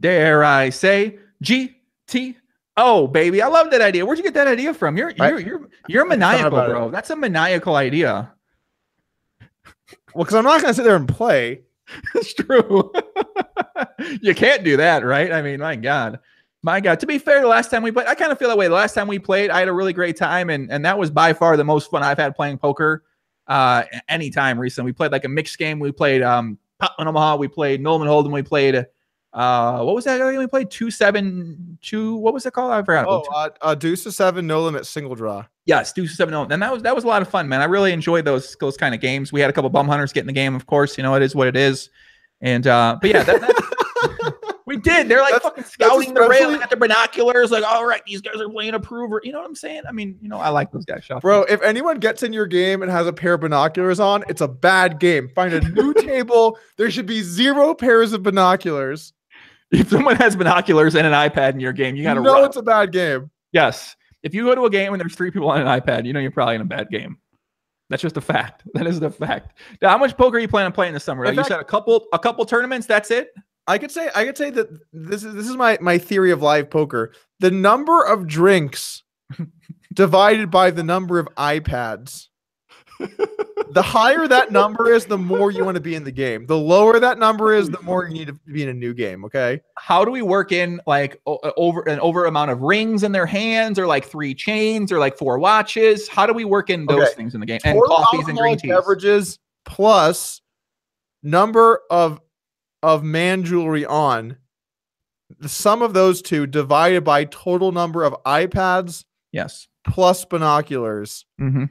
[SPEAKER 1] Dare I say GTO, baby? I love that idea. Where'd you get that idea from? You're maniacal, bro. That's a maniacal idea.
[SPEAKER 2] Well, because I'm not going to sit there and play.
[SPEAKER 1] That's true. You can't do that, right? I mean, my God. To be fair, the last time we played, I kind of feel that way. The last time we played, I had a really great time, and that was by far the most fun I've had playing poker any time recently. We played like a mixed game. We played Pop Omaha. We played Nolan Hold'em. We played What was that game we played? 2-7-2. What was it called? I forgot.
[SPEAKER 2] Deuce to 7, no limit, single draw.
[SPEAKER 1] Yes, Deuce to 7, no. And that was a lot of fun, man. I really enjoyed those kind of games. We had a couple bum hunters get in the game, of course. You know, it is what it is. And but yeah, we did. They're like fucking scouting the rail at the binoculars. Like, all right, these guys are playing a prover. You know what I'm saying? I mean, you know, I like those guys.
[SPEAKER 2] Bro, if anyone gets in your game and has a pair of binoculars on, it's a bad game. Find a new table. There should be 0 pairs of binoculars.
[SPEAKER 1] If someone has binoculars and an iPad in your game, you got to
[SPEAKER 2] know it's a bad game.
[SPEAKER 1] Yes. If you go to a game and there's 3 people on an iPad, you know you're probably in a bad game. That's just a fact. That is the fact. Now, how much poker are you planning on playing this summer? Like you said a couple tournaments. That's it.
[SPEAKER 2] I could say that this is my theory of live poker. The number of drinks divided by the number of iPads. The higher that number is, the more you want to be in the game. The lower that number is, the more you need to be in a new game. Okay.
[SPEAKER 1] How do we work in like over amount of rings in their hands, or like 3 chains, or like 4 watches? How do we work in those things in the game? And coffees and green teas.
[SPEAKER 2] Beverages plus number of man jewelry on. The sum of those two divided by total number of iPads.
[SPEAKER 1] Yes.
[SPEAKER 2] Plus binoculars.
[SPEAKER 1] Mm-hmm.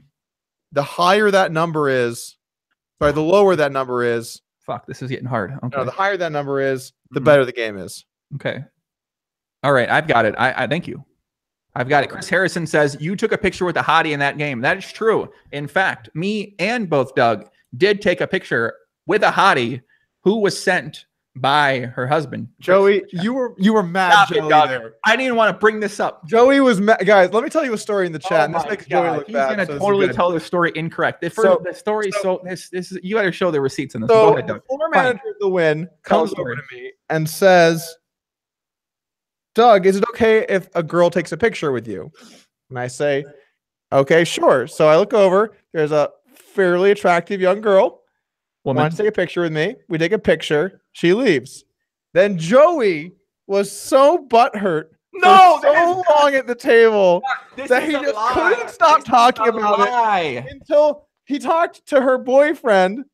[SPEAKER 2] The higher that number is, sorry, the lower that number is.
[SPEAKER 1] Fuck, this is getting hard. Okay.
[SPEAKER 2] No, the higher that number is, the better the game is.
[SPEAKER 1] Okay. All right, I've got it. I thank you. I've got it. Chris Harrison says, you took a picture with a hottie in that game. That is true. In fact, me and both Doug did take a picture with a hottie who was sent by her husband.
[SPEAKER 2] Joey, you were mad. Joey, there.
[SPEAKER 1] I didn't even want to bring this up.
[SPEAKER 2] Joey was mad. Guys, let me tell you a story in the chat. This makes Joey look bad.
[SPEAKER 1] He's gonna totally tell the story incorrect. The story. This is you got to show the receipts in this. Go ahead, Doug.
[SPEAKER 2] The former manager of the Win comes over to me and says, "Doug, is it okay if a girl takes a picture with you?" And I say, "Okay, sure." So I look over. There's a fairly attractive young girl. Wants to take a picture with me. We take a picture. She leaves. Then Joey was so butthurt so long at the table that he just couldn't stop talking about it until he talked to her boyfriend,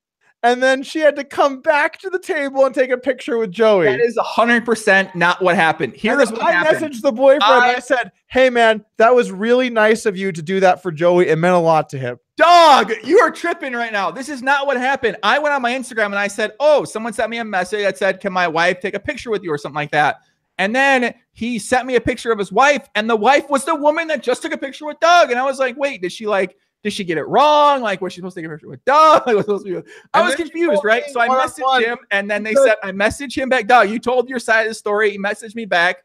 [SPEAKER 2] and then she had to come back to the table and take a picture with Joey.
[SPEAKER 1] That is 100% not what happened. Here's what happened.
[SPEAKER 2] I messaged the boyfriend. I said, "Hey man, that was really nice of you to do that for Joey. It meant a lot to him."
[SPEAKER 1] Dog, you are tripping right now. This is not what happened. I went on my Instagram and I said, "Oh, someone sent me a message that said, 'Can my wife take a picture with you?' or something like that." And then he sent me a picture of his wife, and the wife was the woman that just took a picture with Doug. And I was like, "Wait, did she get it wrong? Like, was she supposed to take a picture with Doug?" I was confused, right? So I messaged him, and then they said, I messaged him back, "Doug, you told your side of the story." He messaged me back,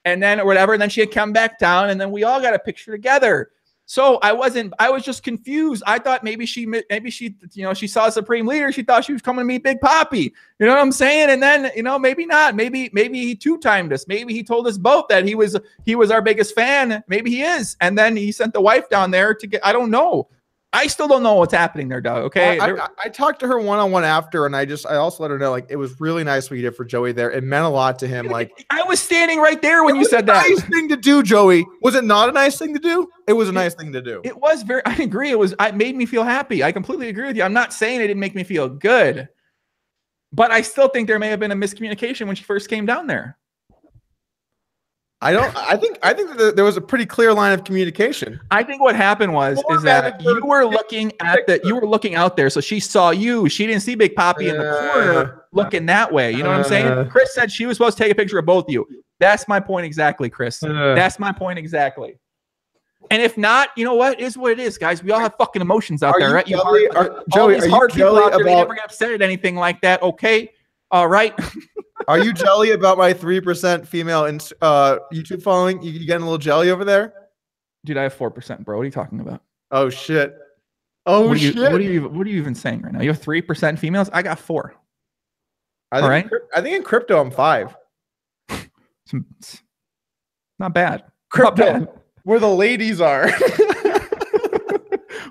[SPEAKER 1] and then or whatever. And then she had come back down, and then we all got a picture together. So I was just confused. I thought maybe she, she saw Supreme Leader. She thought she was coming to meet Big Papi. You know what I'm saying? And then, maybe not. Maybe he 2-timed us. Maybe he told us both that he was our biggest fan. Maybe he is. And then he sent the wife down there to get, I don't know. I still don't know what's happening there, Doug. Okay.
[SPEAKER 2] I talked to her one-on-one after, and I also let her know, like, it was really nice what you did for Joey there. It meant a lot to him. Like,
[SPEAKER 1] I was standing right there when you said that.
[SPEAKER 2] Nice thing to do, Joey. Was it not a nice thing to do? It was a nice thing to do.
[SPEAKER 1] It was I agree. It made me feel happy. I completely agree with you. I'm not saying it didn't make me feel good, but I still think there may have been a miscommunication when she first came down there.
[SPEAKER 2] I think that there was a pretty clear line of communication.
[SPEAKER 1] I think what happened is that you were looking out there. So she saw you. She didn't see Big Papi in the corner looking that way. You know what I'm saying? Chris said she was supposed to take a picture of both of you. That's my point exactly, Chris. That's my point exactly. And if not, you know what? It is what it is, guys. We all have fucking emotions out there, right?
[SPEAKER 2] Joey,
[SPEAKER 1] are you jelly about? They never get upset at anything like that. Okay. All right.
[SPEAKER 2] Are you jelly about my 3% female YouTube following? You getting a little jelly over there?
[SPEAKER 1] Dude, I have 4%, bro. What are you talking about?
[SPEAKER 2] Oh shit. Oh shit.
[SPEAKER 1] What are you even saying right now? You have 3% females? I got 4.
[SPEAKER 2] All right. I think in crypto I'm 5.
[SPEAKER 1] Not bad.
[SPEAKER 2] Crypto,
[SPEAKER 1] not bad.
[SPEAKER 2] Where the ladies are.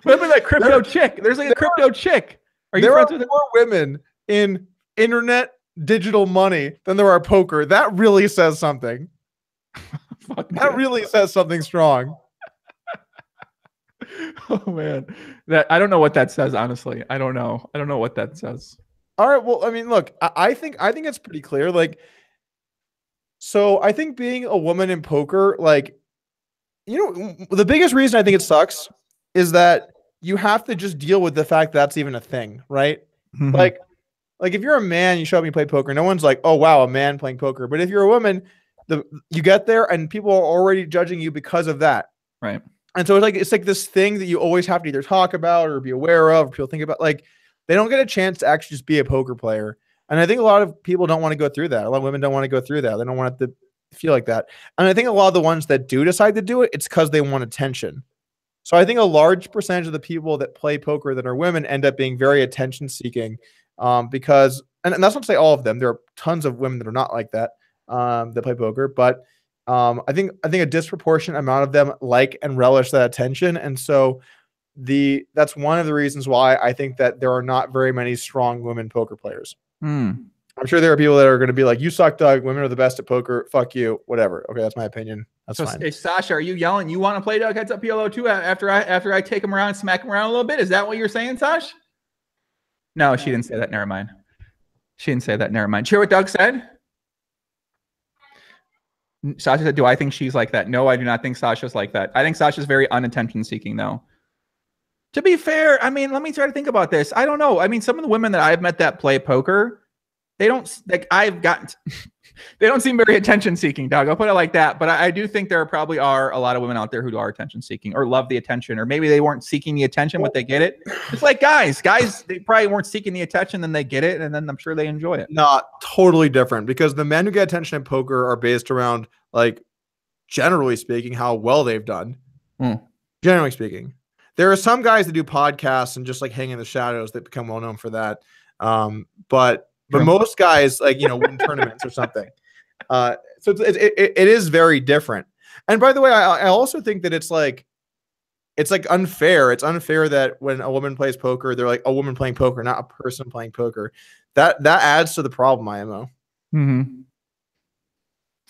[SPEAKER 1] What about that crypto chick? There's like a crypto chick.
[SPEAKER 2] There are more women in internet digital money than there are poker. That really says something. That really says something strong.
[SPEAKER 1] Oh man, I don't know what that says. Honestly, I don't know what that says.
[SPEAKER 2] All right. Well, I mean, look, I think it's pretty clear. Like, So I think being a woman in poker, like, the biggest reason I think it sucks is that you have to just deal with the fact that's even a thing, right?
[SPEAKER 1] Mhm.
[SPEAKER 2] Like if you're a man, you show up and you play poker, no one's like, oh wow, a man playing poker. But if you're a woman, you get there and people are already judging you because of that.
[SPEAKER 1] Right.
[SPEAKER 2] And so it's like this thing that you always have to either talk about or be aware of, or people think about. Like they don't get a chance to actually just be a poker player. And I think a lot of people don't want to go through that. A lot of women don't want to go through that. They don't want to feel like that. And I think a lot of the ones that do decide to do it, it's because they want attention. So I think a large percentage of the people that play poker that are women end up being very attention seeking, because, and that's not to say all of them. There are tons of women that are not like that, that play poker, but I think a disproportionate amount of them like and relish that attention. And so that's one of the reasons why I think that there are not very many strong women poker players. I'm sure there are people that are going to be like, you suck, Doug. Women are the best at poker. Fuck you. Whatever. Okay, that's my opinion. That's fine.
[SPEAKER 1] Hey, Sasha, are you yelling? You want to play Doug heads up PLO too after I take him around, smack him around a little bit? Is that what you're saying, Sash? No, she didn't say that. Never mind. She didn't say that. Never mind. Hear what Doug said? Sasha said, do I think she's like that? No, I do not think Sasha's like that. I think Sasha's very unattention seeking, though. To be fair, I mean, let me try to think about this. I don't know. I mean, some of the women that I've met that play poker, they don't like they don't seem very attention seeking, Doug. I'll put it like that. But I do think there probably are a lot of women out there who are attention seeking or love the attention, or maybe they weren't seeking the attention, but they get it. It's like guys, they probably weren't seeking the attention, then they get it, and then I'm sure they enjoy it.
[SPEAKER 2] Not totally different, because the men who get attention in poker are based around, like, generally speaking, how well they've done. Generally speaking. There are some guys that do podcasts and just like hang in the shadows that become well known for that. But most guys, like, win tournaments or something. So it is very different. And by the way, I also think that it's like unfair. It's unfair that when a woman plays poker, they're like a woman playing poker, not a person playing poker. That adds to the problem, IMO.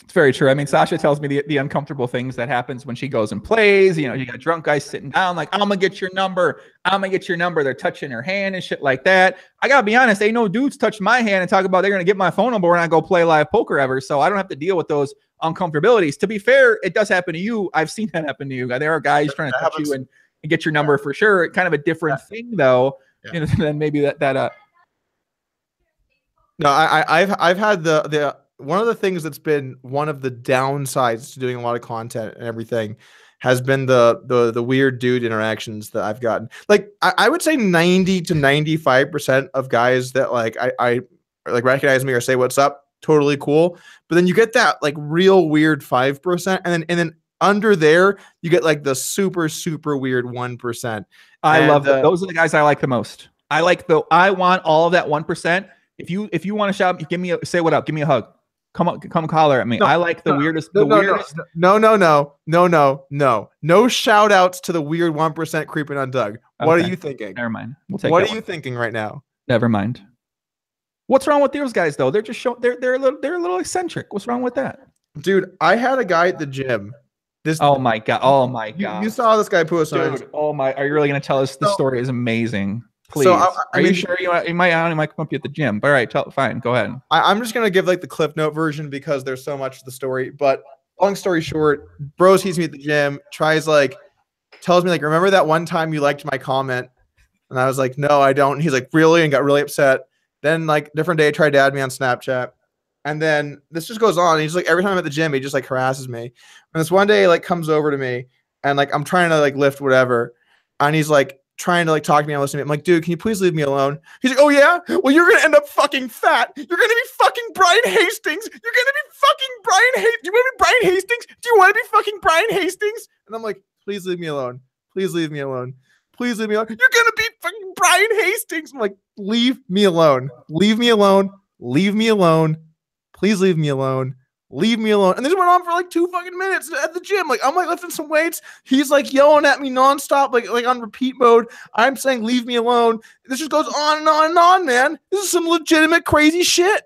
[SPEAKER 1] It's very true. I mean, Sasha tells me the uncomfortable things that happens when she goes and plays. You got drunk guys sitting down like, I'm going to get your number. I'm going to get your number. They're touching her hand and shit like that. I got to be honest. Ain't no dudes touch my hand and talk about they're going to get my phone number when I go play live poker ever. So I don't have to deal with those uncomfortabilities. To be fair, it does happen to you. I've seen that happen to you. There are guys trying to touch you and get your number for sure. Kind of a different thing though, than maybe that.
[SPEAKER 2] No, I've had the one of the things that's been one of the downsides to doing a lot of content and everything has been the weird dude interactions that I've gotten. Like I would say 90 to 95% of guys that I like recognize me or say what's up, totally cool. But then you get that like real weird 5%, and then under there you get like the super weird 1%.
[SPEAKER 1] I love that. Those are the guys I like the most. I want all of that 1%. If you want to shout, say what up, give me a hug. Come holler at me. I like the weirdest. No shout outs to the weird 1% creeping on Doug. What are you thinking? Never mind. We'll take
[SPEAKER 2] what are you thinking right now?
[SPEAKER 1] Never mind. What's wrong with those guys though? They're just they're a little eccentric. What's wrong with that?
[SPEAKER 2] Dude, I had a guy at the gym.
[SPEAKER 1] Oh my god.
[SPEAKER 2] You saw this guy post.
[SPEAKER 1] Dude, are you really gonna tell us the story is amazing? Please. So, are you sure you might come up at the gym? All right, fine. Go ahead.
[SPEAKER 2] I'm just going to give like the Cliff Note version because there's so much to the story. But long story short, bro sees me at the gym, tells me like, remember that one time you liked my comment? And I was like, no, I don't. And he's like, really? And got really upset. Then like different day, tried to add me on Snapchat. And then this just goes on. And he's like, every time I'm at the gym, he just like harasses me. And this one day like comes over to me and like, I'm trying to like lift whatever. And he's like, trying to like talk to me and listen to me. I'm like, dude, can you please leave me alone? He's like, oh yeah? Well, you're going to end up fucking fat. You're going to be fucking Brian Hastings. You're going to be fucking Brian Hastings. Do you want to be Brian Hastings? Do you want to be fucking Brian Hastings? And I'm like, please leave me alone. Please leave me alone. Please leave me alone. You're going to be fucking Brian Hastings. I'm like, leave me alone. Leave me alone. Leave me alone. Please leave me alone. Leave me alone. And this went on for like 2 fucking minutes at the gym. Like I'm like lifting some weights. He's like yelling at me nonstop, like on repeat mode. I'm saying, leave me alone. This just goes on and on and on, man. This is some legitimate crazy shit.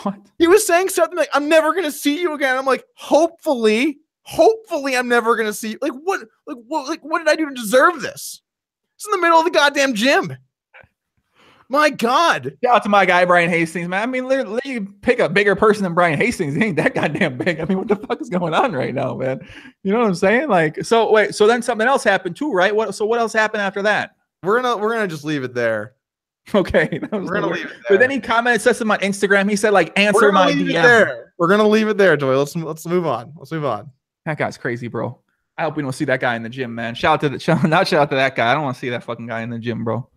[SPEAKER 1] What?
[SPEAKER 2] He was saying something like, I'm never going to see you again. I'm like, hopefully I'm never going to see you. Like what did I do to deserve this? It's in the middle of the goddamn gym. My God.
[SPEAKER 1] Shout out to my guy, Brian Hastings, man. I mean, literally pick a bigger person than Brian Hastings. He ain't that goddamn big. I mean, what the fuck is going on right now, man? You know what I'm saying? Like, so wait, so then something else happened too, right? What else happened after that?
[SPEAKER 2] We're gonna just leave it there.
[SPEAKER 1] Okay.
[SPEAKER 2] We're gonna leave it there.
[SPEAKER 1] But then he commented, said something on Instagram. He said, like, answer my DM.
[SPEAKER 2] We're gonna leave it there, Joy. Let's move on. Let's move on.
[SPEAKER 1] That guy's crazy, bro. I hope we don't see that guy in the gym, man. Shout out to that guy. I don't want to see that fucking guy in the gym, bro.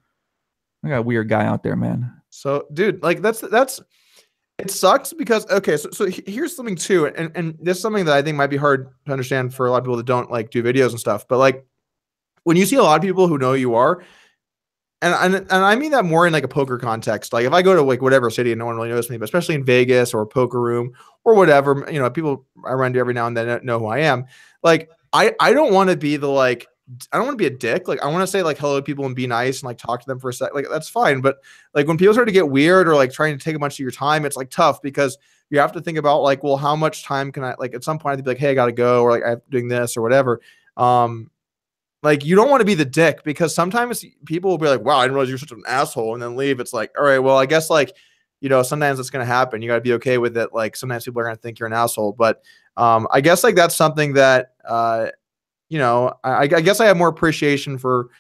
[SPEAKER 1] I got a weird guy out there, man.
[SPEAKER 2] So, dude, like that's it sucks because okay, so here's something too, and this is something that I think might be hard to understand for a lot of people that don't like do videos and stuff. But like when you see a lot of people who know who you are, and I mean that more in like a poker context. Like if I go to like whatever city and no one really knows me, but especially in Vegas or a poker room or whatever, you know, people I run into every now and then know who I am. Like I don't want to be the like. I don't want to be a dick. Like I want to say like hello to people and be nice and like talk to them for a sec. Like that's fine. But like when people start to get weird or like trying to take a bunch of your time, it's like tough because you have to think about like, well, how much time can I like at some point I have to be like, hey, I gotta go, or like I'm doing this or whatever. Like you don't want to be the dick because sometimes people will be like, wow, I didn't realize you're such an asshole, and then leave. It's like, all right, well, I guess like, you know, sometimes it's gonna happen. You gotta be okay with it. Like sometimes people are gonna think you're an asshole. But I guess like that's something that you know, I guess I have more appreciation for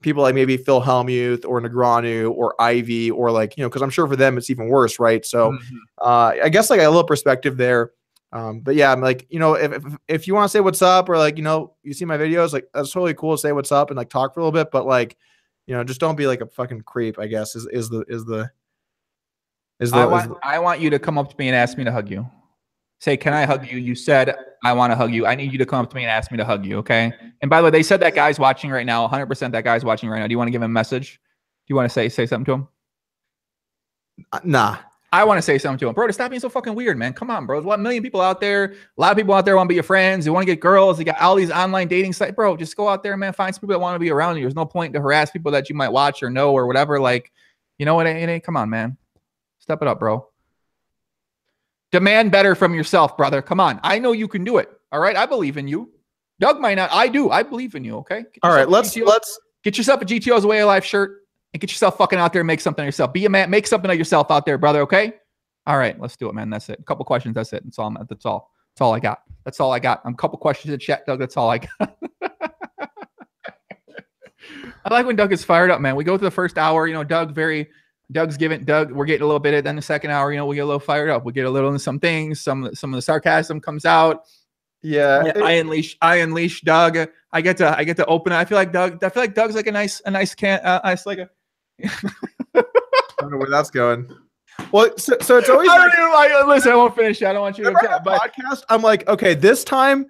[SPEAKER 2] people like maybe Phil Hellmuth or Negreanu or Ivy or like, you know, because I'm sure for them it's even worse, right? So I guess like a little perspective there. But yeah, I'm like, you know, if you want to say what's up or like, you know, you see my videos, like that's totally cool to say what's up and like talk for a little bit, but like, you know, just don't be like a fucking creep, I guess
[SPEAKER 1] I want you to come up to me and ask me to hug you. Say, can I hug you? You said, I want to hug you. I need you to come up to me and ask me to hug you, okay? And by the way, they said that guy's watching right now. 100% that guy's watching right now. Do you want to give him a message? Do you want to say something to him?
[SPEAKER 2] Nah.
[SPEAKER 1] I want to say something to him. Bro, to stop being so fucking weird, man. Come on, bro. There's a million people out there. A lot of people out there want to be your friends. They want to get girls. They got all these online dating sites. Bro, just go out there, man. Find some people that want to be around you. There's no point to harass people that you might watch or know or whatever. Like, you know what? It ain't. Come on, man. Step it up, bro. Demand better from yourself, brother. Come on. I know you can do it. All right. I believe in you. Doug might not. I do. I believe in you. Okay.
[SPEAKER 2] All right. Let's
[SPEAKER 1] get yourself a GTO's Way of Life shirt and get yourself fucking out there and make something of yourself. Be a man. Make something of yourself out there, brother. Okay. All right. Let's do it, man. That's it. A couple questions. That's it. That's all. That's all. That's all I got. That's all I got. I'm a couple questions in chat, Doug. That's all I got. I like when Doug is fired up, man. We go through the first hour, you know, Doug's giving we're getting a little bit, then the second hour, you know, we get a little fired up. We get a little into some things. Some of the sarcasm comes out.
[SPEAKER 2] Yeah.
[SPEAKER 1] I unleash Doug. I get to open it. I feel like Doug's like a nice can. Nice like a.
[SPEAKER 2] I don't know where that's going. Well, so it's always
[SPEAKER 1] listen. I won't finish. I don't want you to
[SPEAKER 2] podcast. I'm like, okay, this time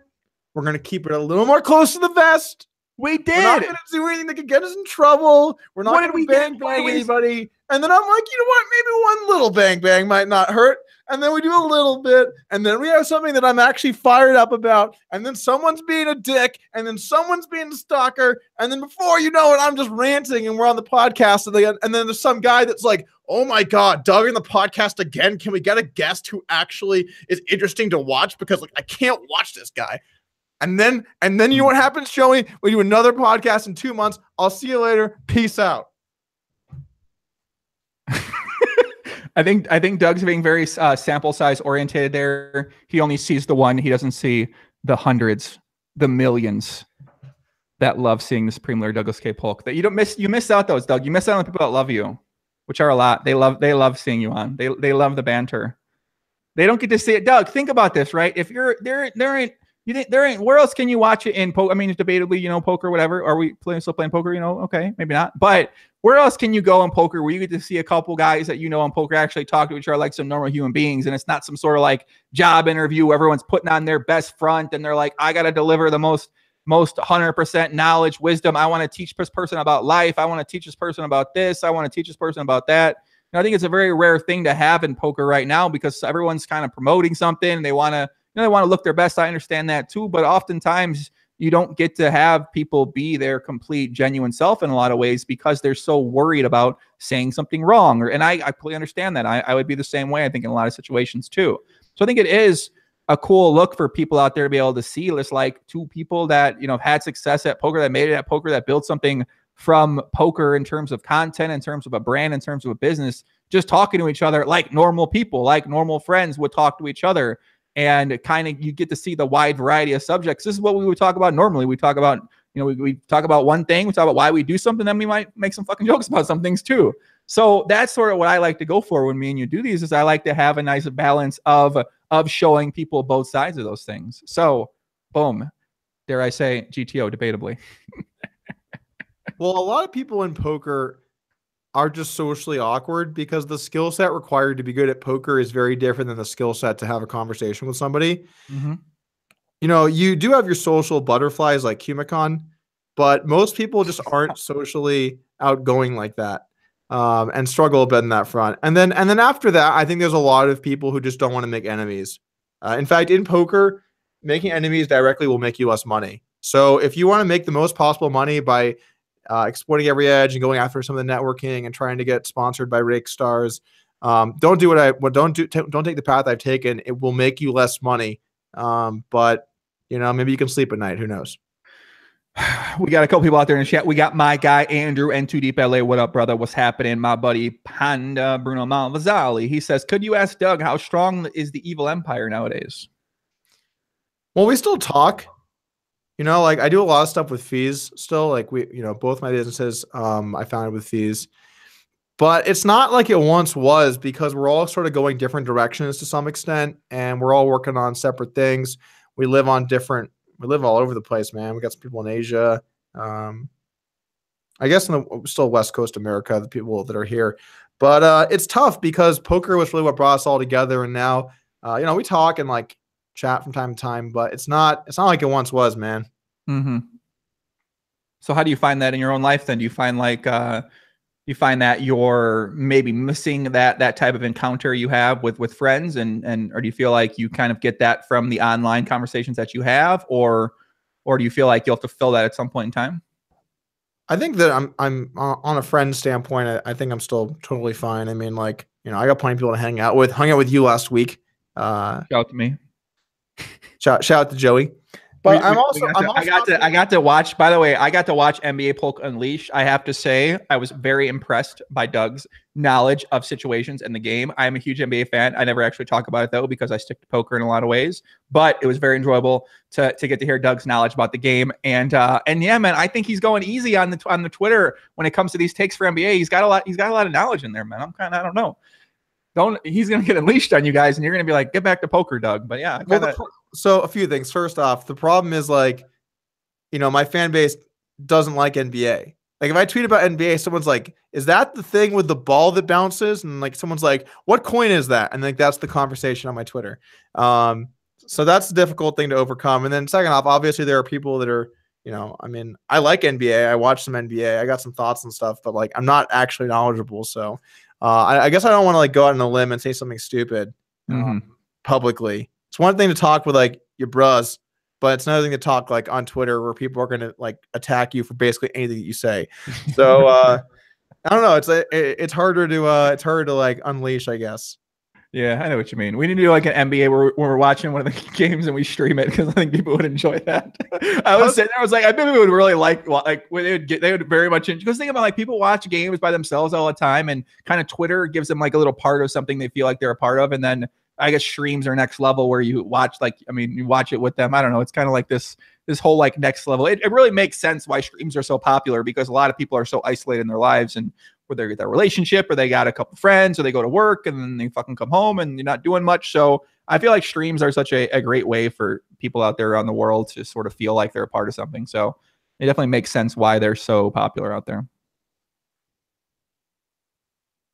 [SPEAKER 2] we're gonna keep it a little more close to the vest.
[SPEAKER 1] We did.
[SPEAKER 2] We're not going to do anything that could get us in trouble. We're not going to bang anybody. And then I'm like, you know what? Maybe one little bang might not hurt. And then we do a little bit. And then we have something that I'm actually fired up about. And then someone's being a dick. And then someone's being a stalker. And then before you know it, I'm just ranting and we're on the podcast. And then there's some guy that's like, oh my God, Doug in the podcast again. Can we get a guest who actually is interesting to watch? Because like I can't watch this guy. And then you know what happens, Joey? We do another podcast in 2 months. I'll see you later. Peace out.
[SPEAKER 1] I think Doug's being very sample size oriented there. He only sees the one. He doesn't see the hundreds, the millions that love seeing the Supreme Leader Douglas K. Polk. That you miss out those, Doug. You miss out on the people that love you, which are a lot. They love seeing you on. They love the banter. They don't get to see it. Doug, think about this, right? If you're there ain't where else can you watch it in poker? I mean, debatably, you know, poker, whatever. Are we still playing poker? You know, okay, maybe not. But where else can you go in poker where you get to see a couple guys that you know in poker actually talk to each other like some normal human beings, and it's not some sort of like job interview where everyone's putting on their best front and they're like, I got to deliver the most 100% knowledge, wisdom. I want to teach this person about life. I want to teach this person about this. I want to teach this person about that. And I think it's a very rare thing to have in poker right now because everyone's kind of promoting something and they want to. They want to look their best. I understand that too, but oftentimes you don't get to have people be their complete, genuine self in a lot of ways because they're so worried about saying something wrong. And I completely understand that. I would be the same way, I think, in a lot of situations too. So I think it is a cool look for people out there to be able to see this, like two people that, you know, had success at poker, that made it at poker, that built something from poker in terms of content, in terms of a brand, in terms of a business, just talking to each other like normal people, like normal friends would talk to each other. And kind of you get to see the wide variety of subjects. This is what we would talk about normally. We talk about, we talk about one thing, we talk about why we do something, then we might make some fucking jokes about some things too. So that's sort of what I like to go for when me and you do these, is I like to have a nice balance of showing people both sides of those things. So boom, dare I say GTO debatably.
[SPEAKER 2] Well, a lot of people in poker are just socially awkward because the skill set required to be good at poker is very different than the skill set to have a conversation with somebody.
[SPEAKER 1] Mm-hmm.
[SPEAKER 2] You do have your social butterflies like Kumicon, but most people just aren't socially outgoing like that, and struggle a bit in that front. And then after that, I think there's a lot of people who just don't want to make enemies. In fact, in poker, making enemies directly will make you less money. So if you want to make the most possible money by exploiting every edge and going after some of the networking and trying to get sponsored by rake stars, don't take the path I've taken. It will make you less money. But maybe you can sleep at night. Who knows?
[SPEAKER 1] We got a couple people out there in the chat. We got my guy Andrew and 2 Deep LA. What up, brother? What's happening? My buddy Panda Bruno Malvazali. He says, could you ask Doug how strong is the evil empire nowadays?
[SPEAKER 2] Well, we still talk. Like I do a lot of stuff with fees still. Like both my businesses, I founded with fees, but it's not like it once was, because we're all sort of going different directions to some extent, and we're all working on separate things. We live all over the place, man. We got some people in Asia. I guess still West Coast America, the people that are here, but it's tough because poker was really what brought us all together. And now, we talk and like chat from time to time, but it's not like it once was, man.
[SPEAKER 1] Mm-hmm. So how do you find that in your own life then? Do you find you find that you're maybe missing that type of encounter you have with friends, or do you feel like you kind of get that from the online conversations that you have, or do you feel like you'll have to fill that at some point in time?
[SPEAKER 2] I think that I'm on a friend standpoint. I think I'm still totally fine. I mean, I got plenty of people to hung out with you last week.
[SPEAKER 1] Shout out to me.
[SPEAKER 2] Shout out to Joey. But I
[SPEAKER 1] got to watch, by the way, I got to watch NBA Polk Unleashed. I have to say, I was very impressed by Doug's knowledge of situations in the game. I am a huge NBA fan. I never actually talk about it though, because I stick to poker in a lot of ways, but it was very enjoyable to get to hear Doug's knowledge about the game. And yeah, man, I think he's going easy on the Twitter when it comes to these takes for NBA. He's got a lot of knowledge in there, man. I don't know. He's going to get unleashed on you guys, and you're going to be like, get back to poker, Doug. But yeah.
[SPEAKER 2] So a few things. First off, the problem is my fan base doesn't like NBA. Like if I tweet about NBA, someone's like, is that the thing with the ball that bounces? And like, someone's like, what coin is that? And like, that's the conversation on my Twitter. So that's a difficult thing to overcome. And then second off, obviously there are people that are, I like NBA. I watch some NBA. I got some thoughts and stuff, but like, I'm not actually knowledgeable. So I guess I don't want to go out on a limb and say something stupid publicly. It's one thing to talk with like your bros, but it's another thing to talk like on Twitter where people are going to like attack you for basically anything that you say. So I don't know. It's harder to like unleash, I guess.
[SPEAKER 1] Yeah, I know what you mean. We need to do like an NBA where we're watching one of the games and we stream it, because I think people would enjoy that. I was sitting there, I was like, I bet people would really like they would very much because think about like people watch games by themselves all the time, and kind of Twitter gives them like a little part of something they feel like they're a part of, and then I guess streams are next level where you watch you watch it with them. I don't know. It's kind of like this whole like next level. It really makes sense why streams are so popular, because a lot of people are so isolated in their lives, and whether they get their relationship or they got a couple friends or they go to work and then they fucking come home and you're not doing much. So I feel like streams are such a great way for people out there around the world to sort of feel like they're a part of something. So it definitely makes sense why they're so popular out there.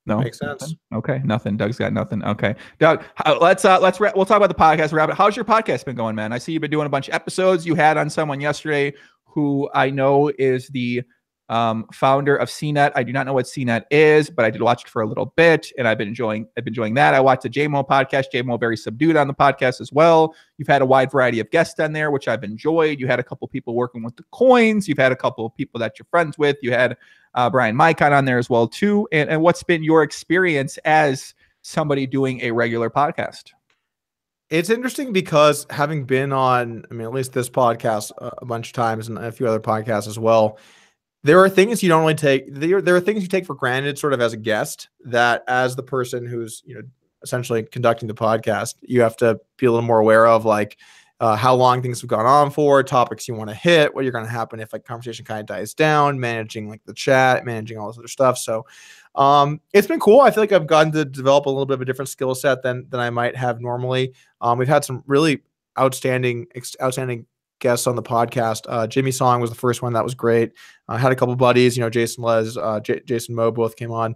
[SPEAKER 1] No,
[SPEAKER 2] makes sense.
[SPEAKER 1] Nothing? Okay, nothing. Doug's got nothing. Okay, Doug, we'll talk about the podcast. Rabbit, how's your podcast been going, man? I see you've been doing a bunch of episodes. You had on someone yesterday who I know is the founder of CNET. I do not know what CNET is, but I did watch it for a little bit, and I've been enjoying that. I watched the JMO podcast. JMO very subdued on the podcast as well. You've had a wide variety of guests on there, which I've enjoyed. You had a couple people working with the coins. You've had a couple of people that you're friends with. You had Brian Micon on there as well too. And what's been your experience as somebody doing a regular podcast?
[SPEAKER 2] It's interesting because having been on, at least this podcast a bunch of times and a few other podcasts as well, there are things you don't really take. There are things you take for granted, sort of as a guest, that as the person who's essentially conducting the podcast, you have to be a little more aware of, like how long things have gone on for, topics you want to hit, what you're going to happen if like conversation kind of dies down, managing like the chat, managing all this other stuff. So it's been cool. I feel like I've gotten to develop a little bit of a different skill set than I might have normally. We've had some really outstanding guests on the podcast. Jimmy Song was the first one. That was great. I had a couple buddies, Jason Les, Jason Moe both came on.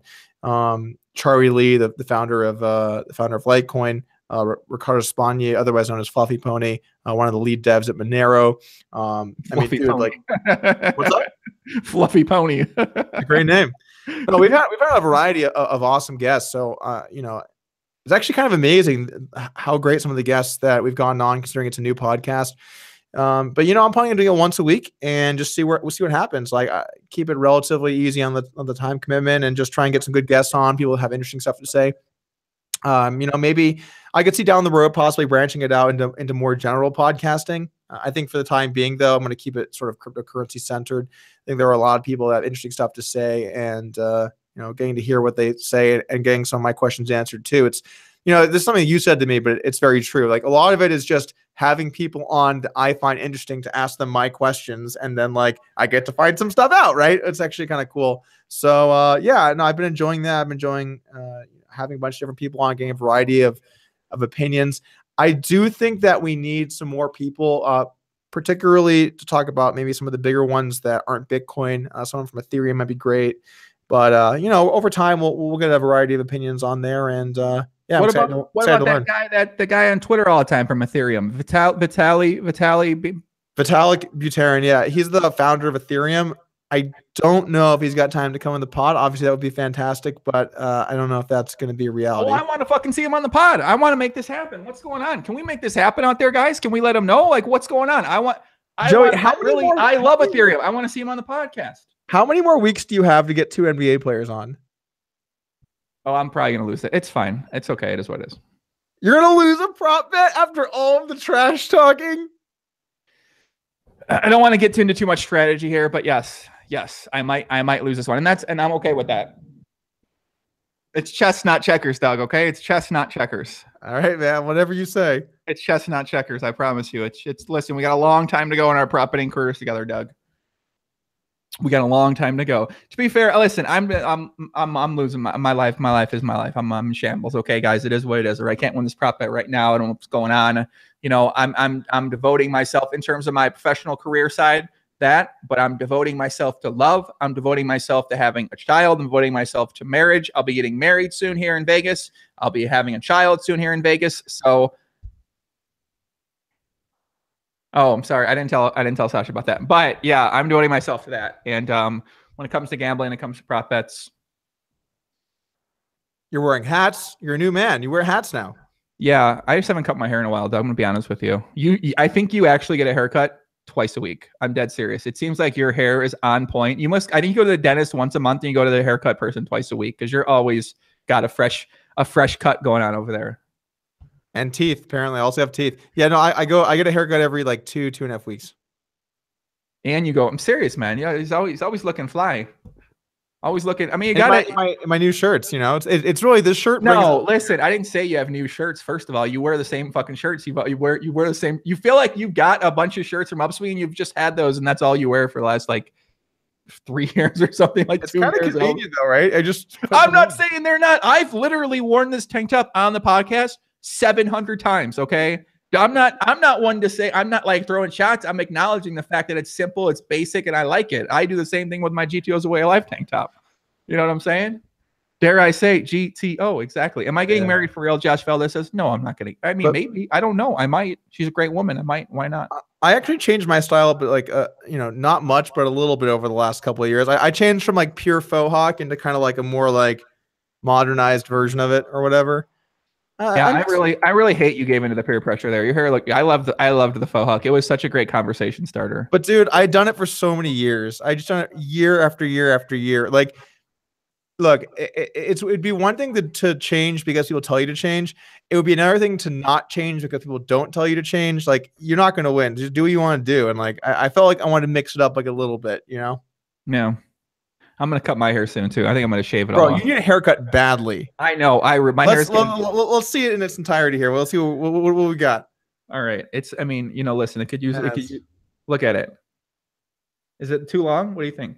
[SPEAKER 2] Charlie Lee, the founder of Litecoin, Ricardo Spagni, otherwise known as Fluffy Pony, one of the lead devs at Monero.
[SPEAKER 1] What's up? Fluffy Pony.
[SPEAKER 2] A great name. No, we've had a variety of awesome guests. So it's actually kind of amazing how great some of the guests that we've gone on, considering it's a new podcast. But I'm planning on doing it once a week and just see what happens. Like keep it relatively easy on the time commitment and just try and get some good guests on, people that have interesting stuff to say. Maybe I could see down the road possibly branching it out into more general podcasting. I think for the time being, though, I'm going to keep it sort of cryptocurrency centered. I think there are a lot of people that have interesting stuff to say, and getting to hear what they say and getting some of my questions answered too. It's this is something you said to me, but it's very true. Like a lot of it is just having people on that I find interesting to ask them my questions, and then like I get to find some stuff out. Right? It's actually kind of cool. So I've been enjoying that. I've been enjoying having a bunch of different people on, getting a variety of opinions. I do think that we need some more people, particularly to talk about maybe some of the bigger ones that aren't Bitcoin. Someone from Ethereum might be great, but over time we'll get a variety of opinions on there. And
[SPEAKER 1] what about the guy on Twitter all the time from Ethereum, Vitalik
[SPEAKER 2] Buterin? Yeah, he's the founder of Ethereum. I don't know if he's got time to come on the pod. Obviously, that would be fantastic, but I don't know if that's going to be a reality.
[SPEAKER 1] Oh, I want to fucking see him on the pod. I want to make this happen. What's going on? Can we make this happen out there, guys? Can we let him know? Like, what's going on? I love Ethereum. I want to see him on the podcast.
[SPEAKER 2] How many more weeks do you have to get 2 NBA players on?
[SPEAKER 1] Oh, I'm probably going to lose it. It's fine. It's okay. It is what it is.
[SPEAKER 2] You're going to lose a prop bet after all of the trash talking?
[SPEAKER 1] I don't want to get into too much strategy here, but yes, I might lose this one, and I'm okay with that. It's chess, not checkers, Doug. Okay, it's chess, not checkers.
[SPEAKER 2] All right, man. Whatever you say.
[SPEAKER 1] It's chess, not checkers. I promise you. It's listen. We got a long time to go in our prop betting careers together, Doug. We got a long time to go. To be fair, listen, I'm losing my life. My life is my life. I'm in shambles. Okay, guys, it is what it is. Or I can't win this prop bet right now. I don't know what's going on. I'm devoting myself in terms of my professional career side, but I'm devoting myself to love. I'm devoting myself to having a child. I'm devoting myself to marriage. I'll be getting married soon here in Vegas. I'll be having a child soon here in Vegas. So, oh, I'm sorry. I didn't tell Sasha about that. But yeah, I'm devoting myself to that. And when it comes to gambling, it comes to prop bets.
[SPEAKER 2] You're wearing hats. You're a new man. You wear hats now.
[SPEAKER 1] Yeah, I just haven't cut my hair in a while, Doug. I'm gonna be honest with you. I think you actually get a haircut twice a week. I'm dead serious. It seems like your hair is on point. I think you go to the dentist once a month and you go to the haircut person twice a week because you're always got a fresh cut going on over there.
[SPEAKER 2] And teeth, apparently. I also have teeth. Yeah, no, I get a haircut every like 2.5 weeks.
[SPEAKER 1] And you go, I'm serious, man. Yeah, he's always looking fly. Always looking. I mean, you got
[SPEAKER 2] my new shirts. It's really this shirt.
[SPEAKER 1] No, listen. I didn't say you have new shirts. First of all, you wear the same fucking shirts. You wear the same. You feel like you got a bunch of shirts from Upswing and you've just had those, and that's all you wear for the last like 3 years or something. Like
[SPEAKER 2] it's
[SPEAKER 1] 2 years.
[SPEAKER 2] It's kind of convenient though, right?
[SPEAKER 1] I'm not saying they're not. I've literally worn this tank top on the podcast 700 times. Okay. I'm not one to say, I'm not like throwing shots. I'm acknowledging the fact that it's simple, it's basic, and I like it. I do the same thing with my GTO's Away of Life tank top. You know what I'm saying? Dare I say GTO? Exactly. Am I getting married for real? Josh Valdez says, no, I'm not getting. I mean, maybe. I don't know. I might. She's a great woman. I might. Why not?
[SPEAKER 2] I actually changed my style, but like, not much, but a little bit over the last couple of years. I changed from like pure faux hawk into kind of like a more like modernized version of it or whatever.
[SPEAKER 1] I really hate you gave into the peer pressure there. Your hair, look, I loved the faux hawk. It was such a great conversation starter.
[SPEAKER 2] But dude, I'd done it for so many years. I just done it year after year after year. Like, look, it'd be one thing to change because people tell you to change. It would be another thing to not change because people don't tell you to change. Like, you're not going to win. Just do what you want to do. And like, I felt like I wanted to mix it up like a little bit,
[SPEAKER 1] No. I'm gonna cut my hair soon too. I think I'm gonna shave it
[SPEAKER 2] Bro,
[SPEAKER 1] all off.
[SPEAKER 2] you need a haircut badly.
[SPEAKER 1] I know. My hair's
[SPEAKER 2] Let's see it in its entirety here. We'll see what we got.
[SPEAKER 1] all right. I mean, listen, it could use look at it. Is it too long? What do you think?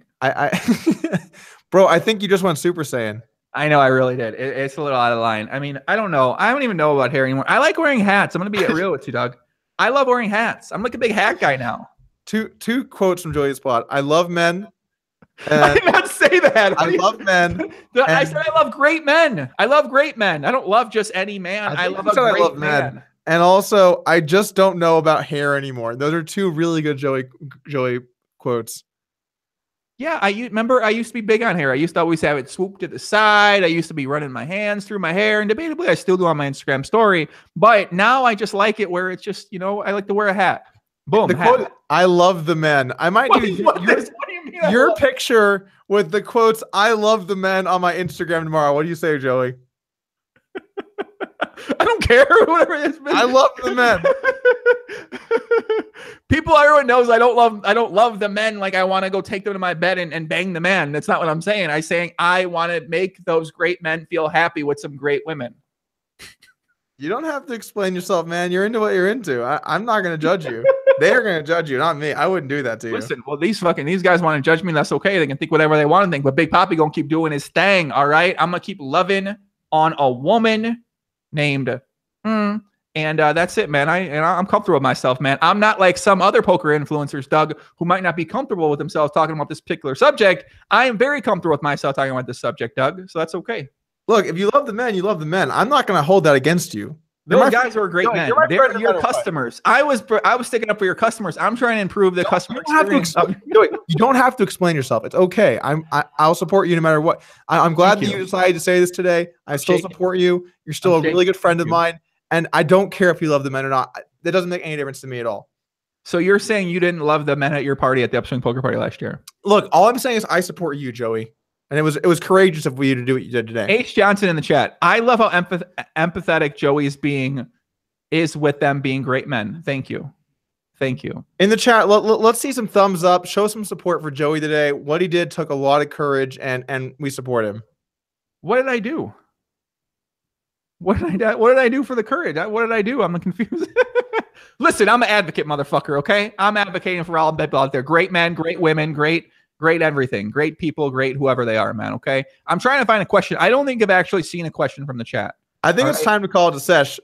[SPEAKER 2] Bro, I think you just went Super Saiyan.
[SPEAKER 1] I know I really did. It's a little out of line. I mean, I don't know. I don't even know about hair anymore. I like wearing hats. I'm gonna be real with you, Doug. I love wearing hats. I'm like a big hat guy now.
[SPEAKER 2] Two quotes from Joey's Spot. I love men.
[SPEAKER 1] I did not say that.
[SPEAKER 2] I love men.
[SPEAKER 1] I said I love great men. I love great men. I don't love just any man. I love a great man.
[SPEAKER 2] And also, I just don't know about hair anymore. Those are two really good Joey quotes.
[SPEAKER 1] Yeah, I remember I used to be big on hair. I used to always have it swooped to the side. I used to be running my hands through my hair, and debatably I still do on my Instagram story. But now I just like it where it's just, I like to wear a hat. Boom.
[SPEAKER 2] The quote, I love the men. I might do your picture with the quotes, I love the men on my Instagram tomorrow. What do you say, Joey?
[SPEAKER 1] I don't care. Whatever it is.
[SPEAKER 2] I love the men.
[SPEAKER 1] Everyone knows I don't love the men. Like I want to go take them to my bed and bang the man. That's not what I'm saying. I'm saying I want to make those great men feel happy with some great women.
[SPEAKER 2] You don't have to explain yourself, man. You're into what you're into. I'm not going to judge you. They're going to judge you, not me. I wouldn't do that to you.
[SPEAKER 1] Listen, well, these guys want to judge me. That's okay. They can think whatever they want to think. But Big Papi going to keep doing his thing, all right? I'm going to keep loving on a woman named and that's it, man. I'm comfortable with myself, man. I'm not like some other poker influencers, Doug, who might not be comfortable with themselves talking about this particular subject. I am very comfortable with myself talking about this subject, Doug. So that's okay.
[SPEAKER 2] Look, if you love the men, you love the men. I'm not going to hold that against you.
[SPEAKER 1] Those guys are great men. They're your customers. I was sticking up for your customers. I'm trying to improve the customer experience.
[SPEAKER 2] You don't have to explain yourself. It's okay. I'll support you no matter what. I'm glad that you decided to say this today. I still support you. You're still a really good friend of mine. And I don't care if you love the men or not. That doesn't make any difference to me at all.
[SPEAKER 1] So you're saying you didn't love the men at your party at the Upswing Poker Party last year?
[SPEAKER 2] Look, all I'm saying is I support you, Joey. And it was courageous of you to do what you did today.
[SPEAKER 1] H. Johnson in the chat. I love how empathetic Joey's is with them being great men. Thank you. Thank you.
[SPEAKER 2] In the chat, let's see some thumbs up. Show some support for Joey today. What he did took a lot of courage, and we support him.
[SPEAKER 1] What did I do? What did I do for the courage? What did I do? I'm confused. Listen, I'm an advocate, motherfucker, okay? I'm advocating for all people out there. Great men, great women, great everything. Great people, great whoever they are, man, okay? I'm trying to find a question. I don't think I've actually seen a question from the chat.
[SPEAKER 2] I think it's time to call it a sesh.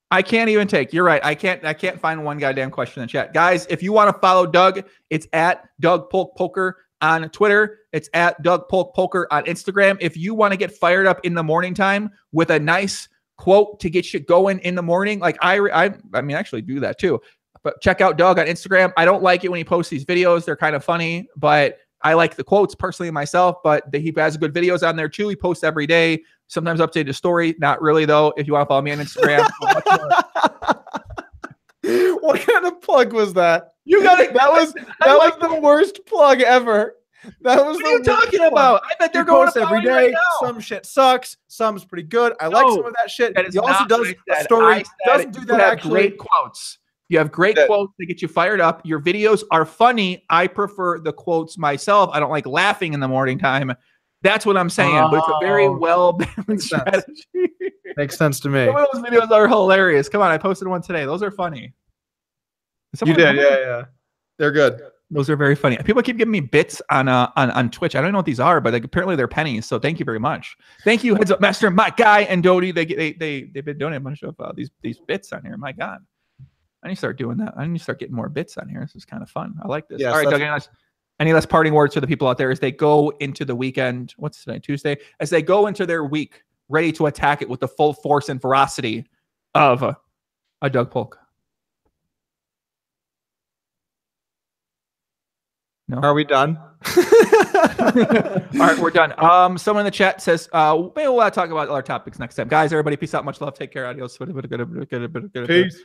[SPEAKER 1] I can't even take. You're right. I can't find one goddamn question in the chat. Guys, if you want to follow Doug, it's at Doug Polk Poker on Twitter. It's at Doug Polk Poker on Instagram. If you want to get fired up in the morning time with a nice quote to get you going in the morning, like I mean, actually do that too. But check out Doug on Instagram. I don't like it when he posts these videos. They're kind of funny, but I like the quotes personally myself, but he has good videos on there too. He posts every day, sometimes updated a story. Not really though. If you want to follow me on Instagram.
[SPEAKER 2] What kind of plug was that?
[SPEAKER 1] You got it.
[SPEAKER 2] That was the worst plug ever. That was
[SPEAKER 1] what are you talking about? I bet they're going to
[SPEAKER 2] every day. Right now. Some shit sucks. Some's pretty good. I like some of that shit.
[SPEAKER 1] He also does a story. Doesn't do that actually. Great quotes. You have great quotes that get you fired up. Your videos are funny. I prefer the quotes myself. I don't like laughing in the morning time. That's what I'm saying. But it's a very well-balanced strategy.
[SPEAKER 2] Makes sense to me.
[SPEAKER 1] Some of those videos are hilarious. Come on, I posted one today. Those are funny.
[SPEAKER 2] You did, yeah. They're good.
[SPEAKER 1] Those are very funny. People keep giving me bits on Twitch. I don't know what these are, but apparently they're pennies. So thank you very much. Thank you, Heads Up Master, my guy, and Dodie. They've been donating a bunch of these bits on here. My God. I need to start doing that. I need to start getting more bits on here. This is kind of fun. I like this.
[SPEAKER 2] Yes,
[SPEAKER 1] all right, Doug, any last parting words for the people out there as they go into the weekend? What's today? Tuesday? As they go into their week, ready to attack it with the full force and ferocity of a Doug Polk. No?
[SPEAKER 2] Are we done?
[SPEAKER 1] All right, we're done. Someone in the chat says, maybe we'll talk about other topics next time. Guys, everybody, peace out. Much love. Take care. Adios.
[SPEAKER 2] Peace.